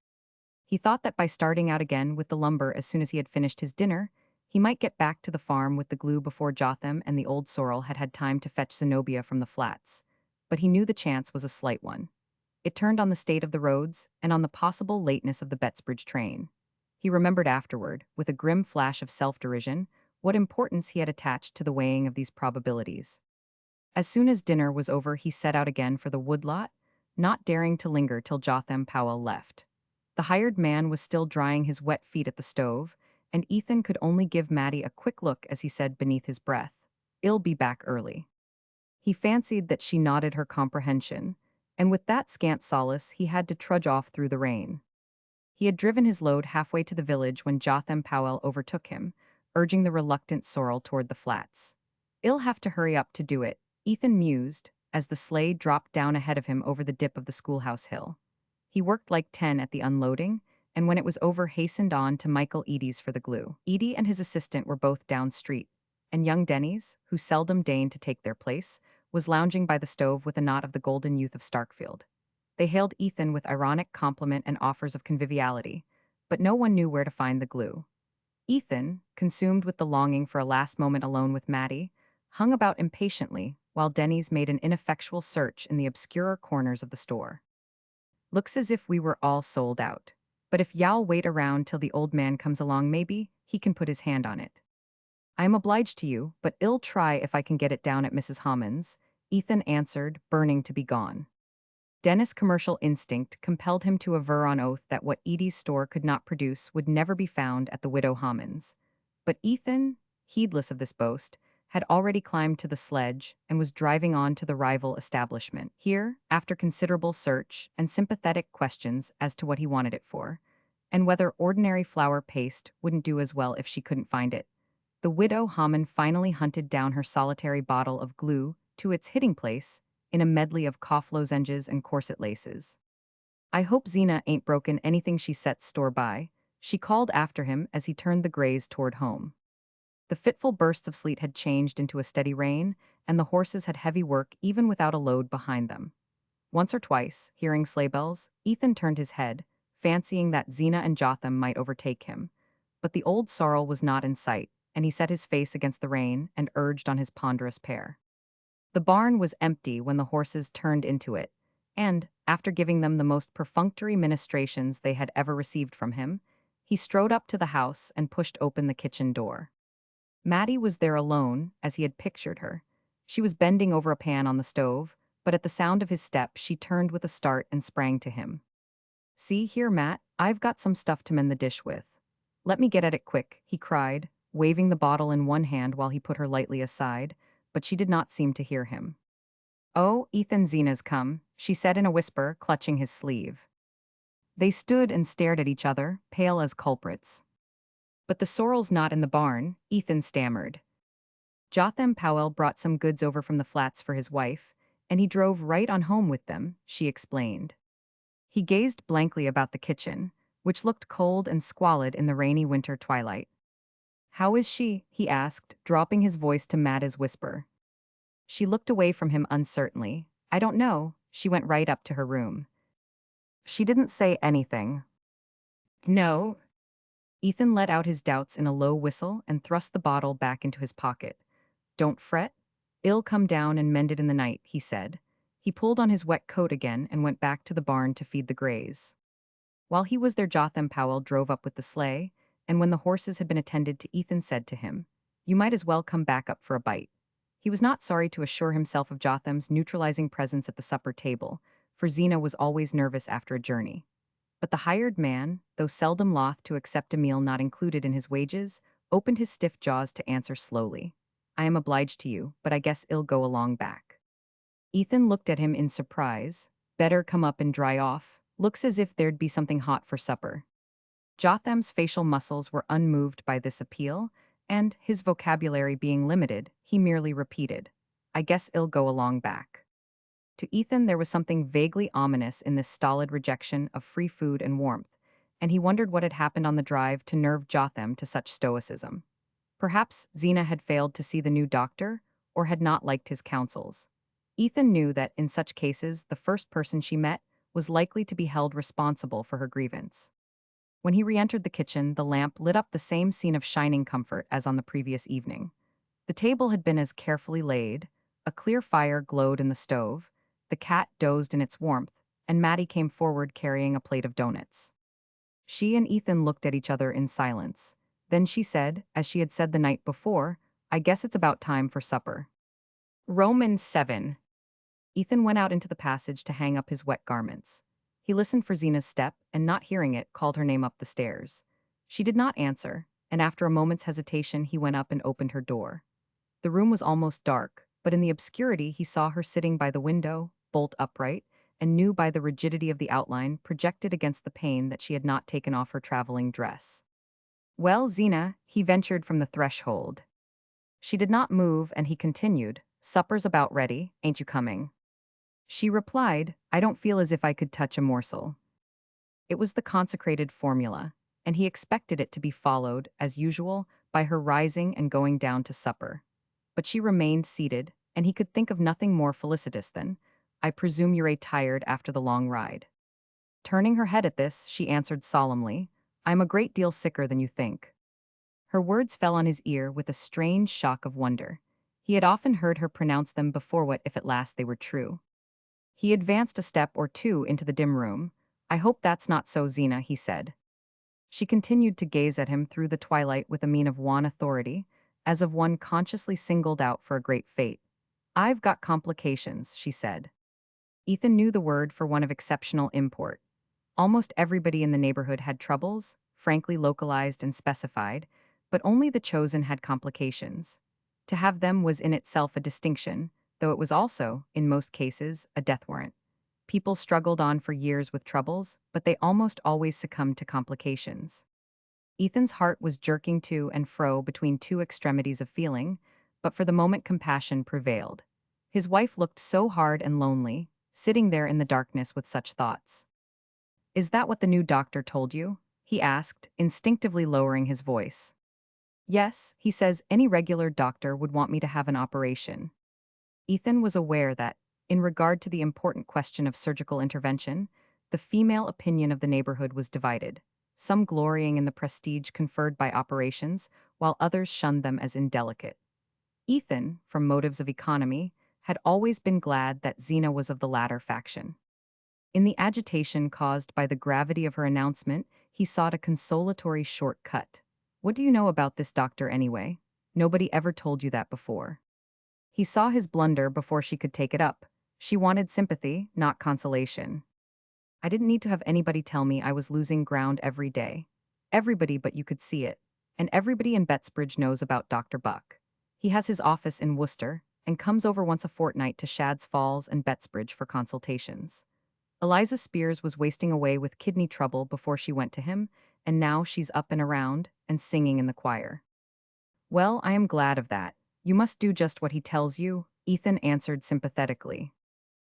S1: He thought that by starting out again with the lumber as soon as he had finished his dinner, he might get back to the farm with the glue before Jotham and the old sorrel had had time to fetch Zenobia from the flats. But he knew the chance was a slight one. It turned on the state of the roads and on the possible lateness of the Bettsbridge train. He remembered afterward, with a grim flash of self-derision, what importance he had attached to the weighing of these probabilities. As soon as dinner was over, he set out again for the woodlot, not daring to linger till Jotham Powell left. The hired man was still drying his wet feet at the stove, and Ethan could only give Mattie a quick look as he said beneath his breath, "I'll be back early." He fancied that she nodded her comprehension, and with that scant solace he had to trudge off through the rain. He had driven his load halfway to the village when Jotham Powell overtook him, urging the reluctant sorrel toward the flats. "I'll have to hurry up to do it," Ethan mused, as the sleigh dropped down ahead of him over the dip of the schoolhouse hill. He worked like 10 at the unloading, and when it was over hastened on to Michael Eady's for the glue. Eady and his assistant were both down street, and young Denny's, who seldom deigned to take their place, was lounging by the stove with a knot of the golden youth of Starkfield. They hailed Ethan with ironic compliment and offers of conviviality, but no one knew where to find the glue. Ethan, consumed with the longing for a last moment alone with Mattie, hung about impatiently while Denny's made an ineffectual search in the obscurer corners of the store. "Looks as if we were all sold out. But if y'all wait around till the old man comes along, maybe he can put his hand on it." "I am obliged to you, but I'll try if I can get it down at Mrs. Hammond's," Ethan answered, burning to be gone. Dennis' commercial instinct compelled him to aver on oath that what Edie's store could not produce would never be found at the widow Hammond's. But Ethan, heedless of this boast, had already climbed to the sledge and was driving on to the rival establishment. Here, after considerable search and sympathetic questions as to what he wanted it for, and whether ordinary flour paste wouldn't do as well if she couldn't find it, the widow Hammond finally hunted down her solitary bottle of glue to its hitting place in a medley of cough lozenges and corset laces. "I hope Zeena ain't broken anything she sets store by," she called after him as he turned the grays toward home. The fitful bursts of sleet had changed into a steady rain, and the horses had heavy work even without a load behind them. Once or twice, hearing sleigh bells, Ethan turned his head, fancying that Zeena and Jotham might overtake him. But the old sorrel was not in sight, and he set his face against the rain and urged on his ponderous pair. The barn was empty when the horses turned into it, and, after giving them the most perfunctory ministrations they had ever received from him, he strode up to the house and pushed open the kitchen door. Mattie was there alone, as he had pictured her. She was bending over a pan on the stove, but at the sound of his step she turned with a start and sprang to him. "See here, Matt, I've got some stuff to mend the dish with. Let me get at it quick," he cried, waving the bottle in one hand while he put her lightly aside, but she did not seem to hear him. "Oh, Ethan, Zeena's come," she said in a whisper, clutching his sleeve. They stood and stared at each other, pale as culprits. "But the sorrel's not in the barn," Ethan stammered. "Jotham Powell brought some goods over from the flats for his wife, and he drove right on home with them," she explained. He gazed blankly about the kitchen, which looked cold and squalid in the rainy winter twilight. "How is she?" he asked, dropping his voice to Matta's whisper. She looked away from him uncertainly. "I don't know." She went right up to her room. "She didn't say anything." "No." Ethan let out his doubts in a low whistle and thrust the bottle back into his pocket. "Don't fret. I'll come down and mend it in the night," he said. He pulled on his wet coat again and went back to the barn to feed the grays. While he was there, Jotham Powell drove up with the sleigh, and when the horses had been attended to, Ethan said to him, "You might as well come back up for a bite." He was not sorry to assure himself of Jotham's neutralizing presence at the supper table, for Zeena was always nervous after a journey. But the hired man, though seldom loth to accept a meal not included in his wages, opened his stiff jaws to answer slowly, "I am obliged to you, but I guess I'll go along back." Ethan looked at him in surprise. "Better come up and dry off. Looks as if there'd be something hot for supper." Jotham's facial muscles were unmoved by this appeal, And, his vocabulary being limited, he merely repeated, "I guess it'll go along back." To Ethan, there was something vaguely ominous in this stolid rejection of free food and warmth, and he wondered what had happened on the drive to nerve Jotham to such stoicism. Perhaps Zeena had failed to see the new doctor, or had not liked his counsels. Ethan knew that, in such cases, the first person she met was likely to be held responsible for her grievance. When he re-entered the kitchen, the lamp lit up the same scene of shining comfort as on the previous evening. The table had been as carefully laid, a clear fire glowed in the stove, the cat dozed in its warmth, and Mattie came forward carrying a plate of donuts. She and Ethan looked at each other in silence. Then she said, as she had said the night before, "I guess it's about time for supper." Romans 7. Ethan went out into the passage to hang up his wet garments. He listened for Zeena's step, and not hearing it, called her name up the stairs. She did not answer, and after a moment's hesitation he went up and opened her door. The room was almost dark, but in the obscurity he saw her sitting by the window, bolt upright, and knew by the rigidity of the outline projected against the pane that she had not taken off her traveling dress. "Well, Zeena," he ventured from the threshold. She did not move, and he continued, "Supper's about ready, ain't you coming?" She replied, "I don't feel as if I could touch a morsel." It was the consecrated formula, and he expected it to be followed, as usual, by her rising and going down to supper. But she remained seated, and he could think of nothing more felicitous than, "I presume you're tired after the long ride." Turning her head at this, she answered solemnly, "I'm a great deal sicker than you think." Her words fell on his ear with a strange shock of wonder. He had often heard her pronounce them before. What if at last they were true? He advanced a step or two into the dim room. "I hope that's not so, Zeena," he said. She continued to gaze at him through the twilight with a mien of wan authority, as of one consciously singled out for a great fate. "I've got complications," she said. Ethan knew the word for one of exceptional import. Almost everybody in the neighborhood had troubles, frankly localized and specified, but only the chosen had complications. To have them was in itself a distinction, though it was also, in most cases, a death warrant. People struggled on for years with troubles, but they almost always succumbed to complications. Ethan's heart was jerking to and fro between two extremities of feeling, but for the moment compassion prevailed. His wife looked so hard and lonely, sitting there in the darkness with such thoughts. "Is that what the new doctor told you?" he asked, instinctively lowering his voice. "Yes, he says any regular doctor would want me to have an operation." Ethan was aware that, in regard to the important question of surgical intervention, the female opinion of the neighborhood was divided, some glorying in the prestige conferred by operations, while others shunned them as indelicate. Ethan, from motives of economy, had always been glad that Zeena was of the latter faction. In the agitation caused by the gravity of her announcement, he sought a consolatory shortcut. "What do you know about this doctor anyway? Nobody ever told you that before." He saw his blunder before she could take it up. She wanted sympathy, not consolation. "I didn't need to have anybody tell me I was losing ground every day. Everybody but you could see it. And everybody in Bettsbridge knows about Dr. Buck. He has his office in Worcester, and comes over once a fortnight to Shad's Falls and Bettsbridge for consultations. Eliza Spears was wasting away with kidney trouble before she went to him, and now she's up and around, and singing in the choir." "Well, I am glad of that. You must do just what he tells you," Ethan answered sympathetically.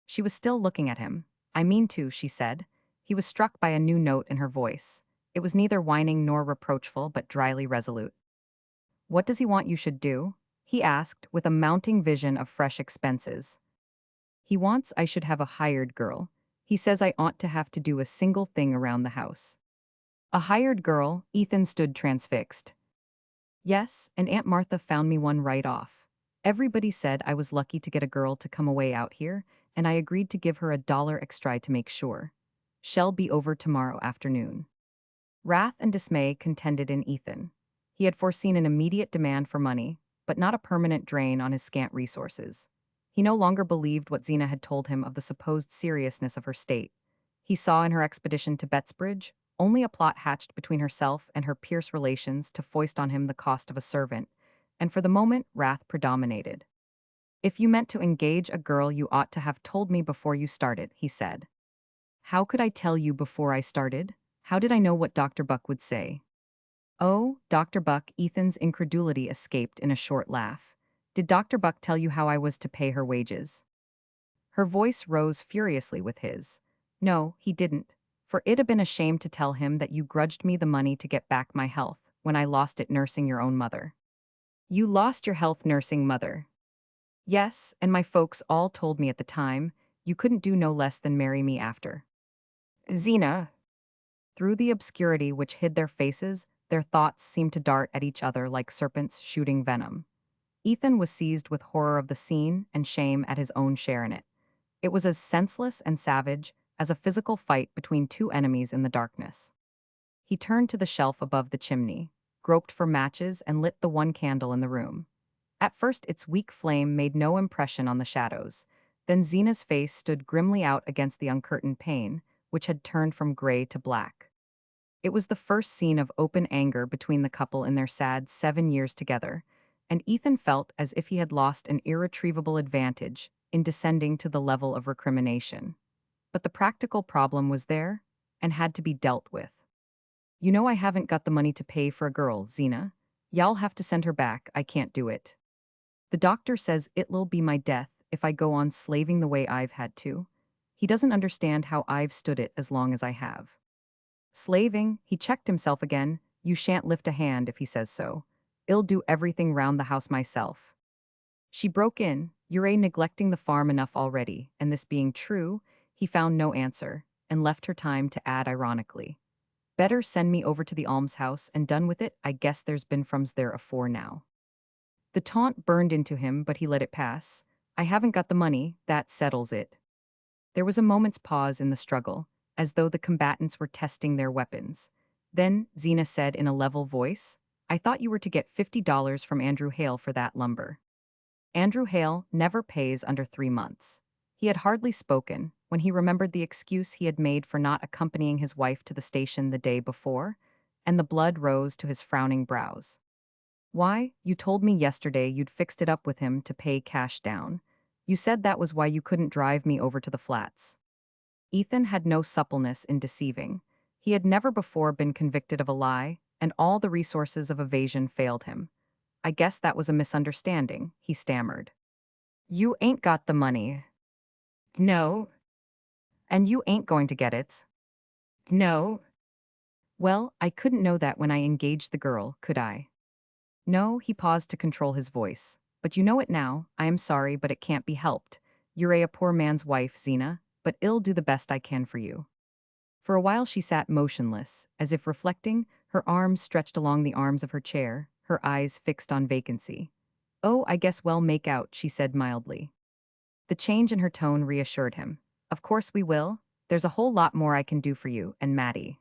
S1: She was still looking at him. "I mean to," she said. He was struck by a new note in her voice. It was neither whining nor reproachful, but dryly resolute. "What does he want you should do?" he asked, with a mounting vision of fresh expenses. "He wants I should have a hired girl. He says I ought to have to do a single thing around the house." "A hired girl?" Ethan stood transfixed. "Yes, and Aunt Martha found me one right off. Everybody said I was lucky to get a girl to come away out here, and I agreed to give her $1 extra to make sure. She'll be over tomorrow afternoon." Wrath and dismay contended in Ethan. He had foreseen an immediate demand for money, but not a permanent drain on his scant resources. He no longer believed what Zeena had told him of the supposed seriousness of her state. He saw in her expedition to Bettsbridge only a plot hatched between herself and her Pierce relations to foist on him the cost of a servant, and for the moment wrath predominated. "If you meant to engage a girl, you ought to have told me before you started," he said. "How could I tell you before I started? How did I know what Dr. Buck would say?" Oh, Dr. Buck, Ethan's incredulity escaped in a short laugh. Did Dr. Buck tell you how I was to pay her wages? Her voice rose furiously with his. No, he didn't. For it'd have been a shame to tell him that you grudged me the money to get back my health when I lost it nursing your own mother. You lost your health nursing mother. Yes, and my folks all told me at the time, you couldn't do no less than marry me after. Zeena. Through the obscurity which hid their faces, their thoughts seemed to dart at each other like serpents shooting venom. Ethan was seized with horror of the scene and shame at his own share in it. It was as senseless and savage as a physical fight between two enemies in the darkness. He turned to the shelf above the chimney, groped for matches, and lit the one candle in the room. At first, its weak flame made no impression on the shadows. Then Zena's face stood grimly out against the uncurtained pane, which had turned from gray to black. It was the first scene of open anger between the couple in their sad 7 years together, and Ethan felt as if he had lost an irretrievable advantage in descending to the level of recrimination. But the practical problem was there and had to be dealt with. You know I haven't got the money to pay for a girl, Zeena. Y'all have to send her back, I can't do it. The doctor says it'll be my death if I go on slaving the way I've had to. He doesn't understand how I've stood it as long as I have. Slaving, he checked himself again. You shan't lift a hand if he says so. I'll do everything round the house myself. She broke in, you're neglecting the farm enough already, and this being true, he found no answer, and left her time to add ironically. Better send me over to the almshouse and done with it, I guess there's been Fromes there afore now. The taunt burned into him, but he let it pass. I haven't got the money, that settles it. There was a moment's pause in the struggle, as though the combatants were testing their weapons. Then, Zeena said in a level voice, I thought you were to get $50 from Andrew Hale for that lumber. Andrew Hale never pays under 3 months. He had hardly spoken when he remembered the excuse he had made for not accompanying his wife to the station the day before, and the blood rose to his frowning brows. Why, you told me yesterday you'd fixed it up with him to pay cash down. You said that was why you couldn't drive me over to the flats. Ethan had no suppleness in deceiving. He had never before been convicted of a lie, and all the resources of evasion failed him. I guess that was a misunderstanding, he stammered. You ain't got the money. No. And you ain't going to get it. No. Well, I couldn't know that when I engaged the girl, could I? No, he paused to control his voice. But you know it now. I am sorry, but it can't be helped. You're a poor man's wife, Zeena, but I'll do the best I can for you. For a while she sat motionless, as if reflecting, her arms stretched along the arms of her chair, her eyes fixed on vacancy. Oh, I guess we'll make out, she said mildly. The change in her tone reassured him. Of course we will. There's a whole lot more I can do for you and Mattie.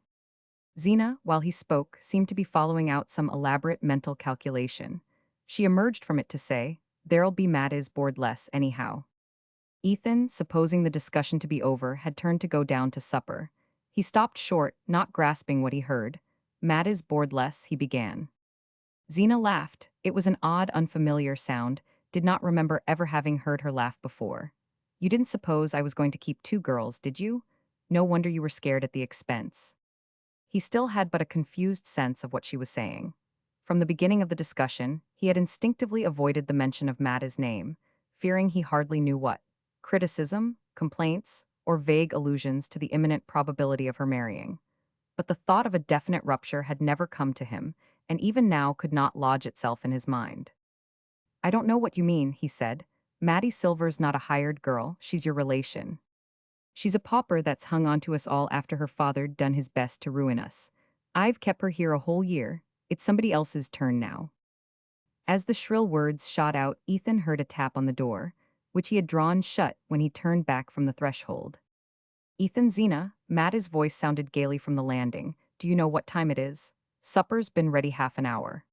S1: Zeena, while he spoke, seemed to be following out some elaborate mental calculation. She emerged from it to say, there'll be Mattie's board less anyhow. Ethan, supposing the discussion to be over, had turned to go down to supper. He stopped short, not grasping what he heard. Mattie's board less, he began. Zeena laughed. It was an odd, unfamiliar sound, did not remember ever having heard her laugh before. You didn't suppose I was going to keep 2 girls, did you? No wonder you were scared at the expense. He still had but a confused sense of what she was saying. From the beginning of the discussion, he had instinctively avoided the mention of Mattie's name, fearing he hardly knew what. Criticism, complaints, or vague allusions to the imminent probability of her marrying. But the thought of a definite rupture had never come to him, and even now could not lodge itself in his mind. I don't know what you mean, he said. Mattie Silver's not a hired girl, she's your relation. She's a pauper that's hung on to us all after her father'd done his best to ruin us. I've kept her here a whole year. It's somebody else's turn now. As the shrill words shot out, Ethan heard a tap on the door, which he had drawn shut when he turned back from the threshold. Ethan, Zeena, Mattie's voice sounded gaily from the landing. Do you know what time it is? Supper's been ready half an hour.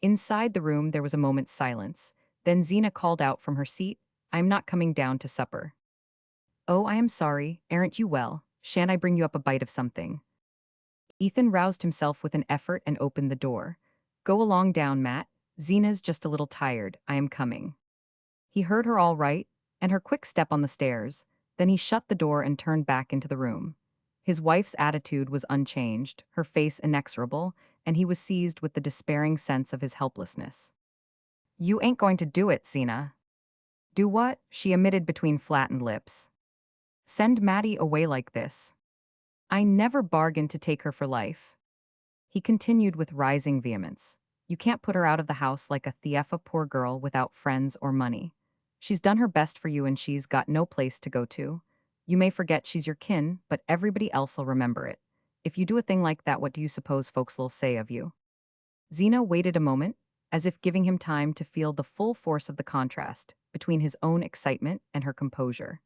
S1: Inside the room there was a moment's silence. Then Zeena called out from her seat, I'm not coming down to supper. Oh, I am sorry, aren't you well? Shan't I bring you up a bite of something? Ethan roused himself with an effort and opened the door. Go along down, Matt. Zeena's just a little tired, I am coming. He heard her all right, and her quick step on the stairs, then he shut the door and turned back into the room. His wife's attitude was unchanged, her face inexorable, and he was seized with the despairing sense of his helplessness. "You ain't going to do it, Zeena." "Do what?" she emitted between flattened lips. "Send Mattie away like this. I never bargained to take her for life." He continued with rising vehemence. "You can't put her out of the house like a thiefa poor girl without friends or money. She's done her best for you and she's got no place to go to. You may forget she's your kin, but everybody else'll remember it. If you do a thing like that, what do you suppose folks'll say of you?" Zeena waited a moment, as if giving him time to feel the full force of the contrast between his own excitement and her composure.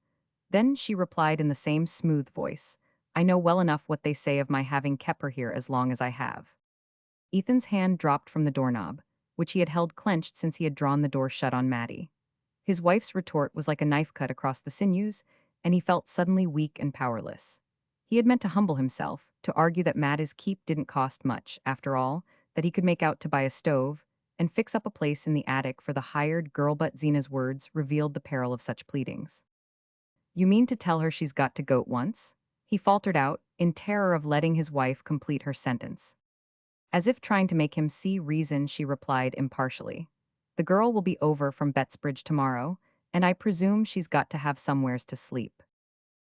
S1: Then she replied in the same smooth voice, "I know well enough what they say of my having kept her here as long as I have." Ethan's hand dropped from the doorknob, which he had held clenched since he had drawn the door shut on Mattie. His wife's retort was like a knife cut across the sinews, and he felt suddenly weak and powerless. He had meant to humble himself, to argue that Mattie's keep didn't cost much, after all, that he could make out to buy a stove, and fix up a place in the attic for the hired girl, but Zena's words revealed the peril of such pleadings. "You mean to tell her she's got to go at once?" he faltered out, in terror of letting his wife complete her sentence. As if trying to make him see reason, she replied impartially, "The girl will be over from Bettsbridge tomorrow, and I presume she's got to have somewheres to sleep."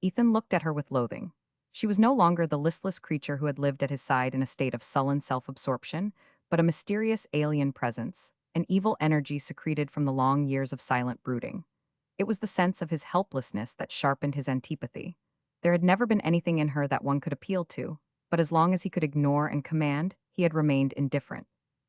S1: Ethan looked at her with loathing. She was no longer the listless creature who had lived at his side in a state of sullen self-absorption, but a mysterious alien presence, an evil energy secreted from the long years of silent brooding. It was the sense of his helplessness that sharpened his antipathy. There had never been anything in her that one could appeal to, but as long as he could ignore and command, he had remained indifferent.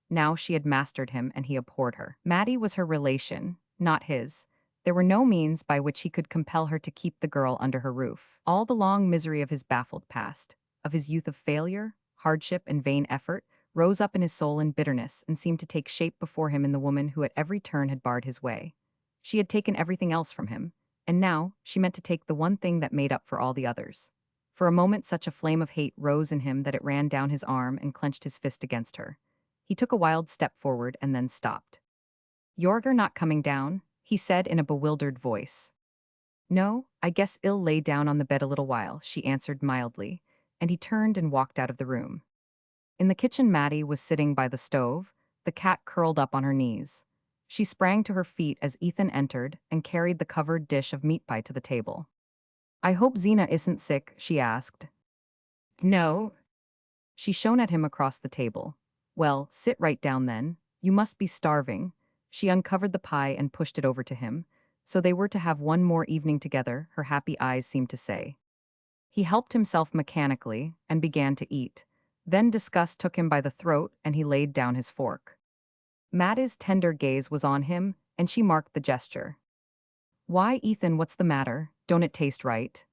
S1: Now she had mastered him and he abhorred her. Mattie was her relation, not his. There were no means by which he could compel her to keep the girl under her roof. All the long misery of his baffled past, of his youth of failure, hardship, and vain effort, rose up in his soul in bitterness and seemed to take shape before him in the woman who at every turn had barred his way. She had taken everything else from him, and now she meant to take the one thing that made up for all the others. For a moment such a flame of hate rose in him that it ran down his arm and clenched his fist against her. He took a wild step forward and then stopped. "You're not coming down?" he said in a bewildered voice. "No, I guess I'll lay down on the bed a little while," she answered mildly, and he turned and walked out of the room. In the kitchen, Mattie was sitting by the stove, the cat curled up on her knees. She sprang to her feet as Ethan entered and carried the covered dish of meat pie to the table. "I hope Zeena isn't sick," she asked. "No." She shone at him across the table. "Well, sit right down then. You must be starving." She uncovered the pie and pushed it over to him. So they were to have one more evening together, her happy eyes seemed to say. He helped himself mechanically and began to eat. Then disgust took him by the throat and he laid down his fork. Mattie's tender gaze was on him, and she marked the gesture. "Why, Ethan, what's the matter? Don't it taste right?"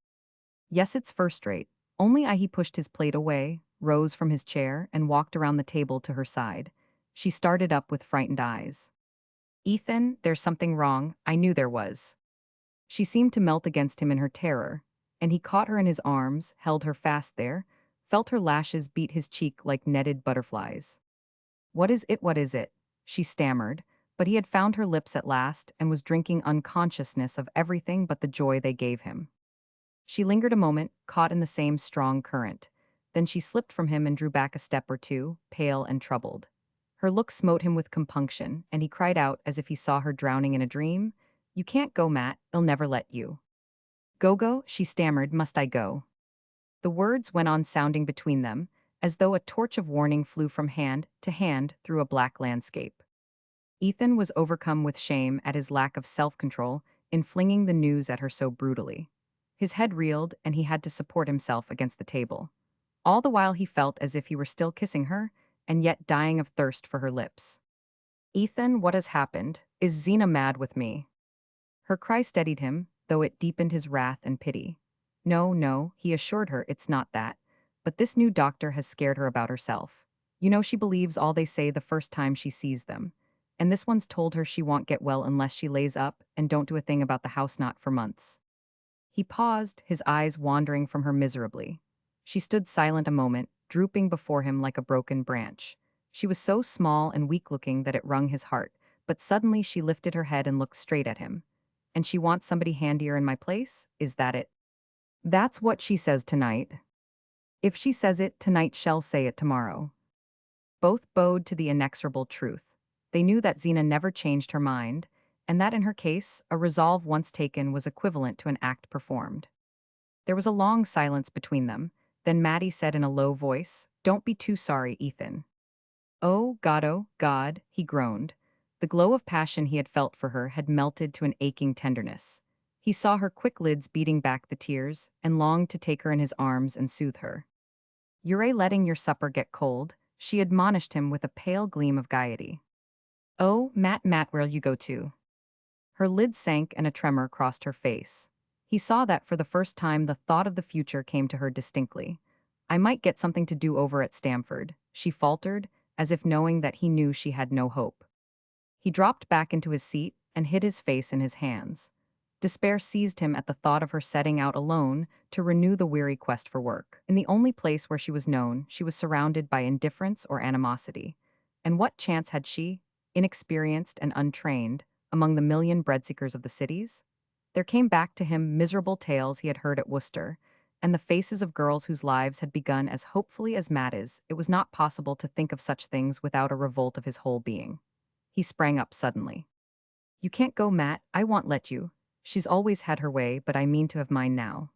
S1: "Yes, it's first rate." He pushed his plate away, rose from his chair, and walked around the table to her side. She started up with frightened eyes. "Ethan, there's something wrong. I knew there was." She seemed to melt against him in her terror, and he caught her in his arms, held her fast there, felt her lashes beat his cheek like netted butterflies. "What is it? What is it?" she stammered, but he had found her lips at last and was drinking unconsciousness of everything but the joy they gave him. She lingered a moment, caught in the same strong current. Then she slipped from him and drew back a step or two, pale and troubled. Her look smote him with compunction, and he cried out as if he saw her drowning in a dream, "You can't go, Matt, I'll never let you." "Go," she stammered, "must I go?" The words went on sounding between them, as though a torch of warning flew from hand to hand through a black landscape. Ethan was overcome with shame at his lack of self-control in flinging the news at her so brutally. His head reeled, and he had to support himself against the table. All the while he felt as if he were still kissing her, and yet dying of thirst for her lips. "Ethan, what has happened? Is Zeena mad with me?" Her cry steadied him, though it deepened his wrath and pity. "No, no," he assured her, "it's not that. But this new doctor has scared her about herself. You know she believes all they say the first time she sees them. And this one's told her she won't get well unless she lays up and don't do a thing about the house knot for months." He paused, his eyes wandering from her miserably. She stood silent a moment, drooping before him like a broken branch. She was so small and weak-looking that it wrung his heart, but suddenly she lifted her head and looked straight at him. "And she wants somebody handier in my place? Is that it?" "That's what she says tonight." If she says it tonight, shall say it tomorrow. Both bowed to the inexorable truth. They knew that Zeena never changed her mind, and that in her case, a resolve once taken was equivalent to an act performed. There was a long silence between them. Then Mattie said in a low voice, "Don't be too sorry, Ethan." Oh, God, he groaned. The glow of passion he had felt for her had melted to an aching tenderness. He saw her quick lids beating back the tears and longed to take her in his arms and soothe her. "You're letting your supper get cold," she admonished him with a pale gleam of gaiety. "Oh, Matt, where'll you go to?" Her lids sank and a tremor crossed her face. He saw that for the first time the thought of the future came to her distinctly. "I might get something to do over at Stamford," she faltered, as if knowing that he knew she had no hope. He dropped back into his seat and hid his face in his hands. Despair seized him at the thought of her setting out alone to renew the weary quest for work. In the only place where she was known, she was surrounded by indifference or animosity. And what chance had she, inexperienced and untrained, among the million breadseekers of the cities? There came back to him miserable tales he had heard at Worcester, and the faces of girls whose lives had begun as hopefully as Mattie's. It was not possible to think of such things without a revolt of his whole being. He sprang up suddenly. "You can't go, Matt, I won't let you. She's always had her way, but I mean to have mine now."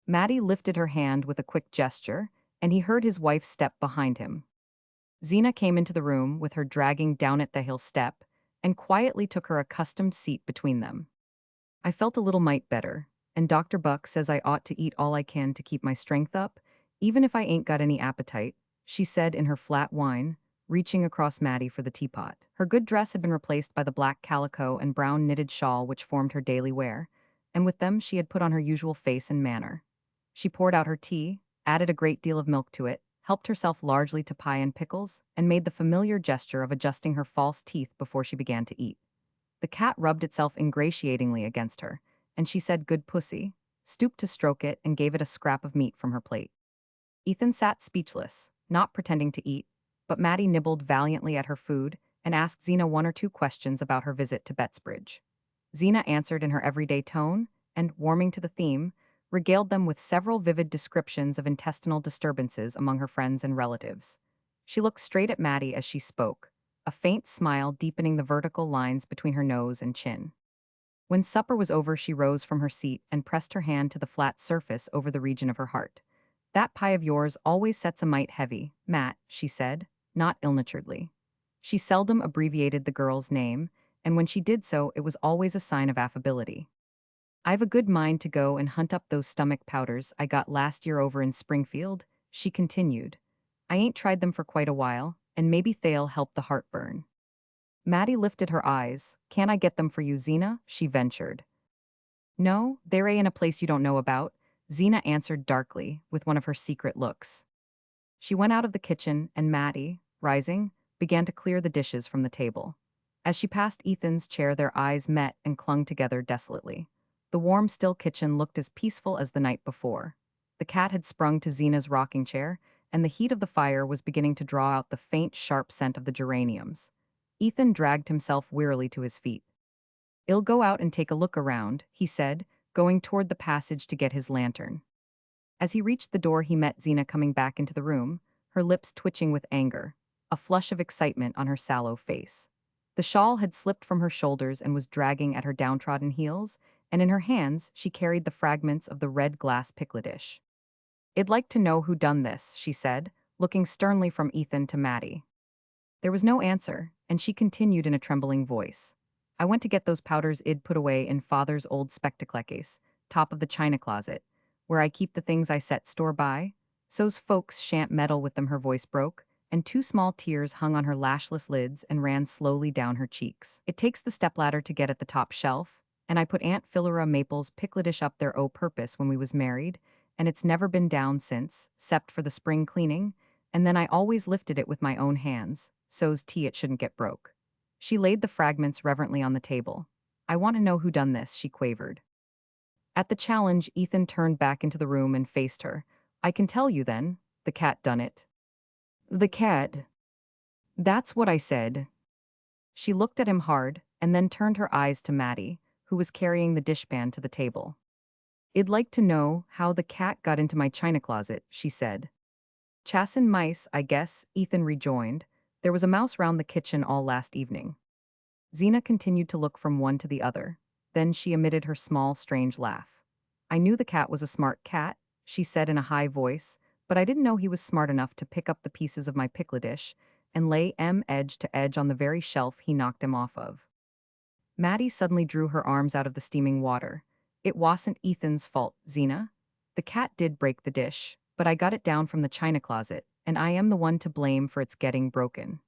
S1: Mattie lifted her hand with a quick gesture, and he heard his wife's step behind him. Zeena came into the room with her dragging down at the hill step, and quietly took her accustomed seat between them. "I felt a little mite better, and Dr. Buck says I ought to eat all I can to keep my strength up, even if I ain't got any appetite," she said in her flat whine, reaching across Mattie for the teapot. Her good dress had been replaced by the black calico and brown knitted shawl which formed her daily wear, and with them she had put on her usual face and manner. She poured out her tea, added a great deal of milk to it, helped herself largely to pie and pickles, and made the familiar gesture of adjusting her false teeth before she began to eat. The cat rubbed itself ingratiatingly against her, and she said "good pussy," stooped to stroke it, and gave it a scrap of meat from her plate. Ethan sat speechless, not pretending to eat, but Mattie nibbled valiantly at her food and asked Zeena one or two questions about her visit to Bettsbridge. Zeena answered in her everyday tone, and, warming to the theme, regaled them with several vivid descriptions of intestinal disturbances among her friends and relatives. She looked straight at Mattie as she spoke, a faint smile deepening the vertical lines between her nose and chin. When supper was over, she rose from her seat and pressed her hand to the flat surface over the region of her heart. "That pie of yours always sets a mite heavy, Matt," she said, not ill-naturedly. She seldom abbreviated the girl's name, and when she did so, it was always a sign of affability. "I've a good mind to go and hunt up those stomach powders I got last year over in Springfield," she continued. "I ain't tried them for quite a while, and maybe they'll help the heartburn." Mattie lifted her eyes. "Can I get them for you, Zeena?" she ventured. "No, they're in a place you don't know about," Zeena answered darkly, with one of her secret looks. She went out of the kitchen, and Mattie, rising, began to clear the dishes from the table. As she passed Ethan's chair, their eyes met and clung together desolately. The warm, still kitchen looked as peaceful as the night before. The cat had sprung to Zena's rocking chair, and the heat of the fire was beginning to draw out the faint, sharp scent of the geraniums. Ethan dragged himself wearily to his feet. "I'll go out and take a look around," he said, going toward the passage to get his lantern. As he reached the door, he met Zeena coming back into the room, her lips twitching with anger, a flush of excitement on her sallow face. The shawl had slipped from her shoulders and was dragging at her downtrodden heels, and in her hands she carried the fragments of the red glass pickle dish. "I'd like to know who done this," she said, looking sternly from Ethan to Mattie. There was no answer, and she continued in a trembling voice. "I went to get those powders I'd put away in father's old spectacle case, top of the china closet, where I keep the things I set store by. So's folks shan't meddle with them." Her voice broke, and two small tears hung on her lashless lids and ran slowly down her cheeks. "It takes the stepladder to get at the top shelf, and I put Aunt Philura Maple's pickle dish up there o' purpose when we was married, and it's never been down since, 'cept for the spring cleaning, and then I always lifted it with my own hands, so's tea it shouldn't get broke." She laid the fragments reverently on the table. "I want to know who done this," she quavered. At the challenge, Ethan turned back into the room and faced her. "I can tell you then. The cat done it." "The cat?" "That's what I said." She looked at him hard, and then turned her eyes to Mattie, who was carrying the dishpan to the table. "I'd like to know how the cat got into my china closet," she said. "Chassin' mice, I guess," Ethan rejoined. "There was a mouse round the kitchen all last evening." Zeena continued to look from one to the other. Then she emitted her small, strange laugh. "I knew the cat was a smart cat," she said in a high voice, "but I didn't know he was smart enough to pick up the pieces of my pickle dish and lay 'em edge to edge on the very shelf he knocked 'em off of." Mattie suddenly drew her arms out of the steaming water. "It wasn't Ethan's fault, Zeena. The cat did break the dish, but I got it down from the china closet, and I am the one to blame for its getting broken."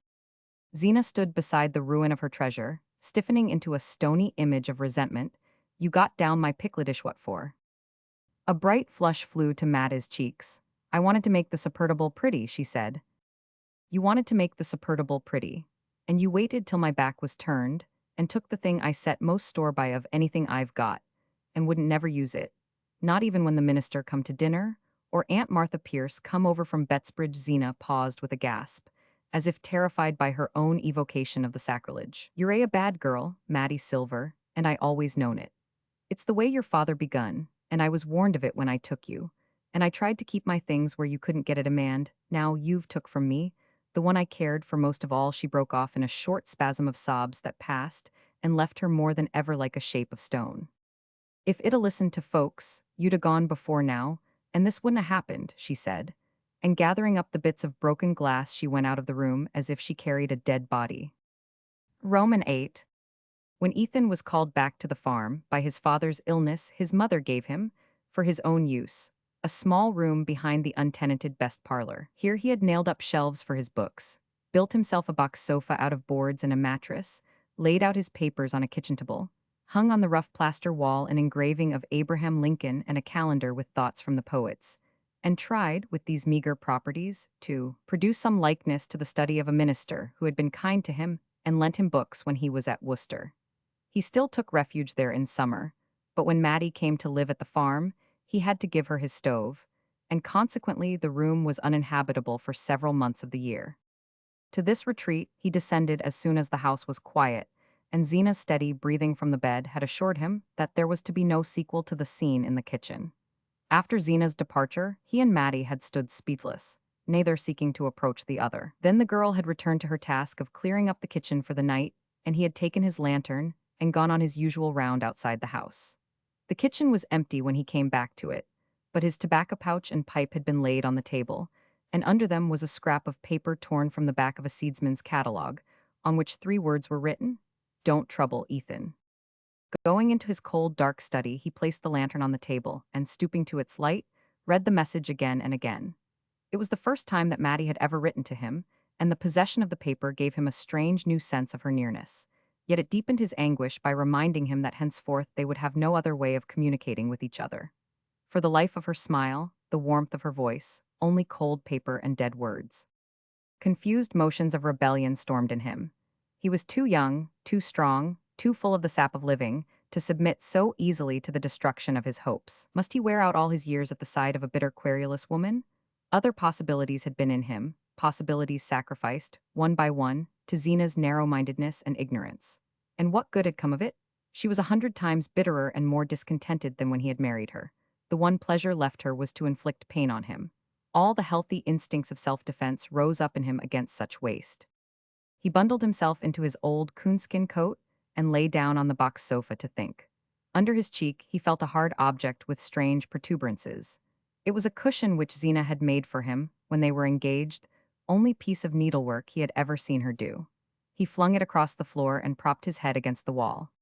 S1: Zeena stood beside the ruin of her treasure, stiffening into a stony image of resentment. "You got down my pickle dish, what for?" A bright flush flew to Mattie's cheeks. "I wanted to make the supertable pretty," she said. "You wanted to make the supertable pretty. And you waited till my back was turned, and took the thing I set most store by of anything I've got, and wouldn't never use it. Not even when the minister come to dinner, or Aunt Martha Pierce come over from Bettsbridge." Zeena paused with a gasp, as if terrified by her own evocation of the sacrilege. "You're a bad girl, Mattie Silver, and I always known it. It's the way your father begun, and I was warned of it when I took you. And I tried to keep my things where you couldn't get a demand. Now you've took from me the one I cared for most of all." She broke off in a short spasm of sobs that passed and left her more than ever like a shape of stone. "If it'd listened to folks, you'd a gone before now, and this wouldn't a happened," she said. And gathering up the bits of broken glass, she went out of the room as if she carried a dead body. Roman 8. When Ethan was called back to the farm by his father's illness, his mother gave him, for his own use, a small room behind the untenanted best parlor. Here he had nailed up shelves for his books, built himself a box sofa out of boards and a mattress, laid out his papers on a kitchen table, hung on the rough plaster wall an engraving of Abraham Lincoln and a calendar with thoughts from the poets, and tried, with these meager properties, to produce some likeness to the study of a minister who had been kind to him and lent him books when he was at Worcester. He still took refuge there in summer, but when Mattie came to live at the farm, he had to give her his stove, and consequently the room was uninhabitable for several months of the year. To this retreat he descended as soon as the house was quiet, and Zeena's steady breathing from the bed had assured him that there was to be no sequel to the scene in the kitchen. After Zeena's departure, he and Mattie had stood speechless, neither seeking to approach the other. Then the girl had returned to her task of clearing up the kitchen for the night, and he had taken his lantern and gone on his usual round outside the house. The kitchen was empty when he came back to it, but his tobacco pouch and pipe had been laid on the table, and under them was a scrap of paper torn from the back of a seedsman's catalog, on which 3 words were written: "Don't trouble Ethan." Going into his cold, dark study, he placed the lantern on the table and, stooping to its light, read the message again and again. It was the first time that Mattie had ever written to him, and the possession of the paper gave him a strange new sense of her nearness. Yet it deepened his anguish by reminding him that henceforth they would have no other way of communicating with each other. For the life of her smile, the warmth of her voice, only cold paper and dead words. Confused motions of rebellion stormed in him. He was too young, too strong, too full of the sap of living, to submit so easily to the destruction of his hopes. Must he wear out all his years at the side of a bitter, querulous woman? Other possibilities had been in him, possibilities sacrificed, one by one, to Zeena's narrow-mindedness and ignorance. And what good had come of it? She was 100 times bitterer and more discontented than when he had married her. The one pleasure left her was to inflict pain on him. All the healthy instincts of self-defense rose up in him against such waste. He bundled himself into his old coonskin coat and lay down on the box sofa to think. Under his cheek, he felt a hard object with strange protuberances. It was a cushion which Zeena had made for him when they were engaged, only piece of needlework he had ever seen her do. He flung it across the floor and propped his head against the wall.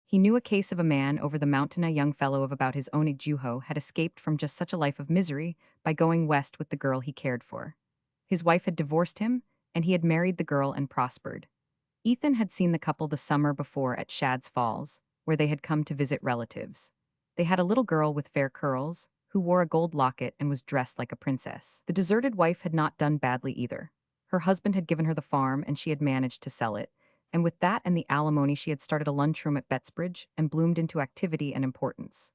S1: He knew a case of a man over the mountain. A young fellow of about his own age had escaped from just such a life of misery by going west with the girl he cared for. His wife had divorced him, and he had married the girl and prospered. Ethan had seen the couple the summer before at Shad's Falls, where they had come to visit relatives. They had a little girl with fair curls, who wore a gold locket and was dressed like a princess. The deserted wife had not done badly either. Her husband had given her the farm and she had managed to sell it, and with that and the alimony she had started a lunchroom at Bettsbridge and bloomed into activity and importance.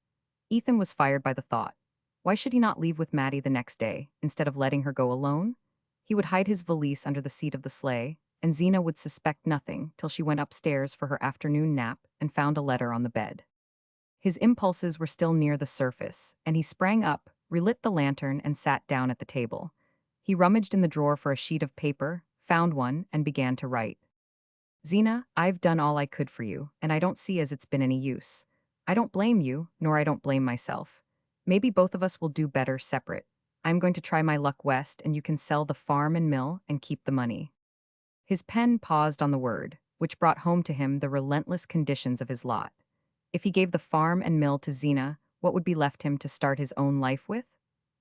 S1: Ethan was fired by the thought. Why should he not leave with Mattie the next day, instead of letting her go alone? He would hide his valise under the seat of the sleigh, and Zeena would suspect nothing till she went upstairs for her afternoon nap and found a letter on the bed. His impulses were still near the surface, and he sprang up, relit the lantern, and sat down at the table. He rummaged in the drawer for a sheet of paper, found one, and began to write. Zeena, I've done all I could for you, and I don't see as it's been any use. I don't blame you, nor I don't blame myself. Maybe both of us will do better separate. I'm going to try my luck west, and you can sell the farm and mill and keep the money. His pen paused on the word, which brought home to him the relentless conditions of his lot. If he gave the farm and mill to Zeena, what would be left him to start his own life with?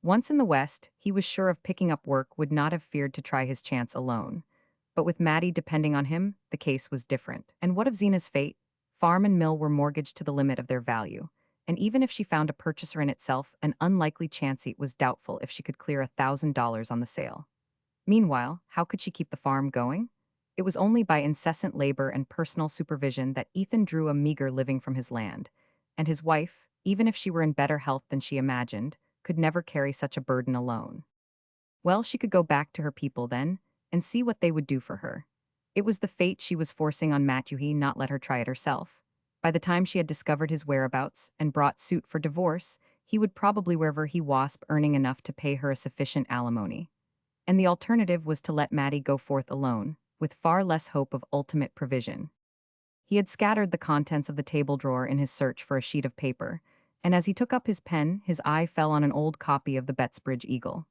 S1: Once in the West, he was sure of picking up work would not have feared to try his chance alone. But with Mattie depending on him, the case was different. And what of Zeena's fate? Farm and mill were mortgaged to the limit of their value. And even if she found a purchaser in itself, an unlikely chance it was doubtful if she could clear $1,000 on the sale. Meanwhile, how could she keep the farm going? It was only by incessant labor and personal supervision that Ethan drew a meager living from his land, and his wife, even if she were in better health than she imagined, could never carry such a burden alone. Well, she could go back to her people then, and see what they would do for her. It was the fate she was forcing on Matthew not let her try it herself. By the time she had discovered his whereabouts and brought suit for divorce, he would probably wherever he wasp earning enough to pay her a sufficient alimony. And the alternative was to let Mattie go forth alone, with far less hope of ultimate provision. He had scattered the contents of the table drawer in his search for a sheet of paper, and as he took up his pen, his eye fell on an old copy of the Bettsbridge Eagle.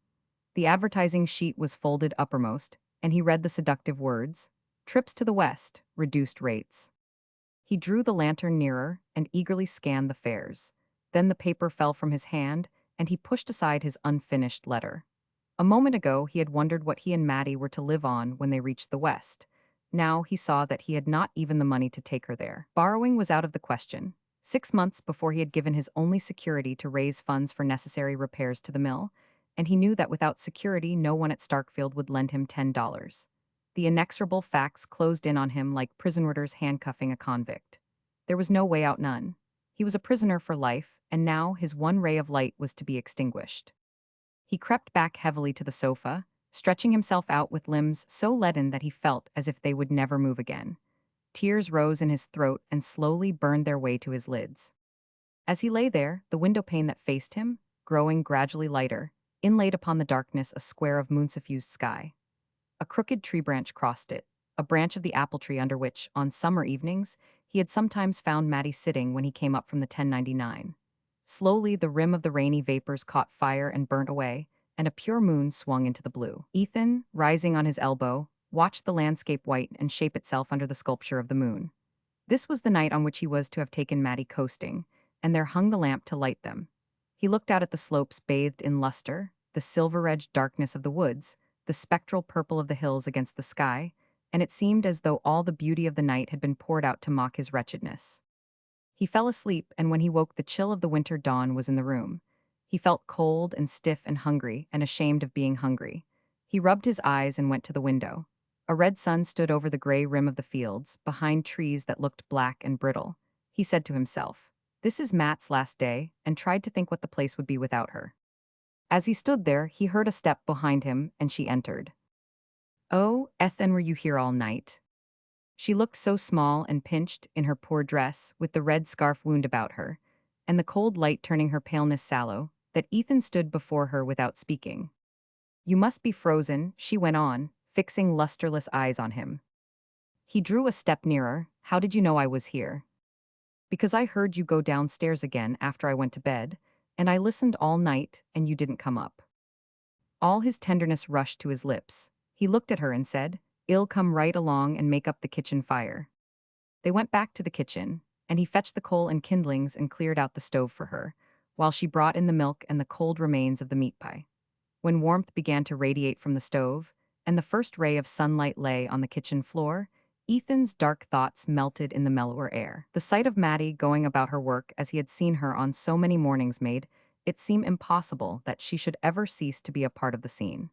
S1: The advertising sheet was folded uppermost, and he read the seductive words, "Trips to the West, reduced rates." He drew the lantern nearer and eagerly scanned the fares. Then the paper fell from his hand, and he pushed aside his unfinished letter. A moment ago, he had wondered what he and Mattie were to live on when they reached the West. Now he saw that he had not even the money to take her there. Borrowing was out of the question. 6 months before he had given his only security to raise funds for necessary repairs to the mill, and he knew that without security no one at Starkfield would lend him $10. The inexorable facts closed in on him like prison warders handcuffing a convict. There was no way out, none. He was a prisoner for life, and now his one ray of light was to be extinguished. He crept back heavily to the sofa, stretching himself out with limbs so leaden that he felt as if they would never move again. Tears rose in his throat and slowly burned their way to his lids. As he lay there, the window pane that faced him, growing gradually lighter, inlaid upon the darkness a square of moon-suffused sky. A crooked tree branch crossed it, a branch of the apple tree under which, on summer evenings, he had sometimes found Mattie sitting when he came up from the 1099. Slowly, the rim of the rainy vapors caught fire and burnt away, and a pure moon swung into the blue. Ethan, rising on his elbow, watched the landscape whiten and shape itself under the sculpture of the moon. This was the night on which he was to have taken Mattie coasting, and there hung the lamp to light them. He looked out at the slopes bathed in luster, the silver-edged darkness of the woods, the spectral purple of the hills against the sky, and it seemed as though all the beauty of the night had been poured out to mock his wretchedness. He fell asleep, and when he woke, the chill of the winter dawn was in the room. He felt cold and stiff and hungry, and ashamed of being hungry. He rubbed his eyes and went to the window. A red sun stood over the gray rim of the fields, behind trees that looked black and brittle. He said to himself, "This is Matt's last day," and tried to think what the place would be without her. As he stood there, he heard a step behind him, and she entered. "Oh, Ethan, were you here all night?" She looked so small and pinched in her poor dress, with the red scarf wound about her, and the cold light turning her paleness sallow, that Ethan stood before her without speaking. "You must be frozen," she went on, fixing lusterless eyes on him. He drew a step nearer. "How did you know I was here?" "Because I heard you go downstairs again after I went to bed, and I listened all night, and you didn't come up." All his tenderness rushed to his lips. He looked at her and said, "I'll come right along and make up the kitchen fire." They went back to the kitchen, and he fetched the coal and kindlings and cleared out the stove for her, while she brought in the milk and the cold remains of the meat pie. When warmth began to radiate from the stove, and the first ray of sunlight lay on the kitchen floor, Ethan's dark thoughts melted in the mellower air. The sight of Mattie going about her work as he had seen her on so many mornings made it seem impossible that she should ever cease to be a part of the scene.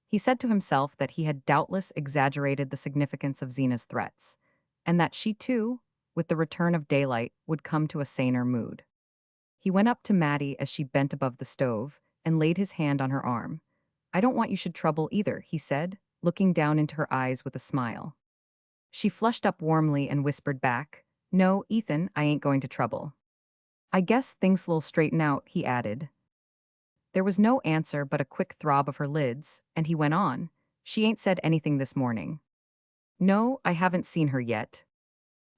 S1: He said to himself that he had doubtless exaggerated the significance of Zeena's threats, and that she too, with the return of daylight, would come to a saner mood. He went up to Mattie as she bent above the stove, and laid his hand on her arm. "I don't want you should trouble either," he said, looking down into her eyes with a smile. She flushed up warmly and whispered back, "No, Ethan, I ain't going to trouble." I guess things'll straighten out, he added. There was no answer but a quick throb of her lids, and he went on. She ain't said anything this morning. No, I haven't seen her yet.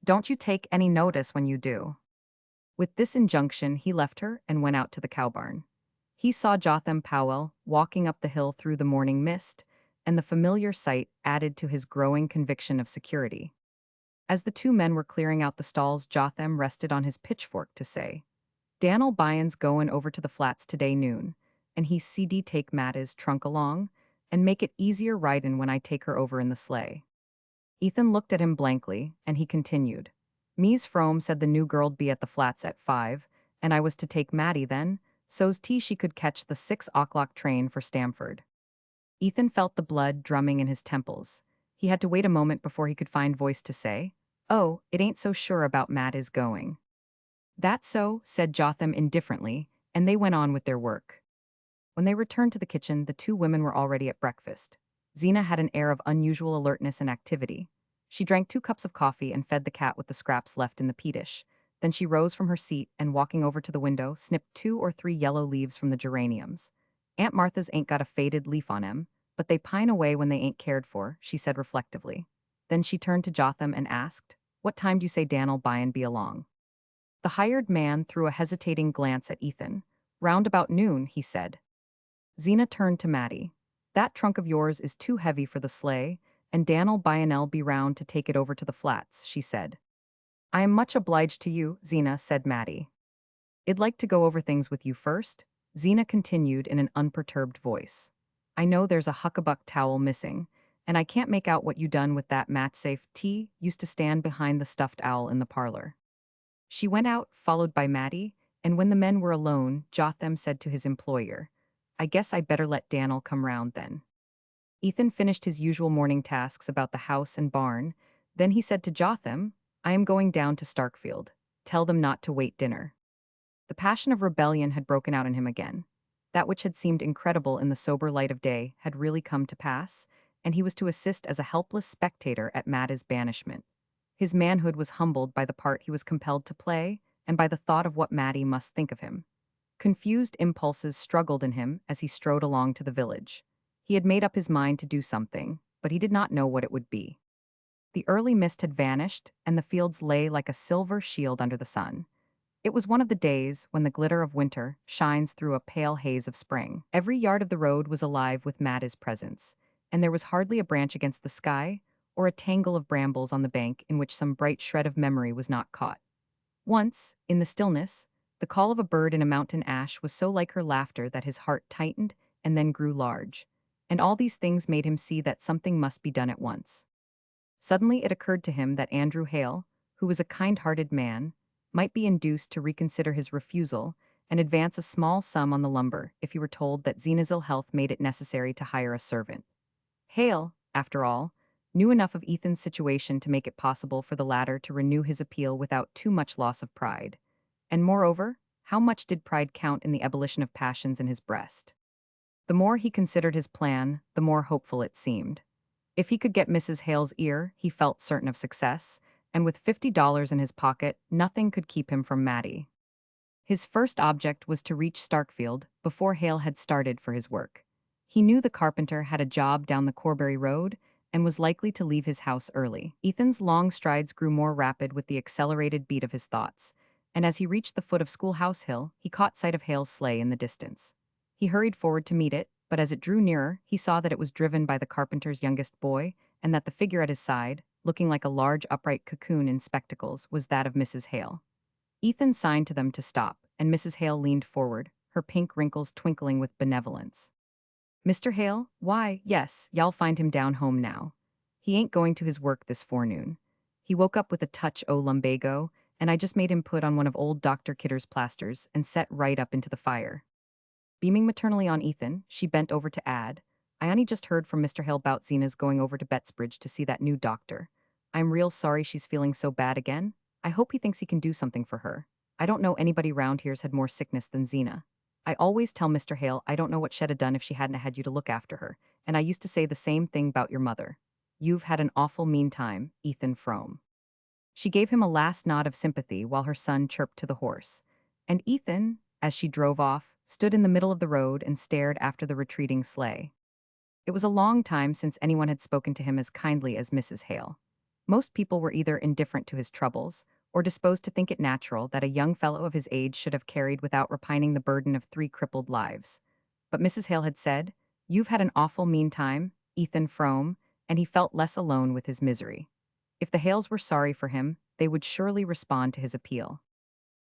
S1: Don't you take any notice when you do. With this injunction, he left her and went out to the cow barn. He saw Jotham Powell walking up the hill through the morning mist, and the familiar sight added to his growing conviction of security. As the two men were clearing out the stalls, Jotham rested on his pitchfork to say, Dan'll Byon's goin' over to the flats today noon, and he CD take Mattie's trunk along, and make it easier ridin' when I take her over in the sleigh. Ethan looked at him blankly, and he continued. Mies Frome said the new girl'd be at the flats at 5, and I was to take Mattie then, so's she could catch the 6 o'clock train for Stamford. Ethan felt the blood drumming in his temples. He had to wait a moment before he could find voice to say, Oh, it ain't so sure about Mattie's going. That's so, said Jotham indifferently, and they went on with their work. When they returned to the kitchen, the two women were already at breakfast. Zeena had an air of unusual alertness and activity. She drank 2 cups of coffee and fed the cat with the scraps left in the peadish. Then she rose from her seat and, walking over to the window, snipped 2 or 3 yellow leaves from the geraniums. Aunt Martha's ain't got a faded leaf on 'em, but they pine away when they ain't cared for, she said reflectively. Then she turned to Jotham and asked, What time do you say Dan'll be along? The hired man threw a hesitating glance at Ethan. Round about noon, he said. Zeena turned to Mattie. That trunk of yours is too heavy for the sleigh, and Dan'll be round to take it over to the flats, she said. I am much obliged to you, Zeena, said Mattie. I'd like to go over things with you first, Zeena continued in an unperturbed voice. I know there's a huckabuck towel missing, and I can't make out what you done with that match-safe tea used to stand behind the stuffed owl in the parlor. She went out, followed by Mattie, and when the men were alone, Jotham said to his employer, I guess I better let Dan'll come round then. Ethan finished his usual morning tasks about the house and barn. Then he said to Jotham, I am going down to Starkfield. Tell them not to wait dinner. The passion of rebellion had broken out in him again. That which had seemed incredible in the sober light of day had really come to pass, and he was to assist as a helpless spectator at Mattie's banishment. His manhood was humbled by the part he was compelled to play, and by the thought of what Mattie must think of him. Confused impulses struggled in him as he strode along to the village. He had made up his mind to do something, but he did not know what it would be. The early mist had vanished, and the fields lay like a silver shield under the sun. It was one of the days when the glitter of winter shines through a pale haze of spring. Every yard of the road was alive with Mattie's presence, and there was hardly a branch against the sky, or a tangle of brambles on the bank in which some bright shred of memory was not caught. Once, in the stillness, the call of a bird in a mountain ash was so like her laughter that his heart tightened and then grew large, and all these things made him see that something must be done at once. Suddenly it occurred to him that Andrew Hale, who was a kind-hearted man, might be induced to reconsider his refusal and advance a small sum on the lumber if he were told that Zeena's ill health made it necessary to hire a servant. Hale, after all, knew enough of Ethan's situation to make it possible for the latter to renew his appeal without too much loss of pride. And moreover, how much did pride count in the ebullition of passions in his breast? The more he considered his plan, the more hopeful it seemed. If he could get Mrs. Hale's ear, he felt certain of success, and with $50 in his pocket, nothing could keep him from Mattie. His first object was to reach Starkfield before Hale had started for his work. He knew the carpenter had a job down the Corbury Road and was likely to leave his house early. Ethan's long strides grew more rapid with the accelerated beat of his thoughts, and as he reached the foot of Schoolhouse Hill, he caught sight of Hale's sleigh in the distance. He hurried forward to meet it, but as it drew nearer, he saw that it was driven by the carpenter's youngest boy, and that the figure at his side, looking like a large upright cocoon in spectacles, was that of Mrs. Hale. Ethan signed to them to stop, and Mrs. Hale leaned forward, her pink wrinkles twinkling with benevolence. Mr. Hale? Why, yes, y'all find him down home now. He ain't going to his work this forenoon. He woke up with a touch o' lumbago, and I just made him put on one of old Dr. Kidder's plasters and set right up into the fire. Beaming maternally on Ethan, she bent over to add, I only just heard from Mr. Hale 'bout Zeena's going over to Bettsbridge to see that new doctor. I'm real sorry she's feeling so bad again. I hope he thinks he can do something for her. I don't know anybody round here's had more sickness than Zeena. I always tell Mr. Hale I don't know what she'd have done if she hadn't had you to look after her, and I used to say the same thing 'bout your mother. You've had an awful mean time, Ethan Frome. She gave him a last nod of sympathy while her son chirped to the horse. And Ethan, as she drove off, stood in the middle of the road and stared after the retreating sleigh. It was a long time since anyone had spoken to him as kindly as Mrs. Hale. Most people were either indifferent to his troubles, or disposed to think it natural that a young fellow of his age should have carried without repining the burden of 3 crippled lives. But Mrs. Hale had said, "You've had an awful mean time, Ethan Frome," and he felt less alone with his misery. If the Hales were sorry for him, they would surely respond to his appeal.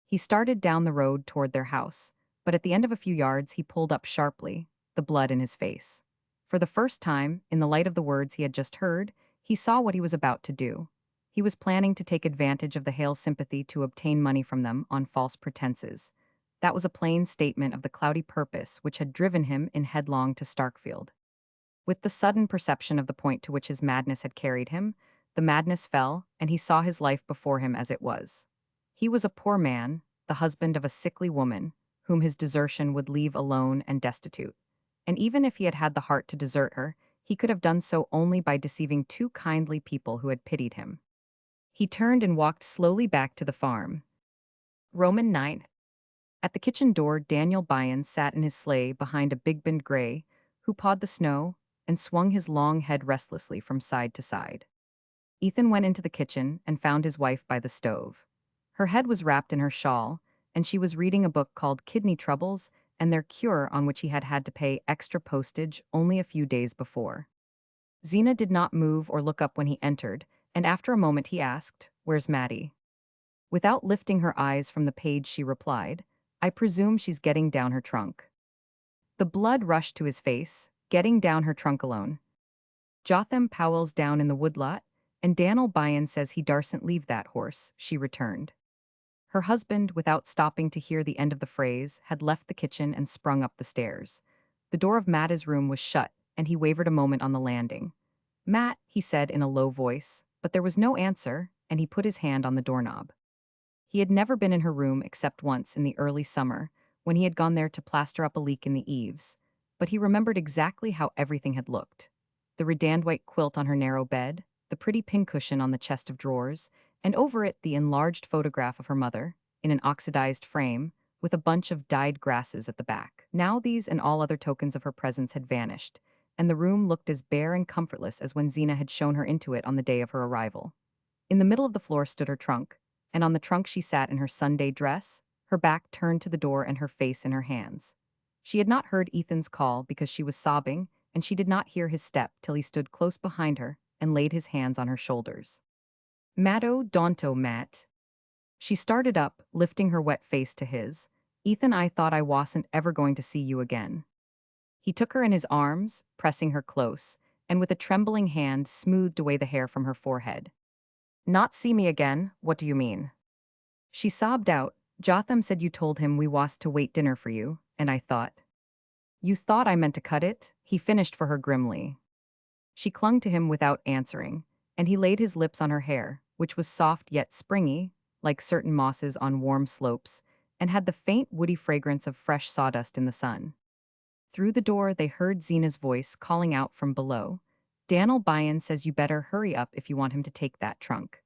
S1: He started down the road toward their house, but at the end of a few yards he pulled up sharply, the blood in his face. For the first time, in the light of the words he had just heard, he saw what he was about to do. He was planning to take advantage of the Hale's sympathy to obtain money from them on false pretenses. That was a plain statement of the cloudy purpose which had driven him in headlong to Starkfield. With the sudden perception of the point to which his madness had carried him, the madness fell, and he saw his life before him as it was. He was a poor man, the husband of a sickly woman, whom his desertion would leave alone and destitute. And even if he had had the heart to desert her, he could have done so only by deceiving 2 kindly people who had pitied him. He turned and walked slowly back to the farm. Roman 9. At the kitchen door, Daniel Byron sat in his sleigh behind a big-binned gray, who pawed the snow and swung his long head restlessly from side to side. Ethan went into the kitchen and found his wife by the stove. Her head was wrapped in her shawl, and she was reading a book called Kidney Troubles and Their Cure, on which he had had to pay extra postage only a few days before. Zeena did not move or look up when he entered, and after a moment he asked, "Where's Mattie?" Without lifting her eyes from the page, she replied, "I presume she's getting down her trunk." The blood rushed to his face. Getting down her trunk alone. "Jotham Powell's down in the woodlot, and Dan'l Byron says he darsn't leave that horse," she returned. Her husband, without stopping to hear the end of the phrase, had left the kitchen and sprung up the stairs. The door of Matt's room was shut, and he wavered a moment on the landing. "Matt," he said in a low voice, but there was no answer, and he put his hand on the doorknob. He had never been in her room except once in the early summer, when he had gone there to plaster up a leak in the eaves, but he remembered exactly how everything had looked. The redand white quilt on her narrow bed, the pretty pincushion on the chest of drawers, and over it the enlarged photograph of her mother, in an oxidized frame, with a bunch of dyed grasses at the back. Now these and all other tokens of her presence had vanished, and the room looked as bare and comfortless as when Zeena had shown her into it on the day of her arrival. In the middle of the floor stood her trunk, and on the trunk she sat in her Sunday dress, her back turned to the door and her face in her hands. She had not heard Ethan's call because she was sobbing, and she did not hear his step till he stood close behind her and laid his hands on her shoulders. "Matto Donto, Matt." She started up, lifting her wet face to his. "Ethan, I thought I wasn't ever going to see you again." He took her in his arms, pressing her close, and with a trembling hand smoothed away the hair from her forehead. "Not see me again? What do you mean?" She sobbed out, "Jotham said you told him we was to wait dinner for you, and I thought." "You thought I meant to cut it?" he finished for her grimly. She clung to him without answering, and he laid his lips on her hair, which was soft yet springy, like certain mosses on warm slopes, and had the faint woody fragrance of fresh sawdust in the sun. Through the door they heard Zeena's voice calling out from below, "Dan'l Byron says you better hurry up if you want him to take that trunk."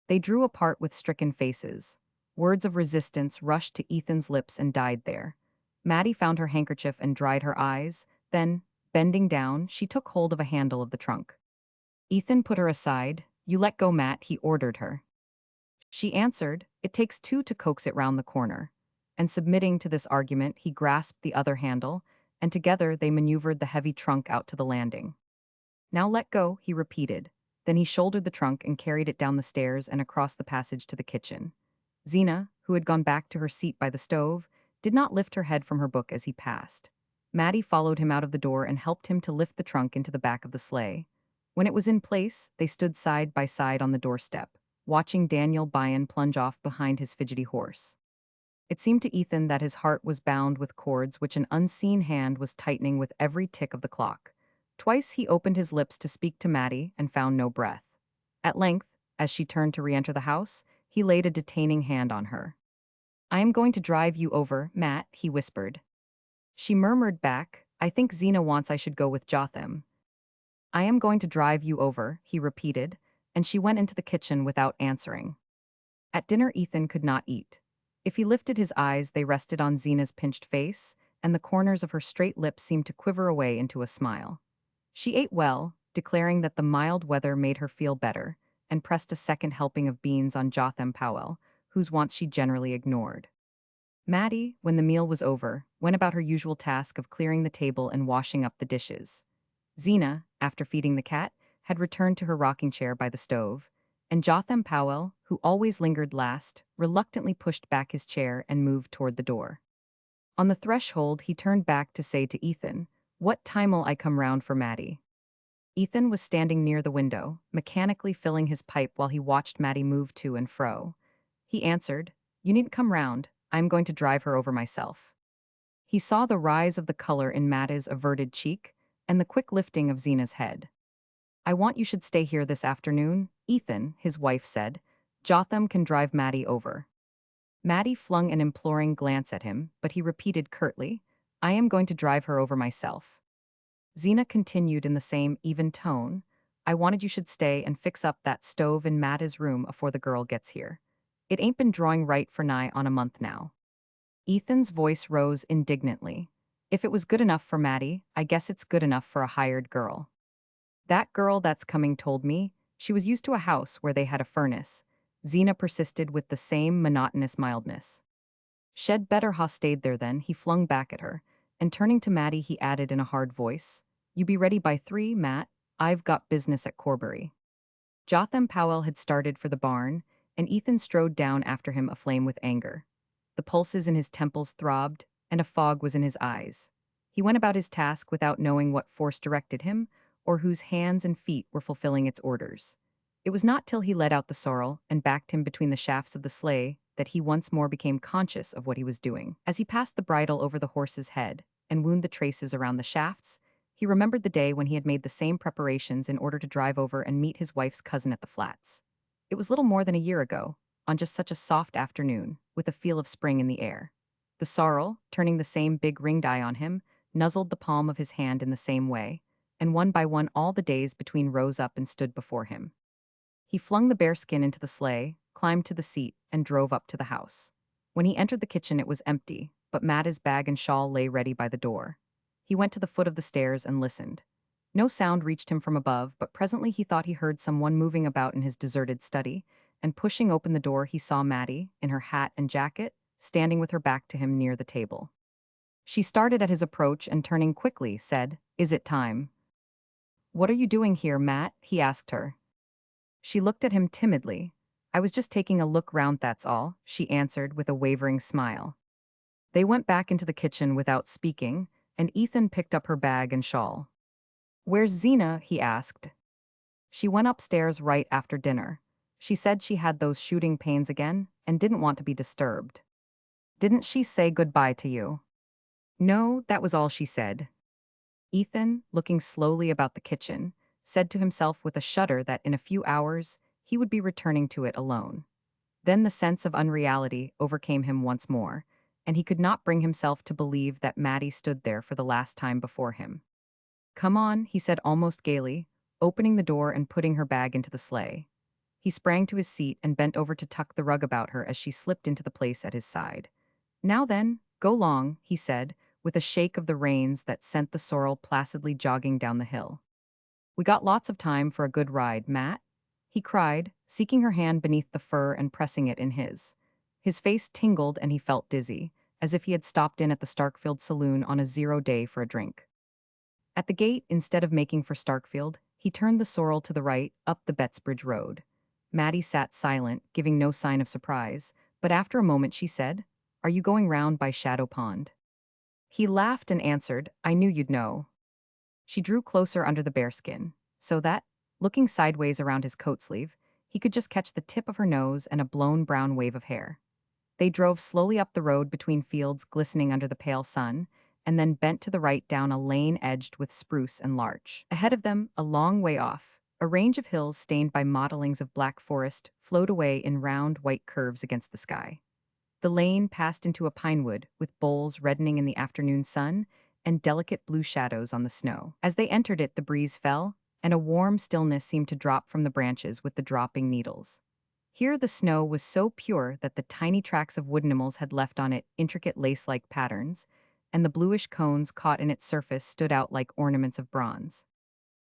S1: They drew apart with stricken faces. Words of resistance rushed to Ethan's lips and died there. Mattie found her handkerchief and dried her eyes, then, bending down, she took hold of a handle of the trunk. Ethan put her aside. "You let go, Matt," he ordered her. She answered, "It takes 2 to coax it round the corner." And submitting to this argument, he grasped the other handle, and together they maneuvered the heavy trunk out to the landing. "Now let go," he repeated. Then he shouldered the trunk and carried it down the stairs and across the passage to the kitchen. Zeena, who had gone back to her seat by the stove, did not lift her head from her book as he passed. Mattie followed him out of the door and helped him to lift the trunk into the back of the sleigh. When it was in place, they stood side by side on the doorstep, watching Daniel Byron plunge off behind his fidgety horse. It seemed to Ethan that his heart was bound with cords which an unseen hand was tightening with every tick of the clock. Twice he opened his lips to speak to Mattie and found no breath. At length, as she turned to re-enter the house, he laid a detaining hand on her. "I am going to drive you over, Matt," he whispered. She murmured back, "I think Zeena wants I should go with Jotham." "I am going to drive you over," he repeated, and she went into the kitchen without answering. At dinner Ethan could not eat. If he lifted his eyes, they rested on Zeena's pinched face, and the corners of her straight lips seemed to quiver away into a smile. She ate well, declaring that the mild weather made her feel better, and pressed a second helping of beans on Jotham Powell, whose wants she generally ignored. Mattie, when the meal was over, went about her usual task of clearing the table and washing up the dishes. Zeena, after feeding the cat, had returned to her rocking chair by the stove, and Jotham Powell, who always lingered last, reluctantly pushed back his chair and moved toward the door. On the threshold, he turned back to say to Ethan, "What time'll I come round for Mattie?" Ethan was standing near the window, mechanically filling his pipe while he watched Mattie move to and fro. He answered, "You needn't come round. I'm going to drive her over myself." He saw the rise of the color in Mattie's averted cheek and the quick lifting of Zeena's head. "I want you should stay here this afternoon," Ethan, his wife, said. "Jotham can drive Mattie over." Mattie flung an imploring glance at him, but he repeated curtly, "I am going to drive her over myself." Zeena continued in the same even tone, "I wanted you should stay and fix up that stove in Mattie's room afore the girl gets here. It ain't been drawing right for nigh on a month now." Ethan's voice rose indignantly. "If it was good enough for Mattie, I guess it's good enough for a hired girl. That girl that's coming told me she was used to a house where they had a furnace." Zeena persisted with the same monotonous mildness. "Shed better ha' stayed there then," he flung back at her, and turning to Mattie he added in a hard voice, "You be ready by 3, Matt. I've got business at Corbury." Jotham Powell had started for the barn, and Ethan strode down after him aflame with anger. The pulses in his temples throbbed, and a fog was in his eyes. He went about his task without knowing what force directed him, or whose hands and feet were fulfilling its orders. It was not till he let out the sorrel and backed him between the shafts of the sleigh that he once more became conscious of what he was doing. As he passed the bridle over the horse's head and wound the traces around the shafts, he remembered the day when he had made the same preparations in order to drive over and meet his wife's cousin at the flats. It was little more than a year ago, on just such a soft afternoon, with a feel of spring in the air. The sorrel, turning the same big ringed eye on him, nuzzled the palm of his hand in the same way, and one by one all the days between rose up and stood before him. He flung the bearskin into the sleigh, climbed to the seat, and drove up to the house. When he entered the kitchen it was empty, but Mattie's bag and shawl lay ready by the door. He went to the foot of the stairs and listened. No sound reached him from above, but presently he thought he heard someone moving about in his deserted study, and pushing open the door he saw Mattie, in her hat and jacket, standing with her back to him near the table. She started at his approach and turning quickly, said, "Is it time?" "What are you doing here, Matt?" he asked her. She looked at him timidly. "I was just taking a look round, that's all," she answered with a wavering smile. They went back into the kitchen without speaking, and Ethan picked up her bag and shawl. "Where's Zeena?" he asked. "She went upstairs right after dinner. She said she had those shooting pains again and didn't want to be disturbed." "Didn't she say goodbye to you?" "No, that was all she said." Ethan, looking slowly about the kitchen, said to himself with a shudder that in a few hours he would be returning to it alone. Then the sense of unreality overcame him once more, and he could not bring himself to believe that Mattie stood there for the last time before him. "Come on," he said almost gaily, opening the door and putting her bag into the sleigh. He sprang to his seat and bent over to tuck the rug about her as she slipped into the place at his side. "Now then, go long," he said, with a shake of the reins that sent the sorrel placidly jogging down the hill. "We got lots of time for a good ride, Matt," he cried, seeking her hand beneath the fur and pressing it in his. His face tingled and he felt dizzy, as if he had stopped in at the Starkfield saloon on a 0 day for a drink. At the gate, instead of making for Starkfield, he turned the sorrel to the right, up the Bettsbridge road. Mattie sat silent, giving no sign of surprise, but after a moment she said, "Are you going round by Shadow Pond?" He laughed and answered, "I knew you'd know." She drew closer under the bearskin, so that, looking sideways around his coat sleeve, he could just catch the tip of her nose and a blown brown wave of hair. They drove slowly up the road between fields glistening under the pale sun, and then bent to the right down a lane edged with spruce and larch. Ahead of them, a long way off, a range of hills stained by mottlings of black forest flowed away in round white curves against the sky. The lane passed into a pinewood, with boles reddening in the afternoon sun and delicate blue shadows on the snow. As they entered it, the breeze fell, and a warm stillness seemed to drop from the branches with the dropping needles. Here the snow was so pure that the tiny tracks of wood animals had left on it intricate lace-like patterns, and the bluish cones caught in its surface stood out like ornaments of bronze.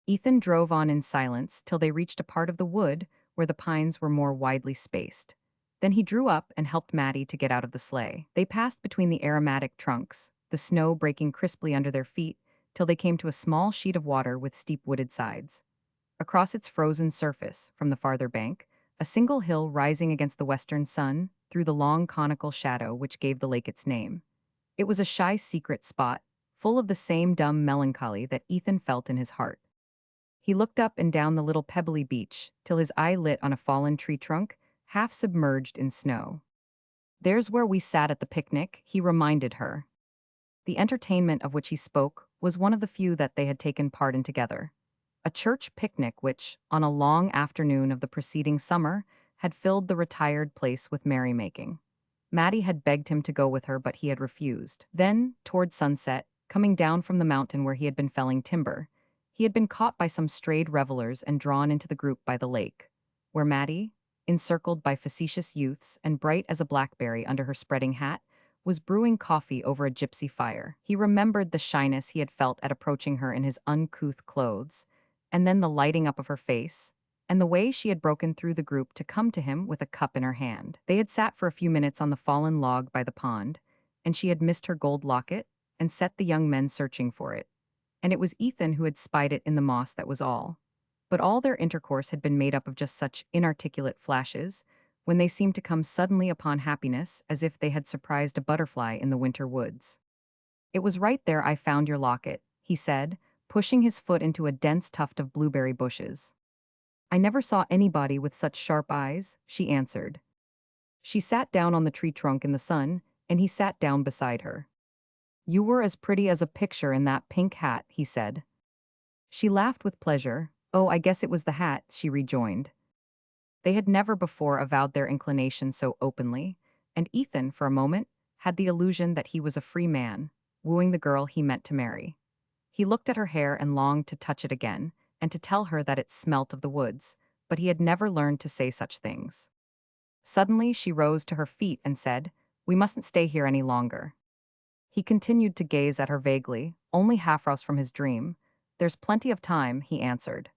S1: Ethan drove on in silence till they reached a part of the wood where the pines were more widely spaced. Then he drew up and helped Mattie to get out of the sleigh. They passed between the aromatic trunks, the snow breaking crisply under their feet, till they came to a small sheet of water with steep wooded sides. Across its frozen surface, from the farther bank, a single hill rising against the western sun threw the long conical shadow which gave the lake its name. It was a shy secret spot, full of the same dumb melancholy that Ethan felt in his heart. He looked up and down the little pebbly beach, till his eye lit on a fallen tree trunk, half submerged in snow. "There's where we sat at the picnic," he reminded her. The entertainment of which he spoke was one of the few that they had taken part in together. A church picnic which, on a long afternoon of the preceding summer, had filled the retired place with merrymaking. Mattie had begged him to go with her, but he had refused. Then, toward sunset, coming down from the mountain where he had been felling timber, he had been caught by some strayed revelers and drawn into the group by the lake, where Mattie, encircled by facetious youths and bright as a blackberry under her spreading hat, was brewing coffee over a gypsy fire. He remembered the shyness he had felt at approaching her in his uncouth clothes, and then the lighting up of her face, and the way she had broken through the group to come to him with a cup in her hand. They had sat for a few minutes on the fallen log by the pond, and she had missed her gold locket and set the young men searching for it. And it was Ethan who had spied it in the moss, that was all. But all their intercourse had been made up of just such inarticulate flashes, when they seemed to come suddenly upon happiness as if they had surprised a butterfly in the winter woods. "It was right there I found your locket," he said, pushing his foot into a dense tuft of blueberry bushes. "I never saw anybody with such sharp eyes," she answered. She sat down on the tree trunk in the sun, and he sat down beside her. "You were as pretty as a picture in that pink hat," he said. She laughed with pleasure. "Oh, I guess it was the hat," she rejoined. They had never before avowed their inclination so openly, and Ethan, for a moment, had the illusion that he was a free man, wooing the girl he meant to marry. He looked at her hair and longed to touch it again, and to tell her that it smelt of the woods, but he had never learned to say such things. Suddenly she rose to her feet and said, "We mustn't stay here any longer." He continued to gaze at her vaguely, only half-roused from his dream. "There's plenty of time," he answered.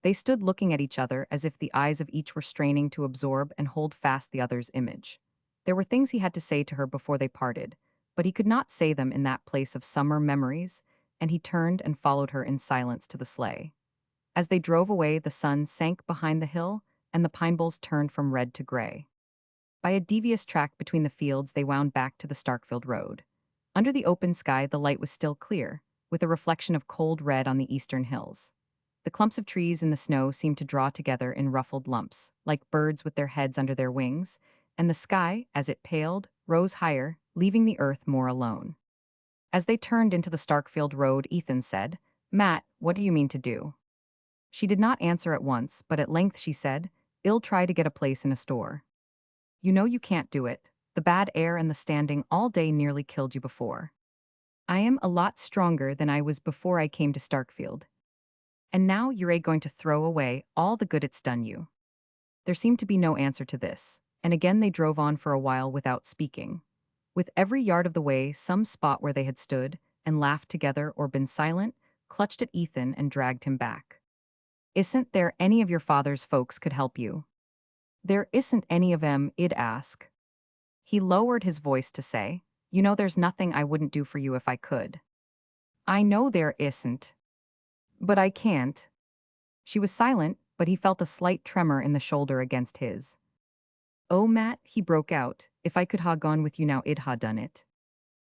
S1: They stood looking at each other as if the eyes of each were straining to absorb and hold fast the other's image. There were things he had to say to her before they parted, but he could not say them in that place of summer memories, and he turned and followed her in silence to the sleigh. As they drove away, the sun sank behind the hill, and the pine boles turned from red to gray. By a devious track between the fields, they wound back to the Starkfield road. Under the open sky, the light was still clear, with a reflection of cold red on the eastern hills. The clumps of trees in the snow seemed to draw together in ruffled lumps, like birds with their heads under their wings, and the sky, as it paled, rose higher, leaving the earth more alone. As they turned into the Starkfield road, Ethan said, "Matt, what do you mean to do?" She did not answer at once, but at length she said, "I'll try to get a place in a store." "You know you can't do it. The bad air and the standing all day nearly killed you before." "I am a lot stronger than I was before I came to Starkfield. And now you're going to throw away all the good it's done you." There seemed to be no answer to this, and again they drove on for a while without speaking. With every yard of the way, some spot where they had stood, and laughed together or been silent, clutched at Ethan and dragged him back. "Isn't there any of your father's folks could help you?" "There isn't any of 'em, I'd ask." He lowered his voice to say, "You know there's nothing I wouldn't do for you if I could." "I know there isn't. But I can't." She was silent, but he felt a slight tremor in the shoulder against his. "Oh, Matt," he broke out, "if I could ha' gone with you now, I'd ha' done it."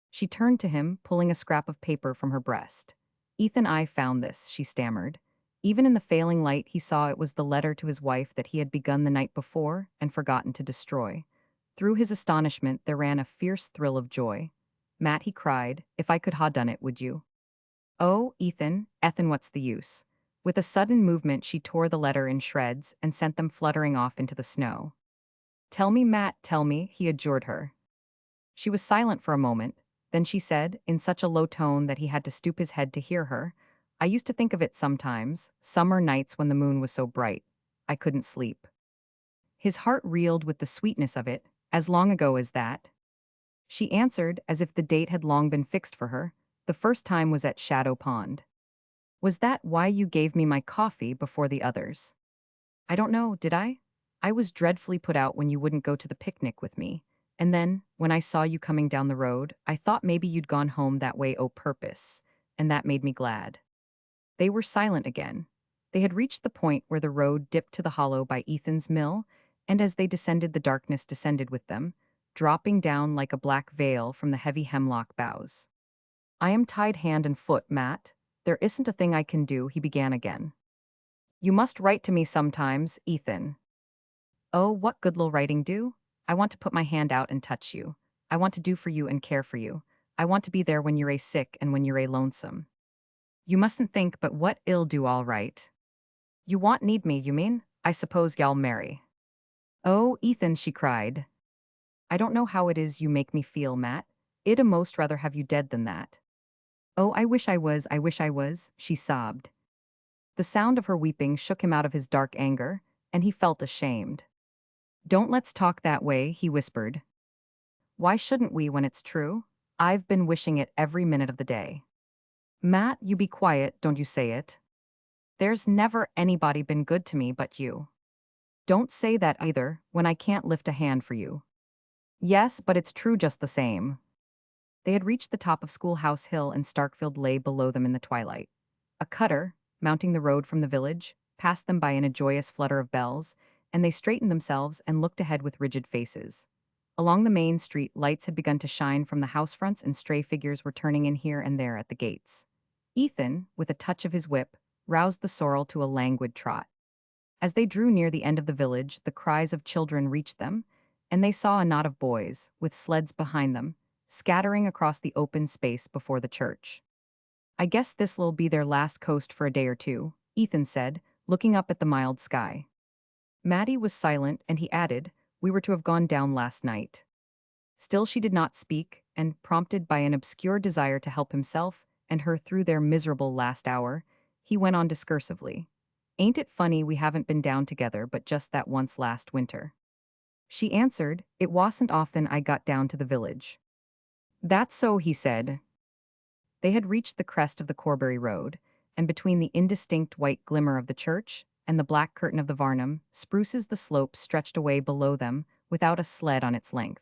S1: She turned to him, pulling a scrap of paper from her breast. "Ethan, I found this," she stammered. Even in the failing light, he saw it was the letter to his wife that he had begun the night before and forgotten to destroy. Through his astonishment, there ran a fierce thrill of joy. "Matt," he cried, "if I could ha' done it, would you?" "Oh, Ethan, what's the use?" With a sudden movement, she tore the letter in shreds and sent them fluttering off into the snow. "Tell me, Matt, tell me," he adjured her. She was silent for a moment. Then she said, in such a low tone that he had to stoop his head to hear her, "I used to think of it sometimes, summer nights when the moon was so bright. I couldn't sleep." His heart reeled with the sweetness of it. As long ago as that? She answered, as if the date had long been fixed for her. The first time was at Shadow Pond. Was that why you gave me my coffee before the others? I don't know, did I? I was dreadfully put out when you wouldn't go to the picnic with me. And then, when I saw you coming down the road, I thought maybe you'd gone home that way o' purpose, and that made me glad. They were silent again. They had reached the point where the road dipped to the hollow by Ethan's mill, and as they descended, the darkness descended with them, dropping down like a black veil from the heavy hemlock boughs. I am tied hand and foot, Matt. There isn't a thing I can do, he began again. You must write to me sometimes, Ethan. Oh, what good'll writing do? I want to put my hand out and touch you. I want to do for you and care for you. I want to be there when you're a sick and when you're a lonesome. You mustn't think but what ill do all right. You want need me, you mean? I suppose y'all marry. Oh, Ethan, she cried. I don't know how it is you make me feel, Matt. I'd most rather have you dead than that. Oh, I wish I was, she sobbed. The sound of her weeping shook him out of his dark anger, and he felt ashamed. Don't let's talk that way, he whispered. Why shouldn't we when it's true? I've been wishing it every minute of the day. Matt, you be quiet, don't you say it. There's never anybody been good to me but you. Don't say that either, when I can't lift a hand for you. Yes, but it's true just the same. They had reached the top of Schoolhouse Hill and Starkfield lay below them in the twilight. A cutter, mounting the road from the village, passed them by in a joyous flutter of bells, and they straightened themselves and looked ahead with rigid faces. Along the main street, lights had begun to shine from the house fronts and stray figures were turning in here and there at the gates. Ethan, with a touch of his whip, roused the sorrel to a languid trot. As they drew near the end of the village, the cries of children reached them, and they saw a knot of boys, with sleds behind them, scattering across the open space before the church. I guess this'll be their last coast for a day or two, Ethan said, looking up at the mild sky. Mattie was silent, and he added, we were to have gone down last night. Still she did not speak, and, prompted by an obscure desire to help himself and her through their miserable last hour, he went on discursively. Ain't it funny we haven't been down together but just that once last winter? She answered, it wasn't often I got down to the village. That's so, he said. They had reached the crest of the Corbury Road, and between the indistinct white glimmer of the church and the black curtain of the Varnum, spruces the slope stretched away below them without a sled on its length.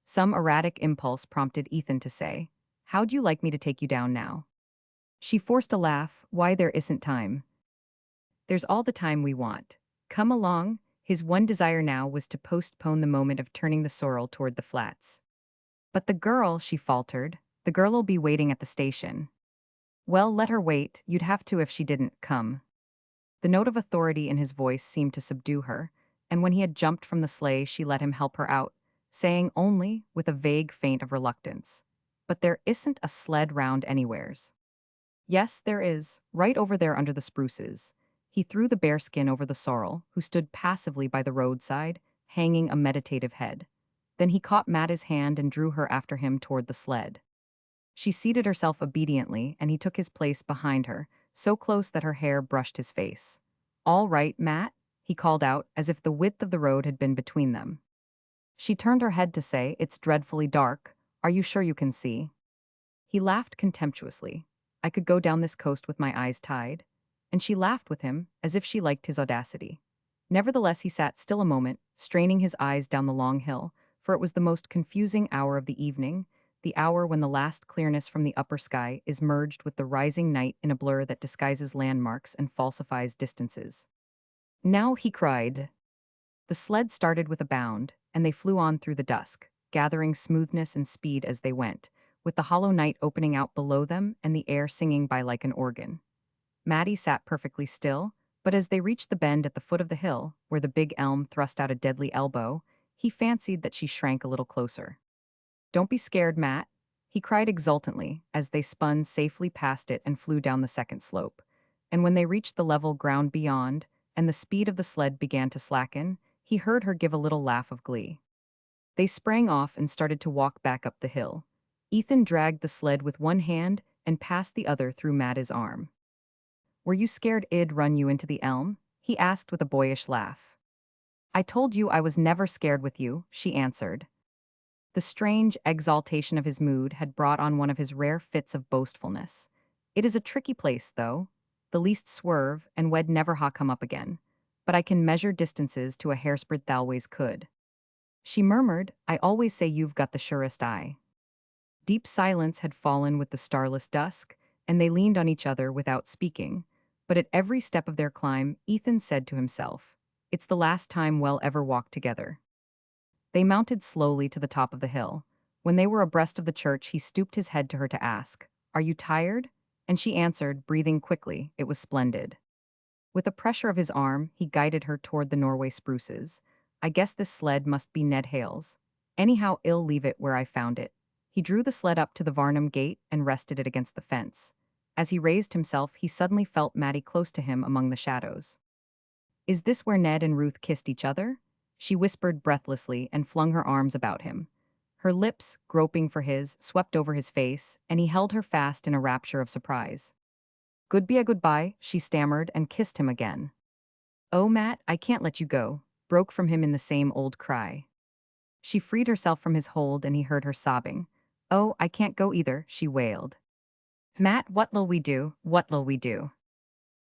S1: Some erratic impulse prompted Ethan to say, how'd you like me to take you down now? She forced a laugh, why there isn't time. There's all the time we want. Come along. His one desire now was to postpone the moment of turning the sorrel toward the flats. But the girl, she faltered, the girl'll be waiting at the station. Well, let her wait, you'd have to if she didn't come. The note of authority in his voice seemed to subdue her, and when he had jumped from the sleigh, she let him help her out, saying only, with a vague feint of reluctance, but there isn't a sled round anywheres. Yes, there is, right over there under the spruces. He threw the bearskin over the sorrel, who stood passively by the roadside, hanging a meditative head. Then he caught Mattie's hand and drew her after him toward the sled. She seated herself obediently, and he took his place behind her, so close that her hair brushed his face. All right, Matt, he called out, as if the width of the road had been between them. She turned her head to say, it's dreadfully dark. Are you sure you can see? He laughed contemptuously. I could go down this coast with my eyes tied. And she laughed with him, as if she liked his audacity. Nevertheless, he sat still a moment, straining his eyes down the long hill, for it was the most confusing hour of the evening, the hour when the last clearness from the upper sky is merged with the rising night in a blur that disguises landmarks and falsifies distances. Now, he cried. The sled started with a bound, and they flew on through the dusk, gathering smoothness and speed as they went, with the hollow night opening out below them and the air singing by like an organ. Mattie sat perfectly still, but as they reached the bend at the foot of the hill, where the big elm thrust out a deadly elbow, he fancied that she shrank a little closer. Don't be scared, Matt, he cried exultantly as they spun safely past it and flew down the second slope. And when they reached the level ground beyond, and the speed of the sled began to slacken, he heard her give a little laugh of glee. They sprang off and started to walk back up the hill. Ethan dragged the sled with one hand and passed the other through Mattie's arm. Were you scared I'd run you into the elm? He asked with a boyish laugh. I told you I was never scared with you, she answered. The strange exaltation of his mood had brought on one of his rare fits of boastfulness. It is a tricky place, though. The least swerve, and we'd never ha come up again. But I can measure distances to a hairsbreadth always could. She murmured, I always say you've got the surest eye. Deep silence had fallen with the starless dusk, and they leaned on each other without speaking. But at every step of their climb, Ethan said to himself, it's the last time we'll ever walk together. They mounted slowly to the top of the hill. When they were abreast of the church, he stooped his head to her to ask, are you tired? And she answered, breathing quickly, it was splendid. With a pressure of his arm, he guided her toward the Norway spruces. I guess this sled must be Ned Hale's. Anyhow, I'll leave it where I found it. He drew the sled up to the Varnum gate and rested it against the fence. As he raised himself, he suddenly felt Mattie close to him among the shadows. Is this where Ned and Ruth kissed each other? She whispered breathlessly and flung her arms about him. Her lips, groping for his, swept over his face, and he held her fast in a rapture of surprise. Goodbye, she stammered and kissed him again. Oh, Matt, I can't let you go, broke from him in the same old cry. She freed herself from his hold and he heard her sobbing. Oh, I can't go either, she wailed. Matt, what'll we do? What'll we do?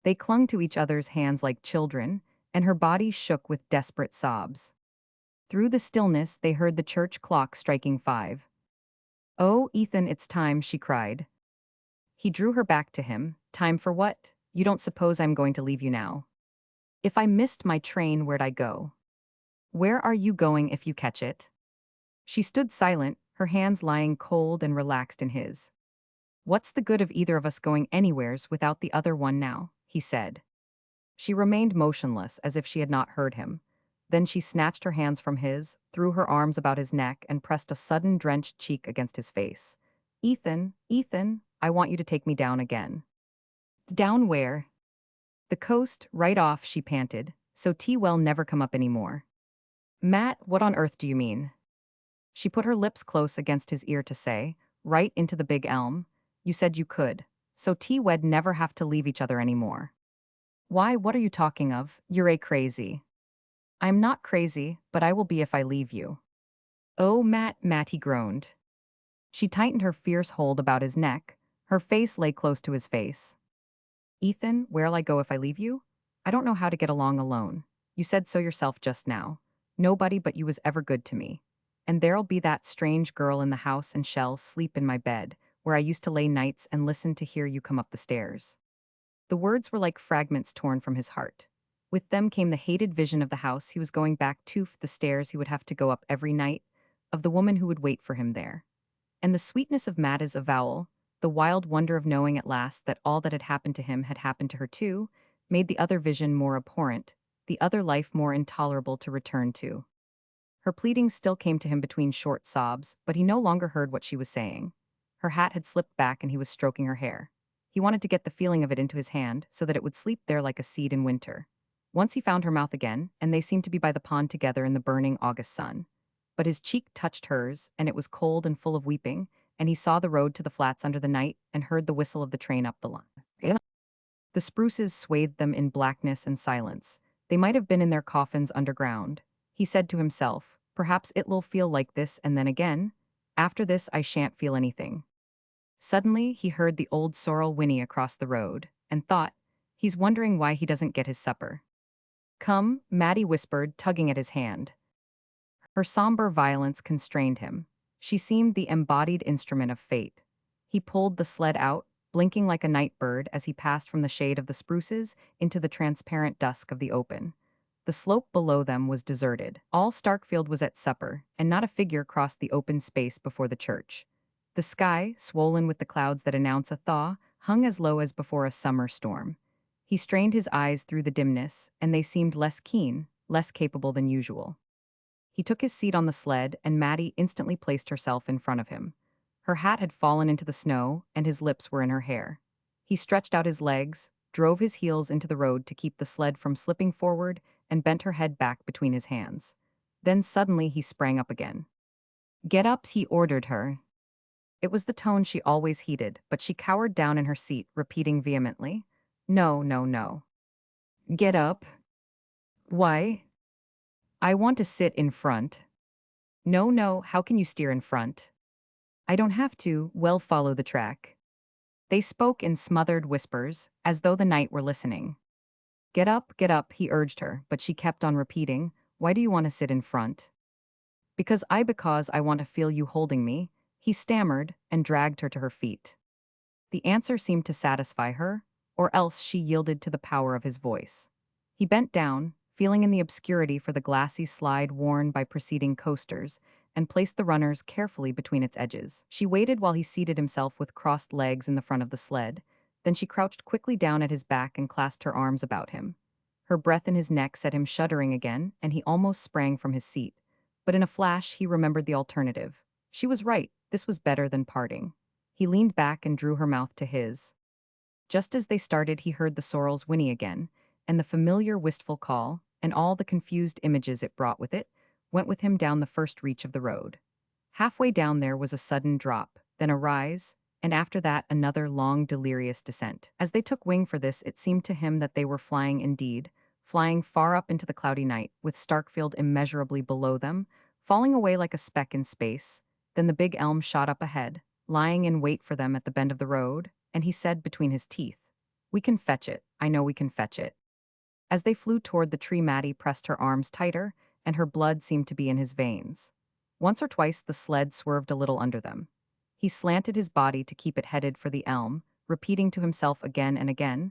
S1: They clung to each other's hands like children, and her body shook with desperate sobs. Through the stillness, they heard the church clock striking 5. Oh, Ethan, it's time, she cried. He drew her back to him. Time for what? You don't suppose I'm going to leave you now? If I missed my train, where'd I go? Where are you going if you catch it? She stood silent, her hands lying cold and relaxed in his. What's the good of either of us going anywheres without the other one now? He said. She remained motionless as if she had not heard him. Then she snatched her hands from his, threw her arms about his neck, and pressed a sudden drenched cheek against his face. Ethan, Ethan, I want you to take me down again. Down where? The coast, right off, she panted, so T-well never come up any more. Matt, what on earth do you mean? She put her lips close against his ear to say, right into the big elm. You said you could, so T-wed never have to leave each other anymore. Why, what are you talking of? You're a crazy. I'm not crazy, but I will be if I leave you. Oh, Matt, Mattie groaned. She tightened her fierce hold about his neck. Her face lay close to his face. Ethan, where'll I go if I leave you? I don't know how to get along alone. You said so yourself just now. Nobody but you was ever good to me. And there'll be that strange girl in the house and shall sleep in my bed, where I used to lay nights and listen to hear you come up the stairs. The words were like fragments torn from his heart. With them came the hated vision of the house he was going back to, the stairs he would have to go up every night, of the woman who would wait for him there. And the sweetness of Mattie's avowal, the wild wonder of knowing at last that all that had happened to him had happened to her too, made the other vision more abhorrent, the other life more intolerable to return to. Her pleadings still came to him between short sobs, but he no longer heard what she was saying. Her hat had slipped back and he was stroking her hair. He wanted to get the feeling of it into his hand so that it would sleep there like a seed in winter. Once he found her mouth again, and they seemed to be by the pond together in the burning August sun. But his cheek touched hers, and it was cold and full of weeping, and he saw the road to the flats under the night and heard the whistle of the train up the line. The spruces swathed them in blackness and silence. They might have been in their coffins underground. He said to himself, perhaps it'll feel like this, and then again. After this I shan't feel anything. Suddenly he heard the old sorrel whinny across the road, and thought, he's wondering why he doesn't get his supper. Come, Mattie whispered, tugging at his hand. Her somber violence constrained him. She seemed the embodied instrument of fate. He pulled the sled out, blinking like a night bird as he passed from the shade of the spruces into the transparent dusk of the open. The slope below them was deserted. All Starkfield was at supper, and not a figure crossed the open space before the church. The sky, swollen with the clouds that announce a thaw, hung as low as before a summer storm. He strained his eyes through the dimness, and they seemed less keen, less capable than usual. He took his seat on the sled, and Mattie instantly placed herself in front of him. Her hat had fallen into the snow, and his lips were in her hair. He stretched out his legs, drove his heels into the road to keep the sled from slipping forward, and bent her head back between his hands. Then suddenly he sprang up again. Get up, he ordered her. It was the tone she always heeded, but she cowered down in her seat, repeating vehemently, No, no, no. Get up. Why? I want to sit in front. No, no, how can you steer in front? I don't have to, well, follow the track. They spoke in smothered whispers, as though the night were listening. Get up, he urged her, but she kept on repeating, why do you want to sit in front? Because I want to feel you holding me, he stammered and dragged her to her feet. The answer seemed to satisfy her, or else she yielded to the power of his voice. He bent down, feeling in the obscurity for the glassy slide worn by preceding coasters, and placed the runners carefully between its edges. She waited while he seated himself with crossed legs in the front of the sled, then she crouched quickly down at his back and clasped her arms about him. Her breath in his neck set him shuddering again, and he almost sprang from his seat. But in a flash, he remembered the alternative. She was right, this was better than parting. He leaned back and drew her mouth to his. Just as they started, he heard the sorrel's whinny again, and the familiar wistful call, and all the confused images it brought with it, went with him down the first reach of the road. Halfway down there was a sudden drop, then a rise, and after that another long delirious descent. As they took wing for this, it seemed to him that they were flying indeed, flying far up into the cloudy night, with Starkfield immeasurably below them, falling away like a speck in space. Then the big elm shot up ahead, lying in wait for them at the bend of the road, and he said between his teeth, we can fetch it, I know we can fetch it. As they flew toward the tree, Mattie pressed her arms tighter, and her blood seemed to be in his veins. Once or twice the sled swerved a little under them. He slanted his body to keep it headed for the elm, repeating to himself again and again,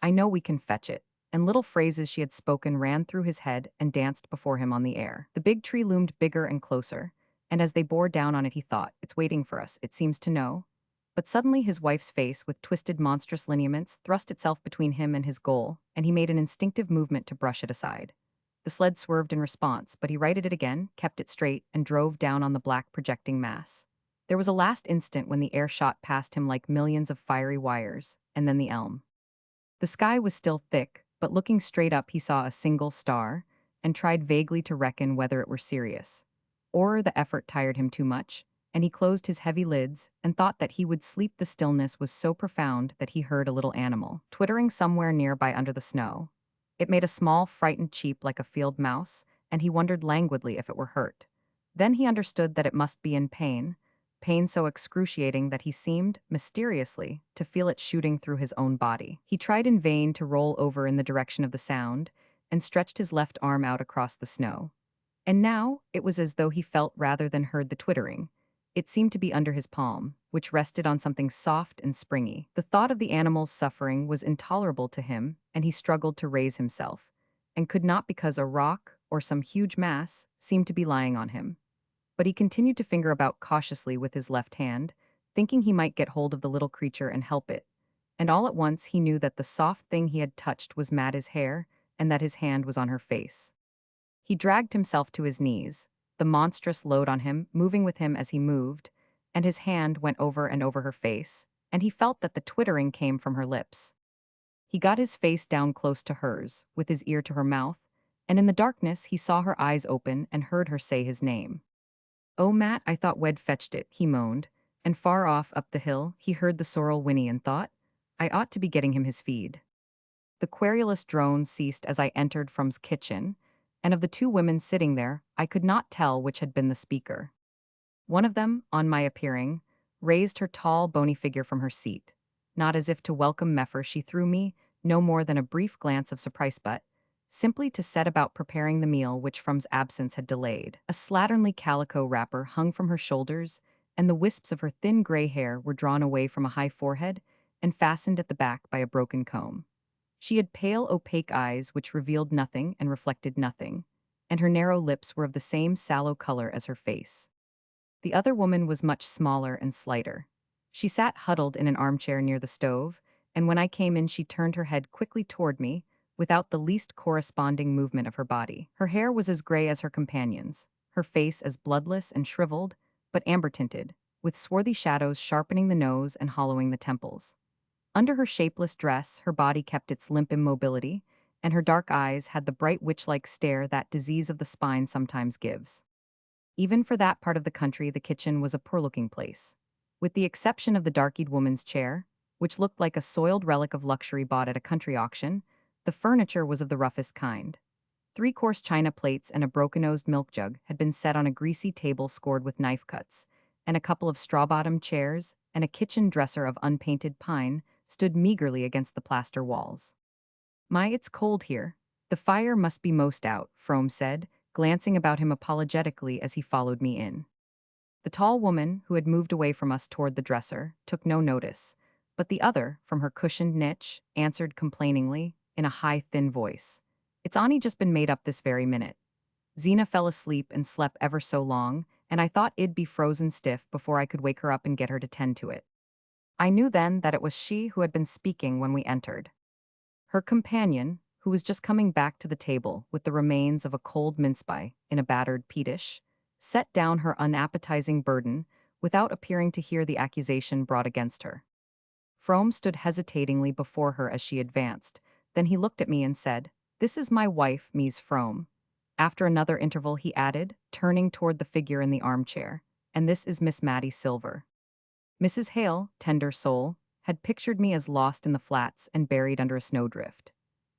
S1: I know we can fetch it, and little phrases she had spoken ran through his head and danced before him on the air. The big tree loomed bigger and closer, and as they bore down on it he thought, it's waiting for us, it seems to know. But suddenly his wife's face, with twisted monstrous lineaments, thrust itself between him and his goal, and he made an instinctive movement to brush it aside. The sled swerved in response, but he righted it again, kept it straight, and drove down on the black projecting mass. There was a last instant when the air shot past him like millions of fiery wires, and then the elm. The sky was still thick, but looking straight up he saw a single star, and tried vaguely to reckon whether it were Sirius. Or the effort tired him too much, and he closed his heavy lids and thought that he would sleep. The stillness was so profound that he heard a little animal twittering somewhere nearby under the snow. It made a small, frightened cheep like a field mouse, and he wondered languidly if it were hurt. Then he understood that it must be in pain, pain so excruciating that he seemed, mysteriously, to feel it shooting through his own body. He tried in vain to roll over in the direction of the sound, and stretched his left arm out across the snow. And now it was as though he felt rather than heard the twittering. It seemed to be under his palm, which rested on something soft and springy. The thought of the animal's suffering was intolerable to him, and he struggled to raise himself, and could not because a rock, or some huge mass, seemed to be lying on him. But he continued to finger about cautiously with his left hand, thinking he might get hold of the little creature and help it. And all at once he knew that the soft thing he had touched was Mattie's hair, and that his hand was on her face. He dragged himself to his knees, the monstrous load on him, moving with him as he moved, and his hand went over and over her face, and he felt that the twittering came from her lips. He got his face down close to hers, with his ear to her mouth, and in the darkness he saw her eyes open and heard her say his name. Oh, Matt, I thought we'd fetched it, he moaned, and far off up the hill he heard the sorrel whinny and thought, I ought to be getting him his feed. The querulous drone ceased as I entered Frome's kitchen, and of the two women sitting there, I could not tell which had been the speaker. One of them, on my appearing, raised her tall, bony figure from her seat. Not as if to welcome Meffer, she threw me no more than a brief glance of surprise, but simply to set about preparing the meal which Frome's absence had delayed. A slatternly calico wrapper hung from her shoulders, and the wisps of her thin gray hair were drawn away from a high forehead and fastened at the back by a broken comb. She had pale, opaque eyes which revealed nothing and reflected nothing, and her narrow lips were of the same sallow color as her face. The other woman was much smaller and slighter. She sat huddled in an armchair near the stove, and when I came in she turned her head quickly toward me, without the least corresponding movement of her body. Her hair was as gray as her companion's, her face as bloodless and shriveled, but amber-tinted, with swarthy shadows sharpening the nose and hollowing the temples. Under her shapeless dress, her body kept its limp immobility, and her dark eyes had the bright witch-like stare that disease of the spine sometimes gives. Even for that part of the country, the kitchen was a poor-looking place. With the exception of the dark-eyed woman's chair, which looked like a soiled relic of luxury bought at a country auction, the furniture was of the roughest kind. Three-course china plates and a broken-nosed milk jug had been set on a greasy table scored with knife cuts, and a couple of straw-bottomed chairs and a kitchen dresser of unpainted pine stood meagerly against the plaster walls. It's cold here. The fire must be most out, Frome said, glancing about him apologetically as he followed me in. The tall woman, who had moved away from us toward the dresser, took no notice, but the other, from her cushioned niche, answered complainingly, in a high, thin voice. It's only just been made up this very minute. Zeena fell asleep and slept ever so long, and I thought it'd be frozen stiff before I could wake her up and get her to tend to it. I knew then that it was she who had been speaking when we entered. Her companion, who was just coming back to the table with the remains of a cold mince pie in a battered pea dish, set down her unappetizing burden without appearing to hear the accusation brought against her. Frome stood hesitatingly before her as she advanced. Then he looked at me and said, "This is my wife, Mies Frome." After another interval he added, turning toward the figure in the armchair, "And this is Miss Mattie Silver." Mrs. Hale, tender soul, had pictured me as lost in the flats and buried under a snowdrift.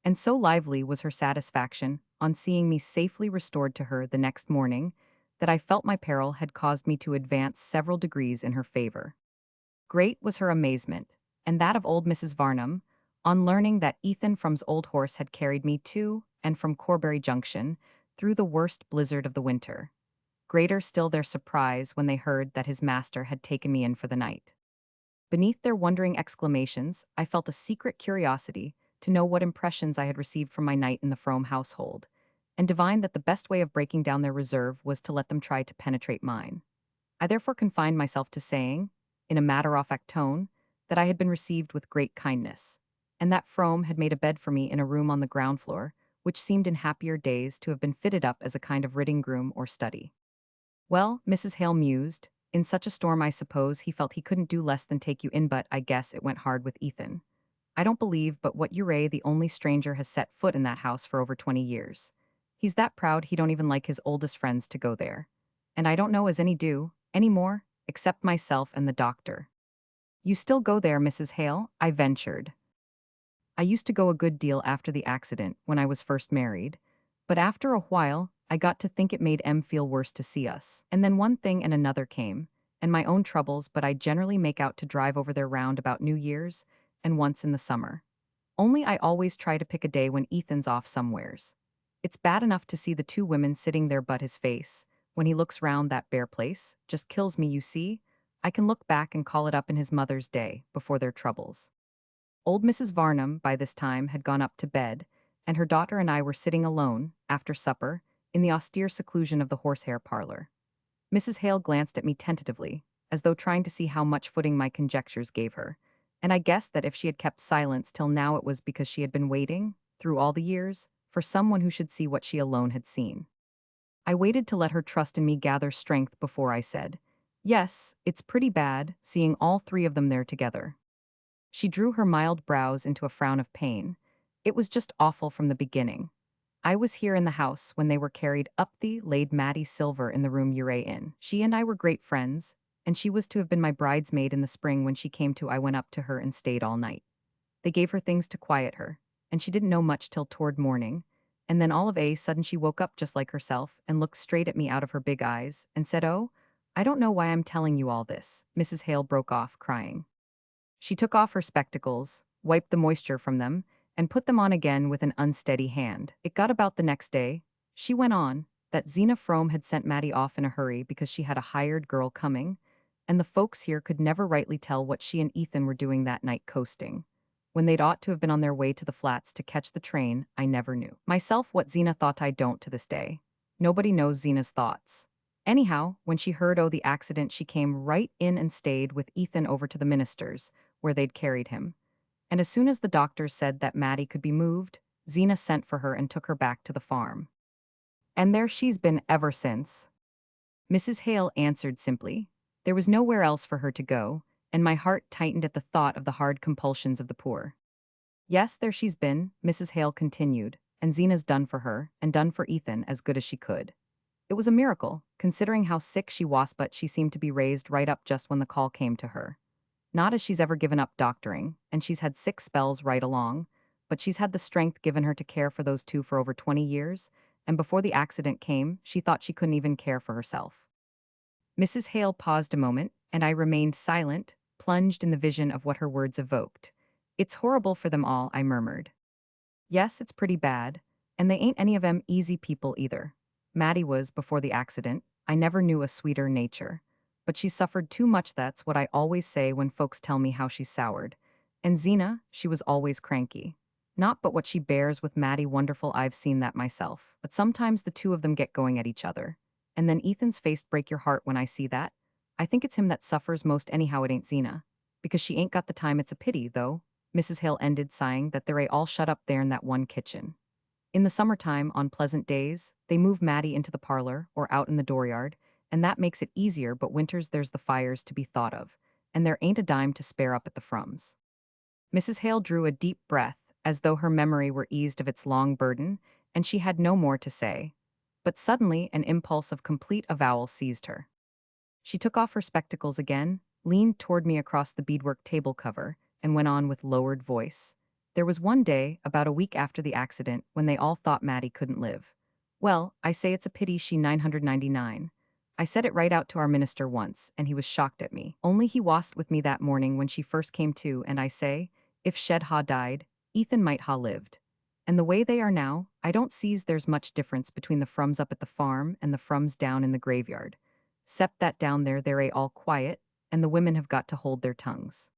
S1: And so lively was her satisfaction on seeing me safely restored to her the next morning that I felt my peril had caused me to advance several degrees in her favor. Great was her amazement, and that of old Mrs. Varnum, on learning that Ethan Frome's old horse had carried me to and from Corbury Junction through the worst blizzard of the winter. Greater still their surprise when they heard that his master had taken me in for the night. Beneath their wondering exclamations, I felt a secret curiosity to know what impressions I had received from my night in the Frome household, and divined that the best way of breaking down their reserve was to let them try to penetrate mine. I therefore confined myself to saying, in a matter-of-fact tone, that I had been received with great kindness, and that Frome had made a bed for me in a room on the ground floor, which seemed in happier days to have been fitted up as a kind of riding-room or study. "Well," Mrs. Hale mused, "in such a storm I suppose he felt he couldn't do less than take you in, but I guess it went hard with Ethan. I don't believe but what Ure the only stranger has set foot in that house for over 20 years. He's that proud he don't even like his oldest friends to go there. And I don't know as any do, any more, except myself and the doctor." "You still go there, Mrs. Hale?" I ventured. "I used to go a good deal after the accident, when I was first married. But after a while, I got to think it made Em feel worse to see us. And then one thing and another came, and my own troubles, but I generally make out to drive over there round about New Year's, and once in the summer. Only I always try to pick a day when Ethan's off somewheres. It's bad enough to see the two women sitting there, but his face, when he looks round that bare place, just kills me, you see. I can look back and call it up in his mother's day, before their troubles." Old Mrs. Varnum, by this time, had gone up to bed, and her daughter and I were sitting alone, after supper, in the austere seclusion of the horsehair parlor. Mrs. Hale glanced at me tentatively, as though trying to see how much footing my conjectures gave her, and I guessed that if she had kept silence till now it was because she had been waiting, through all the years, for someone who should see what she alone had seen. I waited to let her trust in me gather strength before I said, "Yes, it's pretty bad, seeing all three of them there together." She drew her mild brows into a frown of pain. "It was just awful from the beginning. I was here in the house when they were carried up laid Mattie Silver in the room Ure in. She and I were great friends, and she was to have been my bridesmaid in the spring when she came to. I went up to her and stayed all night. They gave her things to quiet her, and she didn't know much till toward morning, and then all of a sudden she woke up just like herself and looked straight at me out of her big eyes and said, 'Oh, I don't know why I'm telling you all this.'" Mrs. Hale broke off, crying. She took off her spectacles, wiped the moisture from them, and put them on again with an unsteady hand. "It got about the next day," she went on, "that Zeena Frome had sent Mattie off in a hurry because she had a hired girl coming, and the folks here could never rightly tell what she and Ethan were doing that night coasting. When they'd ought to have been on their way to the flats to catch the train, I never knew. Myself what Zeena thought I don't to this day. Nobody knows Zeena's thoughts. Anyhow, when she heard the accident she came right in and stayed with Ethan over to the minister's, where they'd carried him. And as soon as the doctors said that Mattie could be moved, Zeena sent for her and took her back to the farm. And there she's been ever since." Mrs. Hale answered simply. There was nowhere else for her to go, and my heart tightened at the thought of the hard compulsions of the poor. "Yes, there she's been," Mrs. Hale continued, "and Zeena's done for her, and done for Ethan as good as she could. It was a miracle, considering how sick she was, but she seemed to be raised right up just when the call came to her. Not as she's ever given up doctoring, and she's had 6 spells right along, but she's had the strength given her to care for those two for over 20 years, and before the accident came, she thought she couldn't even care for herself. Mrs. Hale paused a moment, and I remained silent, plunged in the vision of what her words evoked. It's horrible for them all, I murmured. Yes, it's pretty bad, and they ain't any of 'em easy people either. Mattie was, before the accident, I never knew a sweeter nature. But she suffered too much, that's what I always say when folks tell me how she's soured. And Zeena, she was always cranky. Not but what she bears with Mattie wonderful, I've seen that myself, but sometimes the two of them get going at each other. And then Ethan's face break your heart when I see that. I think it's him that suffers most anyhow, it ain't Zeena. Because she ain't got the time, it's a pity, though. Mrs. Hale ended, sighing that they're all shut up there in that one kitchen. In the summertime, on pleasant days, they move Mattie into the parlor or out in the dooryard, and that makes it easier, but winters there's the fires to be thought of, and there ain't a dime to spare up at the Fromes. Mrs. Hale drew a deep breath, as though her memory were eased of its long burden, and she had no more to say. But suddenly an impulse of complete avowal seized her. She took off her spectacles again, leaned toward me across the beadwork table cover, and went on with lowered voice. There was one day, about a week after the accident, when they all thought Mattie couldn't live. Well, I say it's a pity she 999. I said it right out to our minister once, and he was shocked at me. Only he wassed with me that morning when she first came to, and I say, if Shed ha died, Ethan might ha lived. And the way they are now, I don't see's there's much difference between the Frums up at the farm and the Frums down in the graveyard. 'Cept that down there they're all quiet, and the women have got to hold their tongues.